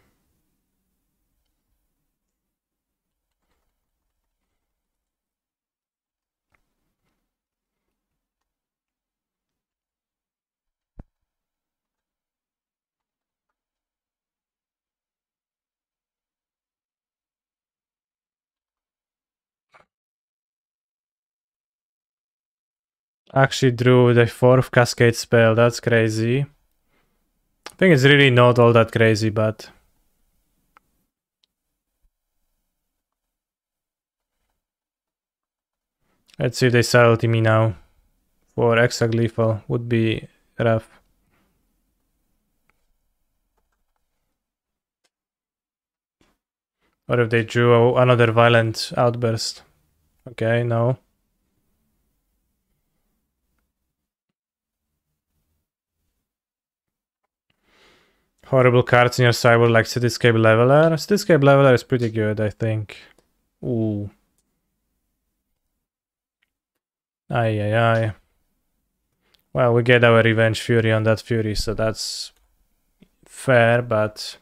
Actually drew the 4th Cascade spell, that's crazy. I think it's really not all that crazy, but... Let's see if they silent me now. For extra lethal would be rough. Or if they drew another violent outburst. Okay, no. Horrible cards in your sideboard like Cityscape Leveler. Cityscape Leveler is pretty good, I think. Ooh. Aye, aye, aye. Well, we get our Revenge Fury on that Fury, so that's fair, but...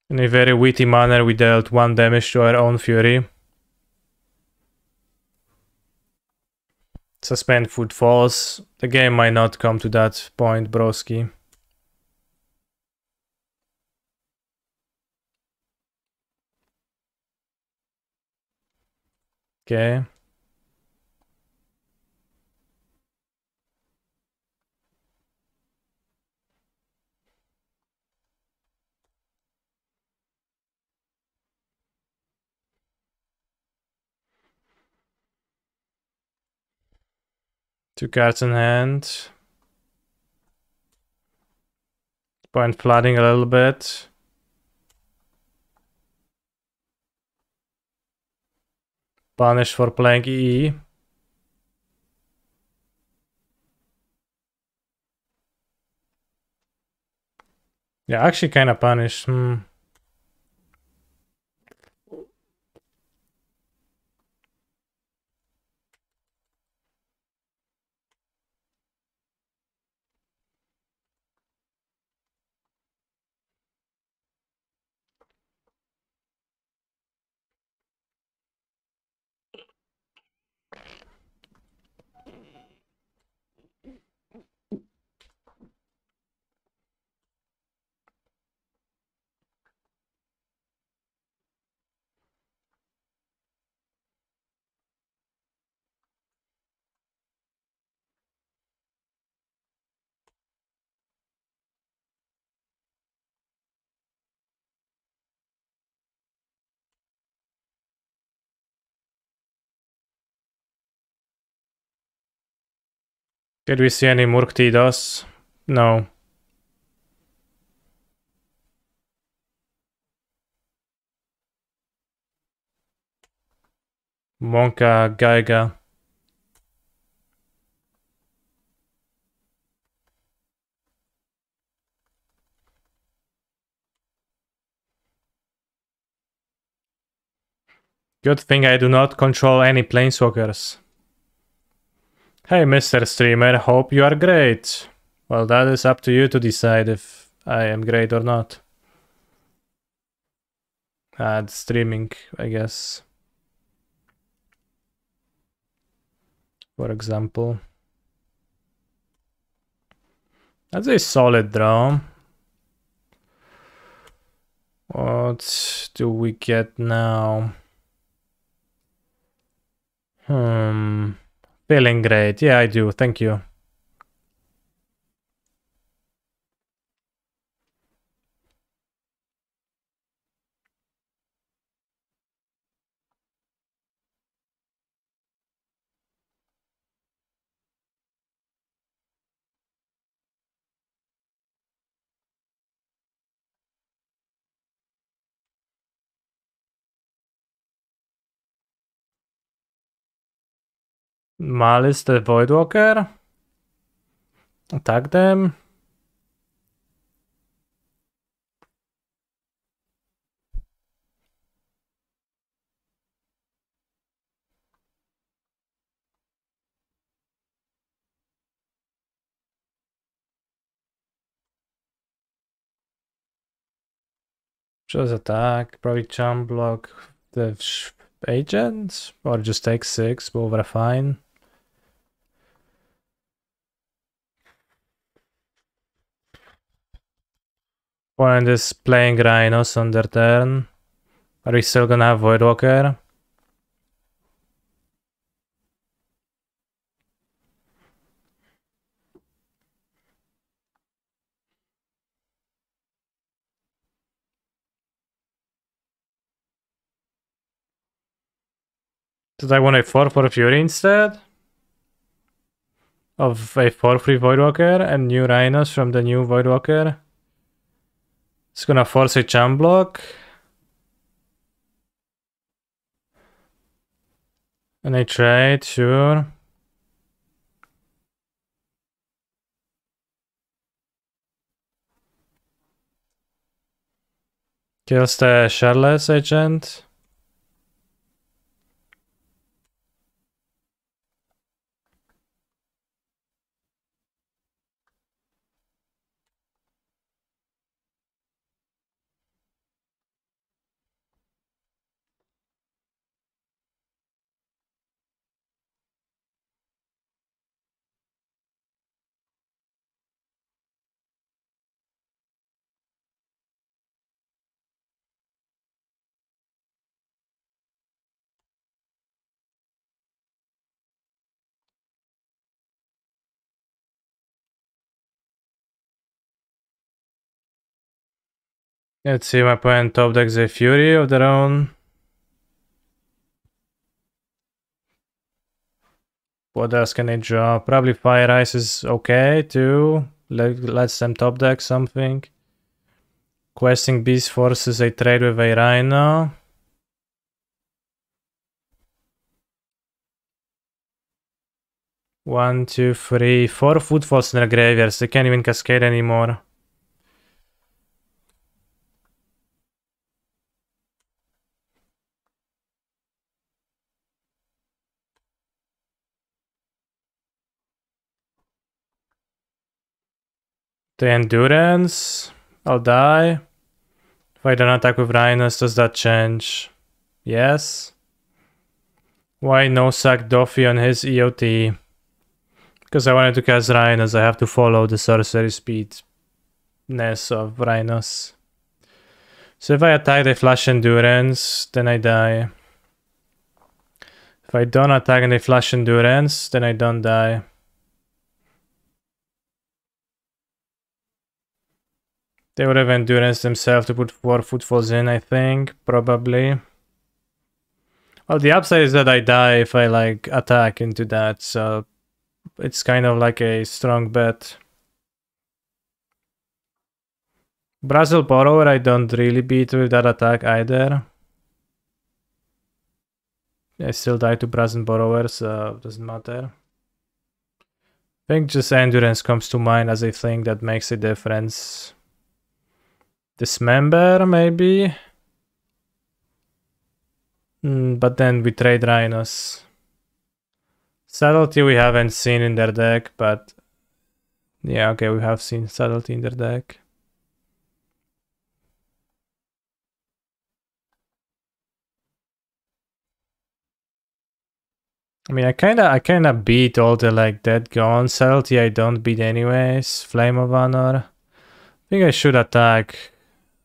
In a very witty manner, we dealt 1 damage to our own Fury. Suspend food falls. The game might not come to that point, broski. Okay. Two cards in hand. Point flooding a little bit. Punish for playing EE. Yeah, actually kind of punished. Did we see any Murktidos? No. Monka Gaiga. Good thing I do not control any planeswalkers. Hey, Mr. Streamer, hope you are great. Well, that is up to you to decide if I am great or not. It's streaming, I guess. For example. That's a solid draw. What do we get now? Feeling great. Yeah, I do. Thank you. Malice the Voidwalker. Attack them. Just attack. Probably jump block the agent. Or just take 6. Both are fine. Opponent is playing Rhinos on their turn. Are we still gonna have Voidwalker? Did I want a 4 for Fury instead? Of a 4-3 Voidwalker and new Rhinos from the new Voidwalker? It's gonna force a jump block. And a trade, sure. Kills the Charles agent. Let's see, my opponent top decks a Fury of their own. What else can they draw? Probably Fire Ice is okay too. Let's them top deck something. Questing Beast forces a trade with a Rhino. One, two, three, four footfalls in their graveyards. They can't even cascade anymore. The Endurance. I'll die. If I don't attack with Rhinos, does that change? Yes. Why no sack Doffy on his EOT? Because I wanted to cast Rhinos, I have to follow the sorcery speedness of Rhinos. So if I attack the Flash Endurance, then I die. If I don't attack the Flash Endurance, then I don't die. They would have Endurance themselves to put 4 footfalls in, I think, probably. Well, the upside is that I die if I like attack into that, so it's kind of like a strong bet. Brazil Borrower I don't really beat with that attack either. I still die to Brazil Borrower, so it doesn't matter. I think just Endurance comes to mind as a thing that makes a difference. Dismember, maybe? But then we trade Rhinos. Subtlety we haven't seen in their deck, but... yeah, okay, we have seen Subtlety in their deck. I mean, I kinda beat all the like Dead Gone. Subtlety I don't beat anyways. Flame of Honor. I think I should attack.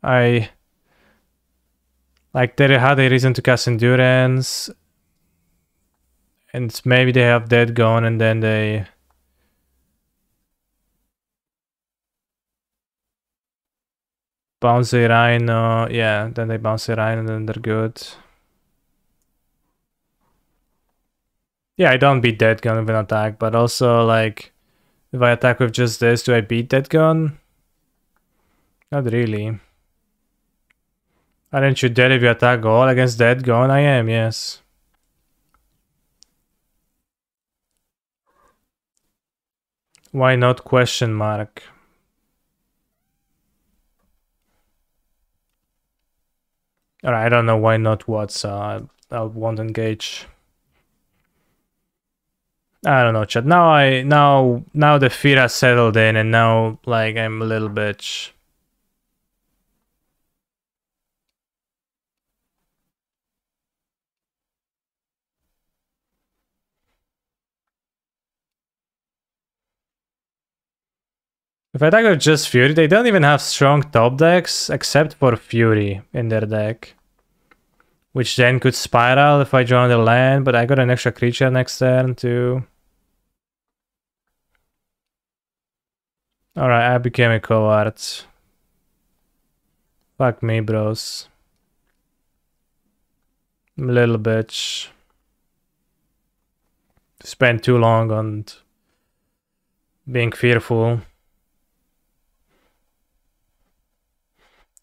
Like, they had a reason to cast Endurance. And maybe they have Dead Gone and then they... bounce a Rhino. Yeah, then they bounce a Rhino and then they're good. Yeah, I don't beat Dead Gun with an attack, but also, like, if I attack with just this, do I beat Dead Gun? Not really. Aren't you dead if you attack all against Dead Gun? I am, yes. Why not question mark? Alright, I don't know why not what, so I won't engage. I don't know, chat. Now the fear has settled in, and now like I'm a little bitch. If I attack with just Fury, they don't even have strong top decks except for Fury in their deck. Which then could spiral if I draw another land, but I got an extra creature next turn too. Alright, I became a coward. Fuck me, bros. Little bitch. Spent too long on being fearful.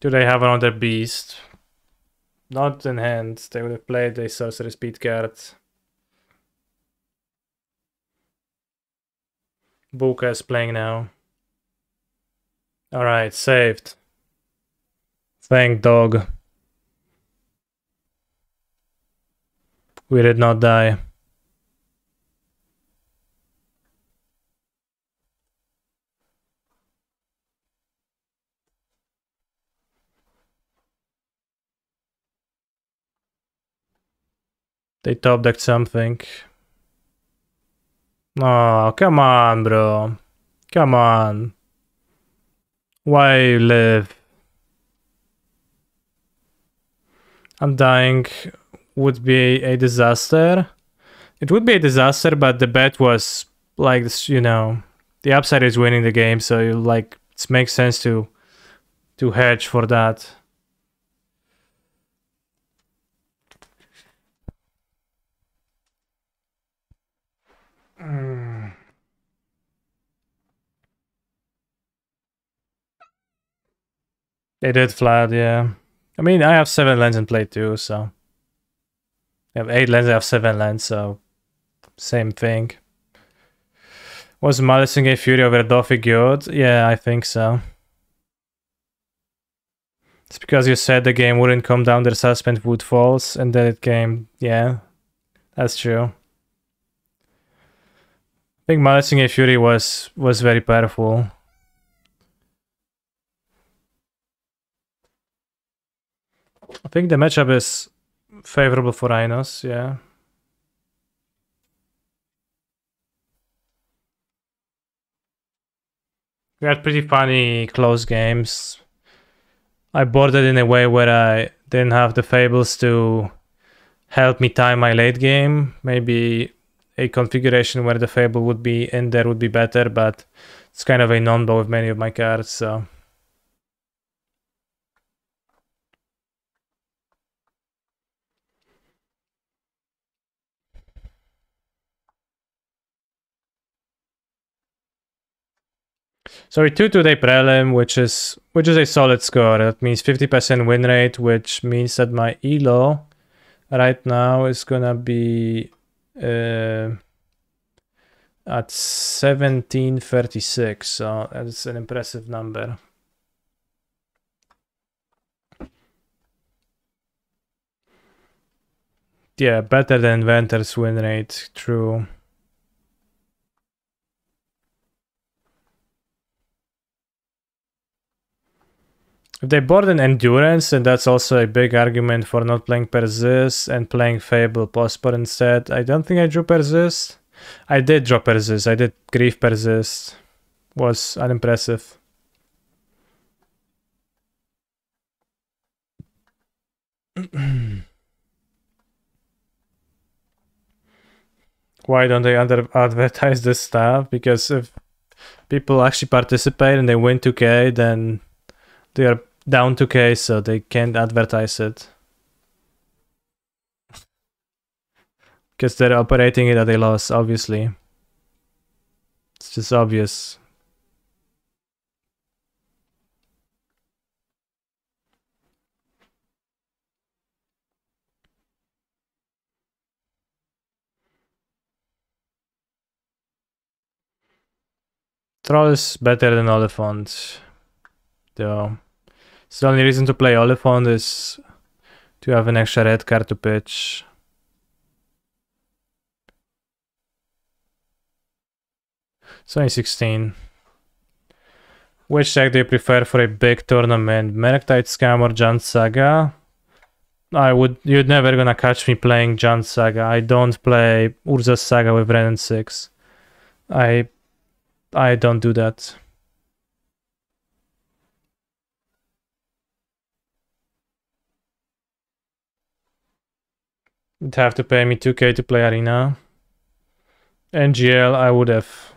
Do they have another beast? Not in hand. They would have played a sorcery speed card. Buka is playing now. Alright, saved. Thank dog. We did not die. They top decked something. Oh, come on, bro. Come on. Why live? Undying would be a disaster. It would be a disaster, but the bet was like this, you know, the upside is winning the game, so you like it makes sense to hedge for that. They did flat, yeah. I mean, I have 7 lands in play too, so. I have 8 lands, I have 7 lands, so. Same thing. Was Malicing a Fury over Dothic good? Yeah, I think so. It's because you said the game wouldn't come down, the suspend would falls, and then it came. Yeah, that's true. I think Malicing a Fury was very powerful. I think the matchup is favorable for Rhinos, yeah. We had pretty funny close games. I boarded in a way where I didn't have the fables to help me time my late game. Maybe a configuration where the fable would be in there would be better, but it's kind of a non-bow with many of my cards, so. So we 2-2-day Prelim, which is a solid score. That means 50% win rate, which means that my elo right now is gonna be at 1736. So that's an impressive number. Yeah, better than Venter's win rate, true. If they board an Endurance, and that's also a big argument for not playing Persist and playing Fable Postpone instead. I don't think I drew Persist. I did draw Persist. I did Grief Persist. Was unimpressive. Why don't they advertise this stuff? Because if people actually participate and they win 2k, then they are down 2k, so they can't advertise it. Because they're operating it at a loss, obviously. It's just obvious. Troll is better than Oliphant, though. So the only reason to play Oliphant is to have an extra red card to pitch. It's only 16. Which deck do you prefer for a big tournament? Merktide Scam or Jan Saga? You'd never gonna catch me playing Jan Saga. I don't play Urza's Saga with Ren and 6. I don't do that. You'd have to pay me 2k to play Arena. NGL, I would have.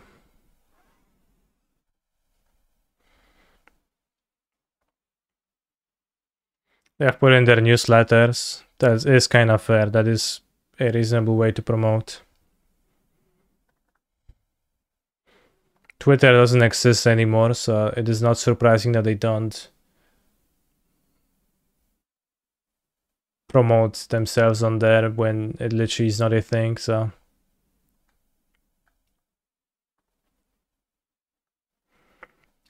They have put in their newsletters. That is kind of fair. That is a reasonable way to promote. Twitter doesn't exist anymore, so it is not surprising that they don't promote themselves on there when it literally is not a thing, so.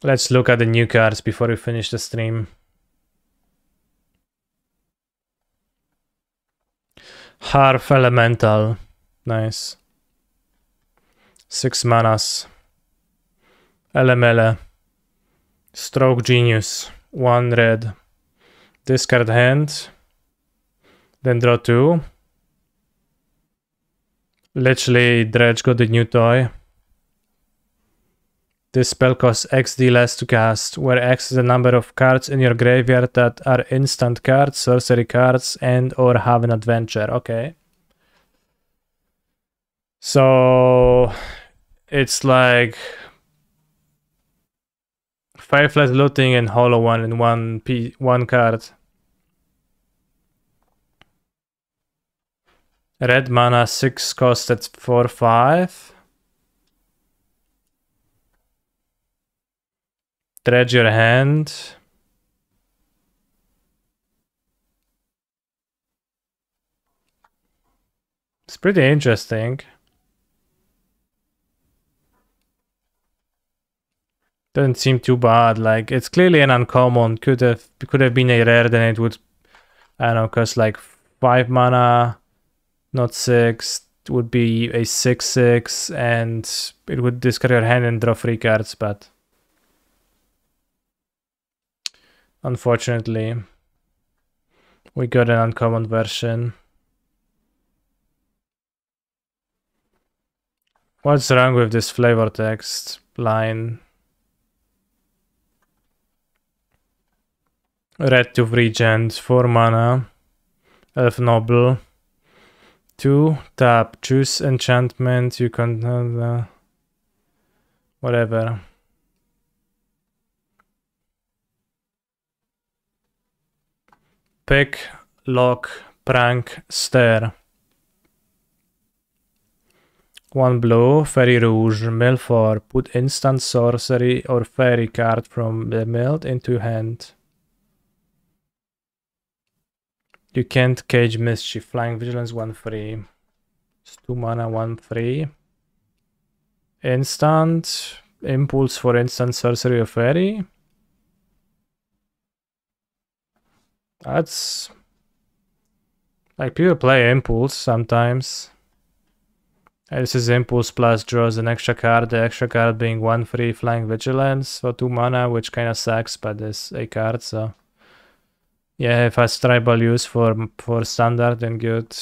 Let's look at the new cards before we finish the stream. Harf Elemental. Nice. 6 manas. Elemele. Stroke Genius. 1 red. Discard hand. Then draw 2. Literally, Dredge got the new toy. This spell costs XD less to cast, where X is the number of cards in your graveyard that are instant cards, sorcery cards, and or have an adventure. Okay. So it's like 5 less looting and hollow one in one card. Red mana 6 cost at 4/5. Dredge your hand. It's pretty interesting. Doesn't seem too bad. Like, it's clearly an uncommon. Could have been a rare, then it would, I don't know, cost like 5 mana, not 6. It would be a 6/6, and it would discard your hand and draw 3 cards, but unfortunately, we got an uncommon version. What's wrong with this flavor text line? Red to Regent, 4 mana. Elf Noble. 2, tap, choose enchantment, you can... whatever. Pick, lock, prank, stare. 1 blue, Fairy Rouge, mill 4. Put instant sorcery or fairy card from the milled into hand. You can't cage mischief. Flying Vigilance 1/3. It's 2 mana 1/3. Instant. Impulse for instant sorcery or fairy. That's like people play Impulse sometimes. This is Impulse plus draws an extra card. The extra card being 1/3 Flying Vigilance for 2 mana, which kind of sucks, but there's a card, so. Yeah, if has tribal use for standard, then good.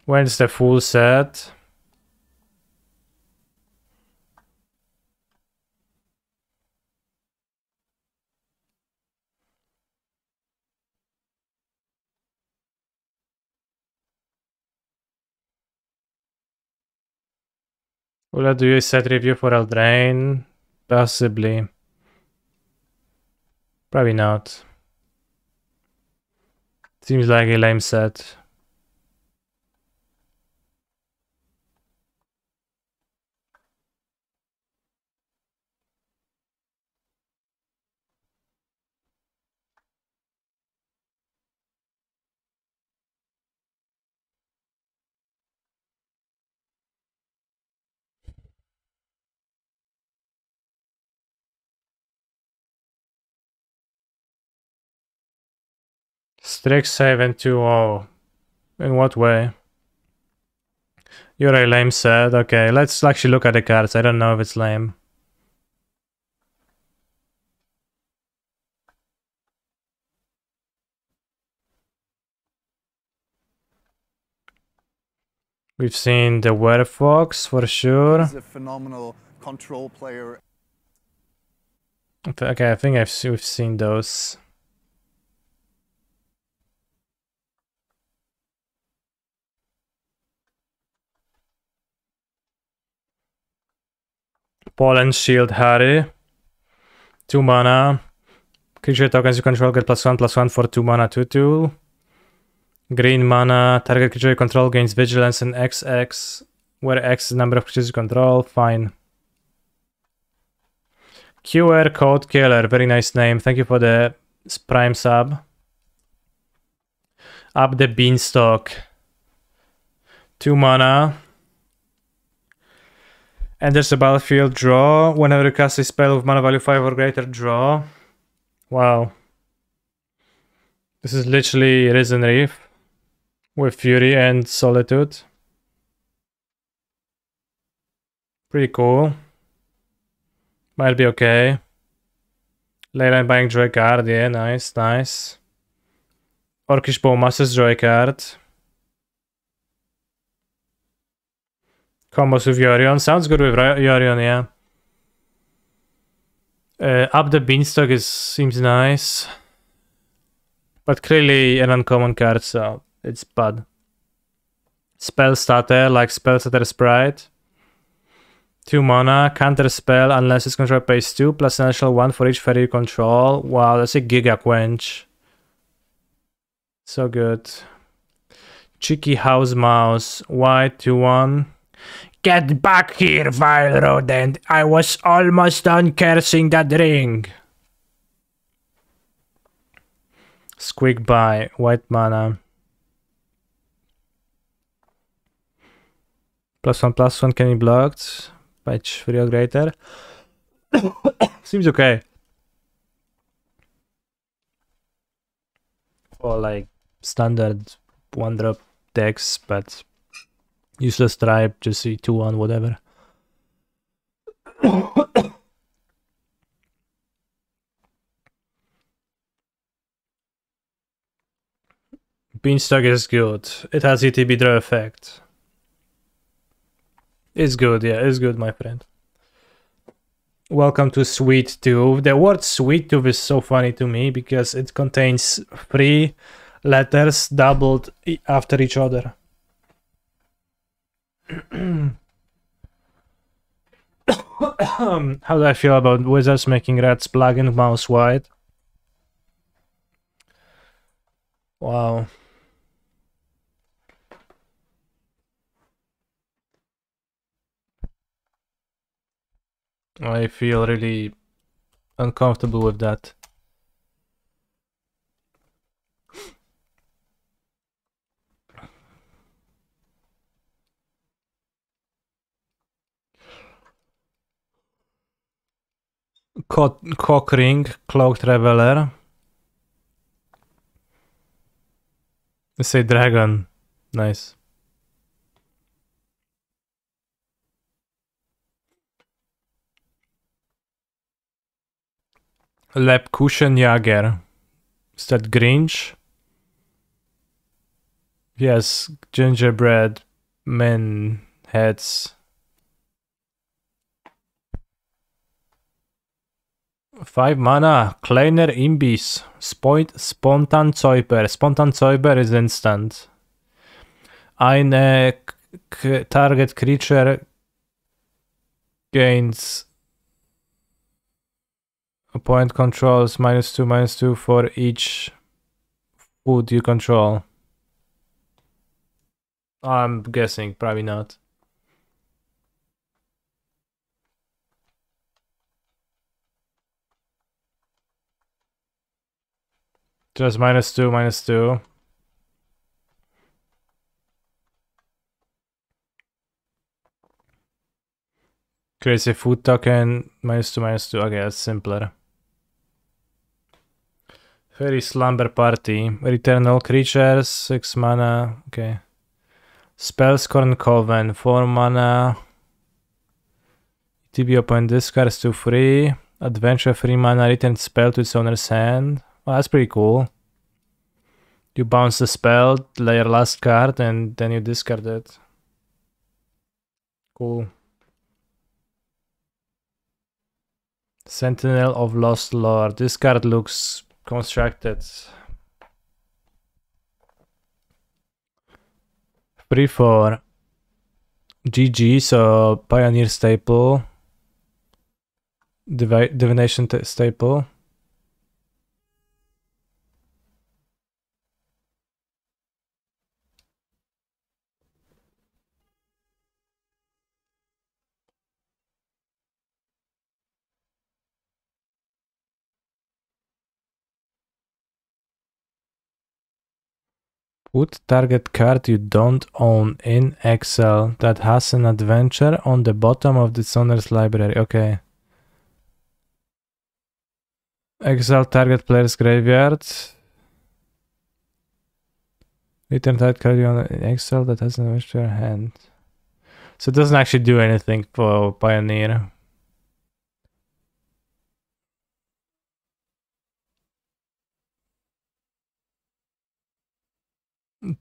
When's the full set? Will I do a set review for Eldraine? Possibly. Probably not. Seems like a lame set. Strixhaven 2-0. In what way? You're a lame set. Okay, let's actually look at the cards. I don't know if it's lame. We've seen the Werefox for sure. He's a phenomenal control player. Okay, I think we've seen those. Pollen Shield Harry. 2 mana. Creature tokens you control get +1/+1 for 2 mana 2/2. Green mana. Target creature you control gains vigilance and XX, where X is the number of creatures you control. Fine. QR Code Killer. Very nice name. Thank you for the Prime sub. Up the Beanstalk. 2 mana. Enters the battlefield, draw. Whenever you cast a spell with mana value 5 or greater, draw. Wow. This is literally Risen Reef with Fury and Solitude. Pretty cool. Might be okay. Later I'm buying Joy card, yeah, nice, nice. Orcish Bowmaster's Joy card. Combos with Yorion. Sounds good with Yorion, yeah. Up the Beanstalk seems nice. But clearly an uncommon card, so it's bad. Spell starter, like Spell Starter Sprite. 2 mana, counter spell unless its controller pays 2, plus an additional 1 for each fairy you control. Wow, that's a Giga Quench. So good. Cheeky House Mouse, white 2/1. Get back here, vile rodent! I was almost done cursing that ring! Squeak by, white mana. +1/+1 can be blocked. Patch 3 or greater. Seems okay. For like standard 1-drop decks, but useless tribe, just see 2/1, whatever. Beanstalk is good. It has ETB draw effect. It's good, yeah, it's good, my friend. Welcome to Sweet Tooth. The word Sweet Tooth is so funny to me because it contains 3 letters doubled after each other. How do I feel about wizards making rats black and mouse white? Wow. I feel really uncomfortable with that. Cock ring, cloaked reveler. Let's say dragon. Nice. Lebkuchenjäger. Is that Grinch? Yes, gingerbread men heads. 5 mana, Kleiner Imbiss. Spontanzauber. Spontanzauber is instant. Eine target creature gains opponent controls -2/-2 for each food you control. I'm guessing, probably not. Just -2/-2. Creates a food token, -2/-2. Okay, that's simpler. Fairy Slumber Party. Return all creatures, 6 mana. Okay. Spellscorn Coven, 4 mana. TB opponent discards 2/3. Adventure 3 mana, return spell to its owner's hand. Oh, that's pretty cool. You bounce the spell, lay your last card, and then you discard it. Cool. Sentinel of Lost Lord. This card looks constructed. Free for GG, so Pioneer staple. Divination staple. Put target card you don't own in Excel that has an adventure on the bottom of the owner's library. Okay. Excel target player's graveyard. Return target card you own in Excel that has an adventure in your hand. So it doesn't actually do anything for Pioneer.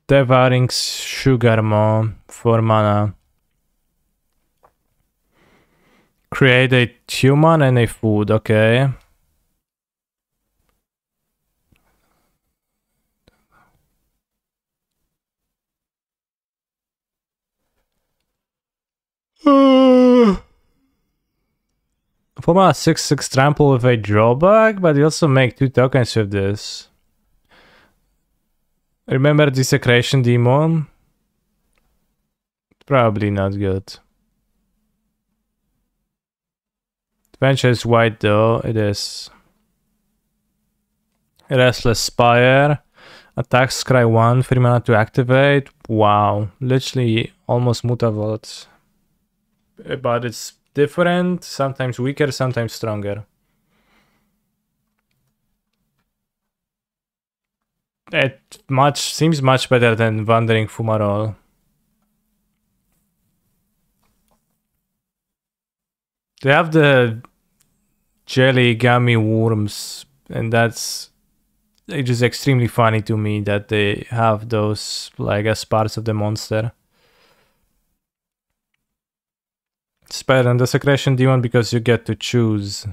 Devouring Sugar Maw for mana. Create a human and a food, okay. For mana 6/6 trample with a drawback, but you also make 2 tokens with this. Remember Desecration Demon? Probably not good. Adventure is white though, it is. Restless Spire. Attack Scry 1, 3 mana to activate. Wow, literally almost Mutavault. But it's different, sometimes weaker, sometimes stronger. It seems much better than Wandering Fumarole. They have the jelly gummy worms, and it's just extremely funny to me that they have those like as parts of the monster. It's better than Desecration Demon because you get to choose.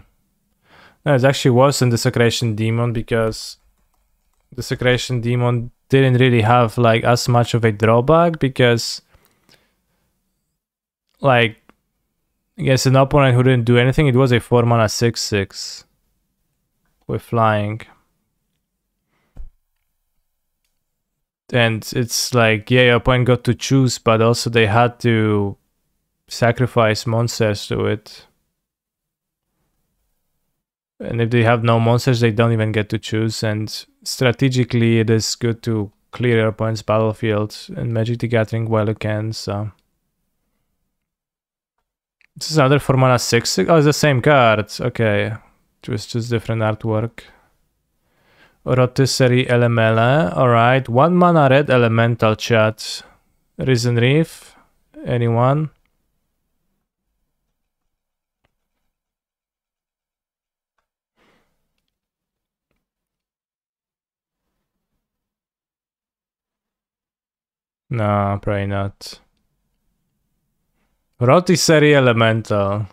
No, it's actually worse than Desecration Demon because Desecration Demon didn't really have like as much of a drawback because like against an opponent who didn't do anything, it was a 4 mana 6/6 with flying. And it's like, yeah, your opponent got to choose, but also they had to sacrifice monsters to it. And if they have no monsters, they don't even get to choose. And strategically, it is good to clear your opponent's battlefield and Magic the Gathering while you can, so. This is another 4 mana 6/6. Oh, it's the same card. Okay. It was just different artwork. Rotisserie Elemele. Alright. 1 mana red elemental, chat. Risen Reef. Anyone? No, probably not. Rotisserie Elemental.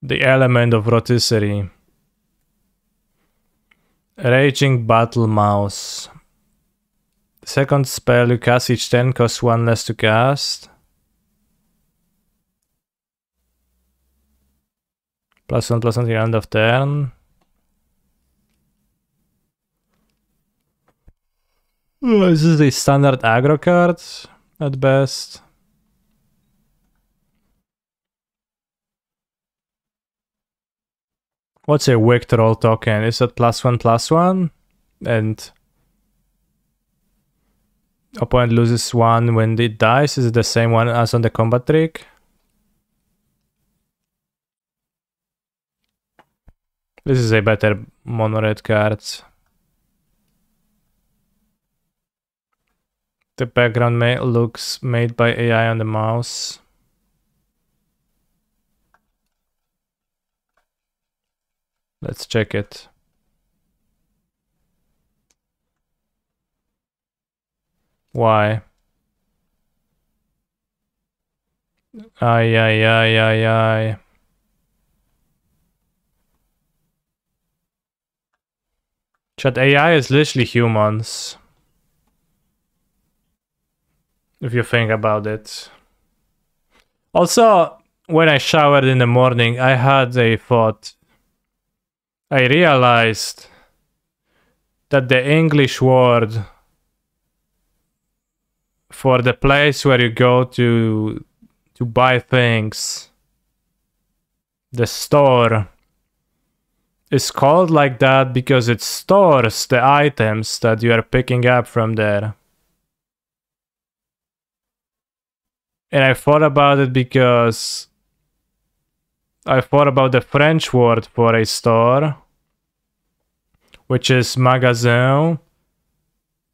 The element of rotisserie. Raging Battle Mouse. Second spell you cast each turn costs 1 less to cast. +1/+1 till end of turn. This is the standard aggro card at best. What's a wicked roll token? Is it +1/+1? And opponent loses 1 when it dies. Is it the same one as on the combat trick? This is a better mono red card. The background looks made by AI on the mouse. Let's check it. Why? Ay, ay, ay, ay, ay. Chat, AI is literally humans. If you think about it. Also, when I showered in the morning, I had a thought. I realized that the English word for the place where you go to buy things, the store, is called like that because it stores the items that you are picking up from there. And I thought about it because I thought about the French word for a store, which is magasin.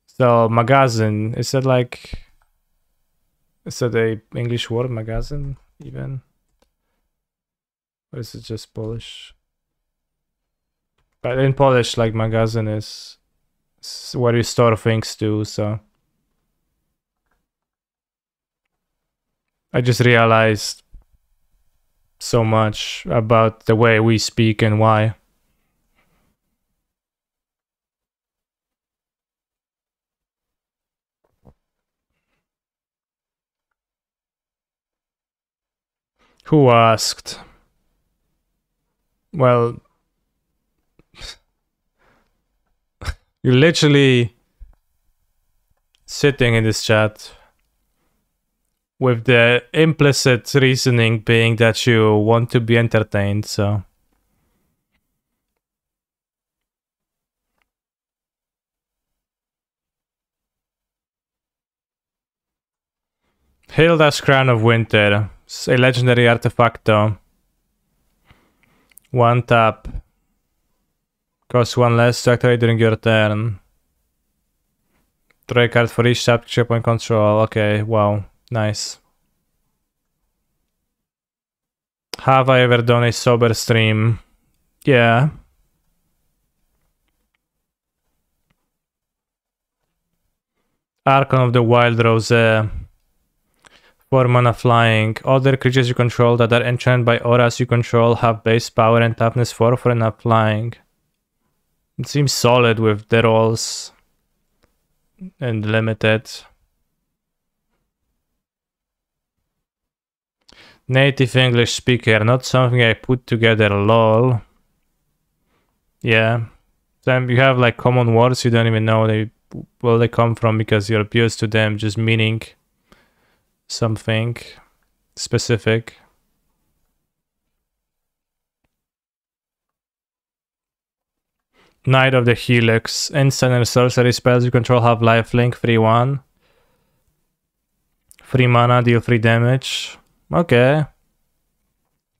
So magazine, is it like, is it a English word, magazine, even? Or is it just Polish? But in Polish, like magazine is where you store things to, so. I just realized so much about the way we speak and why. Who asked? Well, you're literally sitting in this chat with the implicit reasoning being that you want to be entertained, so. Hilda's Crown of Winter. It's a legendary artifacto. 1 tap. Costs 1 less to activate during your turn. Draw a card for each tap to checkpoint control. Okay, wow. Nice. Have I ever done a sober stream? Yeah. Archon of the Wild Rose. 4 mana flying. Other creatures you control that are enchanted by auras you control have base power and toughness 4 for enough flying. It seems solid with the rolls and limited. Native English speaker, not something I put together, lol. Yeah. Then you have like common words you don't even know where they come from because you're used to them just meaning something specific. Knight of the Helix. Instant and sorcery spells you control have lifelink, 3/1. 3 mana, deal 3 damage. Okay.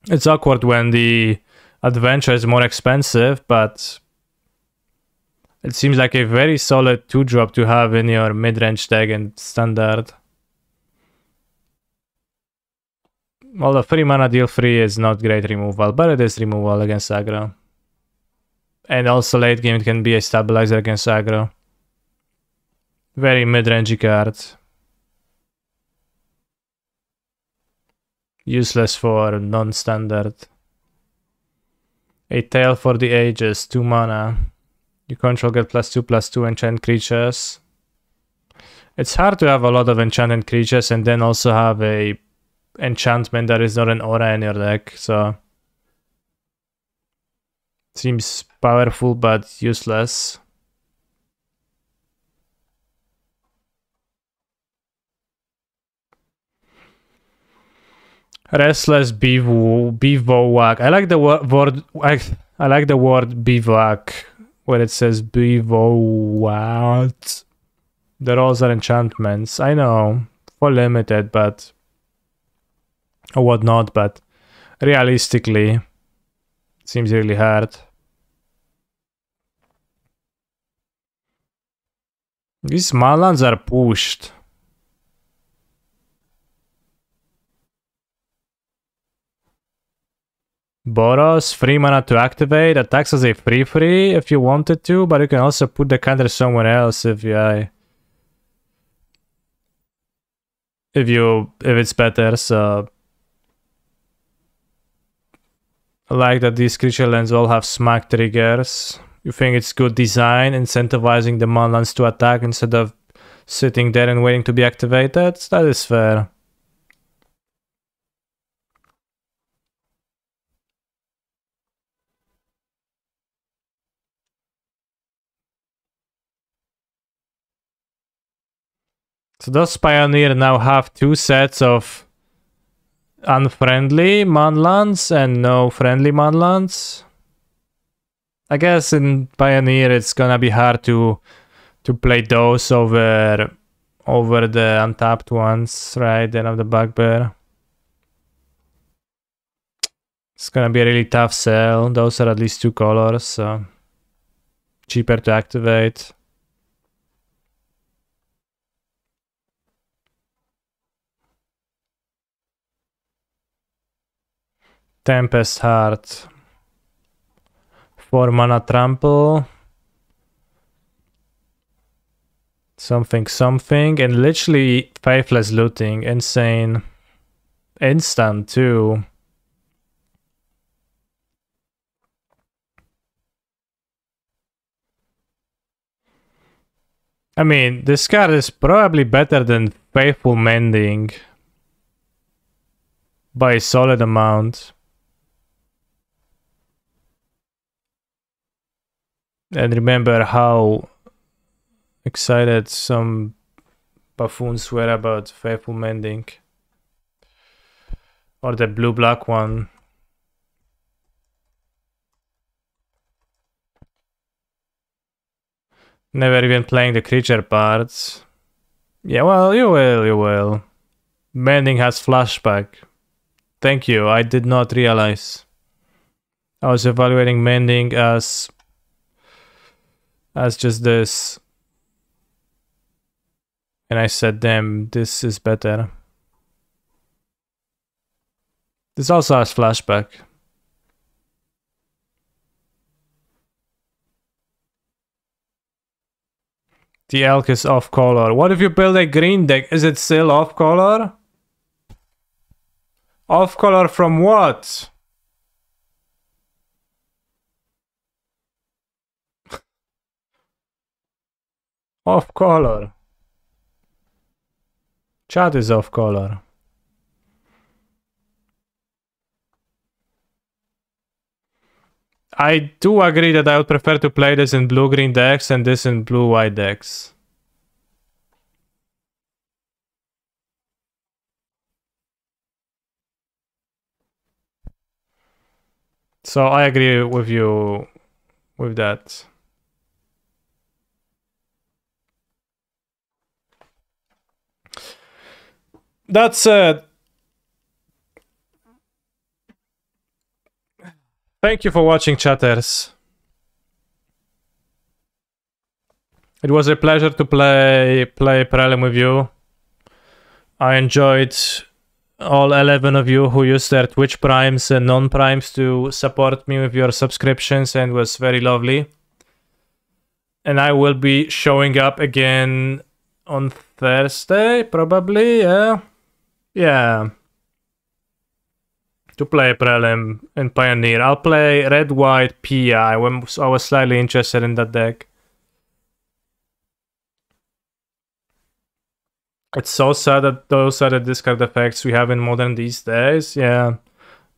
It's awkward when the adventure is more expensive, but it seems like a very solid 2-drop to have in your mid-range deck and standard. Although 3 mana deal 3 is not great removal, but it is removal against aggro. And also late game it can be a stabilizer against aggro. Very mid-rangey card. Useless for non-standard. A Tale for the Ages, 2 mana. You control get +2/+2 enchant creatures. It's hard to have a lot of enchanted creatures and then also have a enchantment that is not an aura in your deck, so seems powerful but useless. Restless bivouac. I like the word. I like the word bivouac where it says bivouac. The rolls are enchantments. I know for limited, but or whatnot. But realistically, it seems really hard. These Malans are pushed. Boros, 3 mana to activate, attacks as a 3/3 if you wanted to, but you can also put the counter somewhere else if you... it's better. So I like that these creature lands all have smack triggers. You think it's good design, incentivizing the manlands to attack instead of sitting there and waiting to be activated? That is fair. So does Pioneer now have 2 sets of unfriendly manlands and no friendly manlands? I guess in Pioneer it's gonna be hard to play those over the untapped ones, right? Then of the bugbear. It's gonna be a really tough sell. Those are at least 2 colors, so cheaper to activate. Tempest Heart. 4 mana trample. Something, and literally Faithless Looting. Insane. Instant too. I mean, this card is probably better than Faithful Mending by a solid amount. And remember how excited some buffoons were about Faithful Mending. Or the blue-black one. Never even playing the creature parts. Yeah, well, you will. Mending has flashback. Thank you, I did not realize. I was evaluating Mending as just this. And I said, damn, this is better. This also has flashback. The elk is off color. What if you build a green deck? Is it still off color? Off color from what? Off color. Chat is off color. I do agree that I would prefer to play this in blue-green decks and this in blue-white decks. So I agree with you with that. That said, thank you for watching, chatters. It was a pleasure to play Prelim with you. I enjoyed all 11 of you who used their Twitch Primes and non-Primes to support me with your subscriptions, and was very lovely. And I will be showing up again on Thursday, probably, yeah. Yeah. To play Prelim and Pioneer. I'll play red-white PI. I was slightly interested in that deck. It's so sad that those are the discard effects we have in Modern these days. Yeah.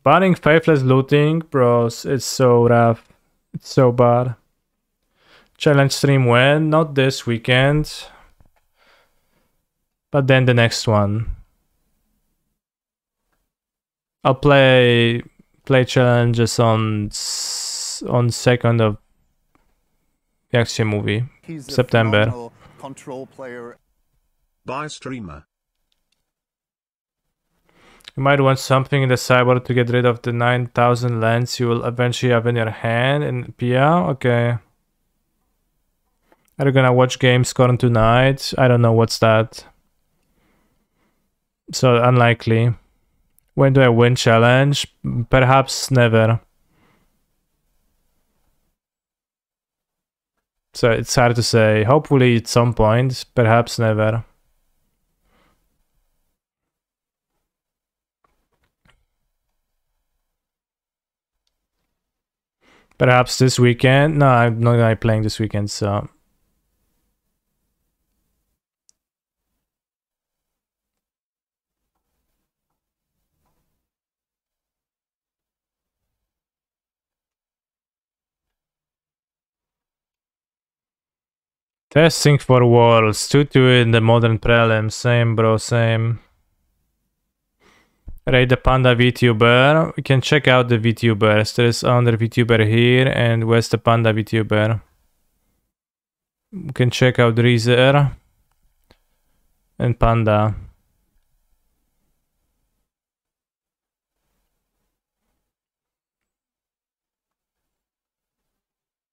Banning Faithless Looting, bros, it's so rough. It's so bad. Challenge stream when? Not this weekend. But then the next one. I'll play challenges on 2nd of the action movie. He's a September. phenomenal control player. By streamer. You might want something in the sideboard to get rid of the 9,000 lands you will eventually have in your hand in PL. Okay. Are you gonna watch Gamescorn tonight? I don't know what's that. So unlikely. When do I win challenge? Perhaps never. So it's hard to say. Hopefully at some point. Perhaps never. Perhaps this weekend. No, I'm not gonna be playing this weekend, so. Testing for Worlds. 2-2 in the modern prelim. Same, bro, same. Rate the Panda VTuber. We can check out the VTubers. There's another VTuber here, and where's the Panda VTuber? We can check out Reezer and Panda.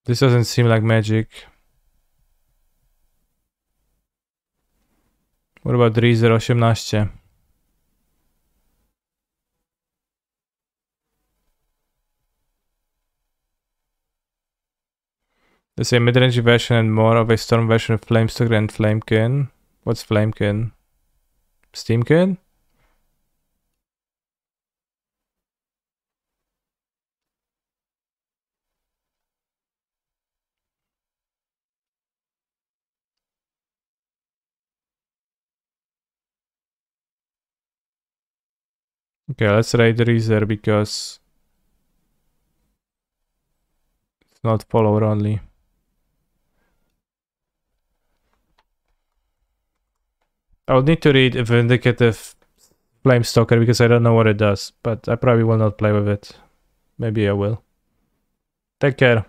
This doesn't seem like magic. What about Reezer 18? There's a mid-range version and more of a storm version of Flamestalker and Flamekin. What's Flamekin? Steamkin? Okay, let's raid Reezer because it's not follower only. I would need to read a Vindicative Flamestalker because I don't know what it does, but I probably will not play with it. Maybe I will. Take care.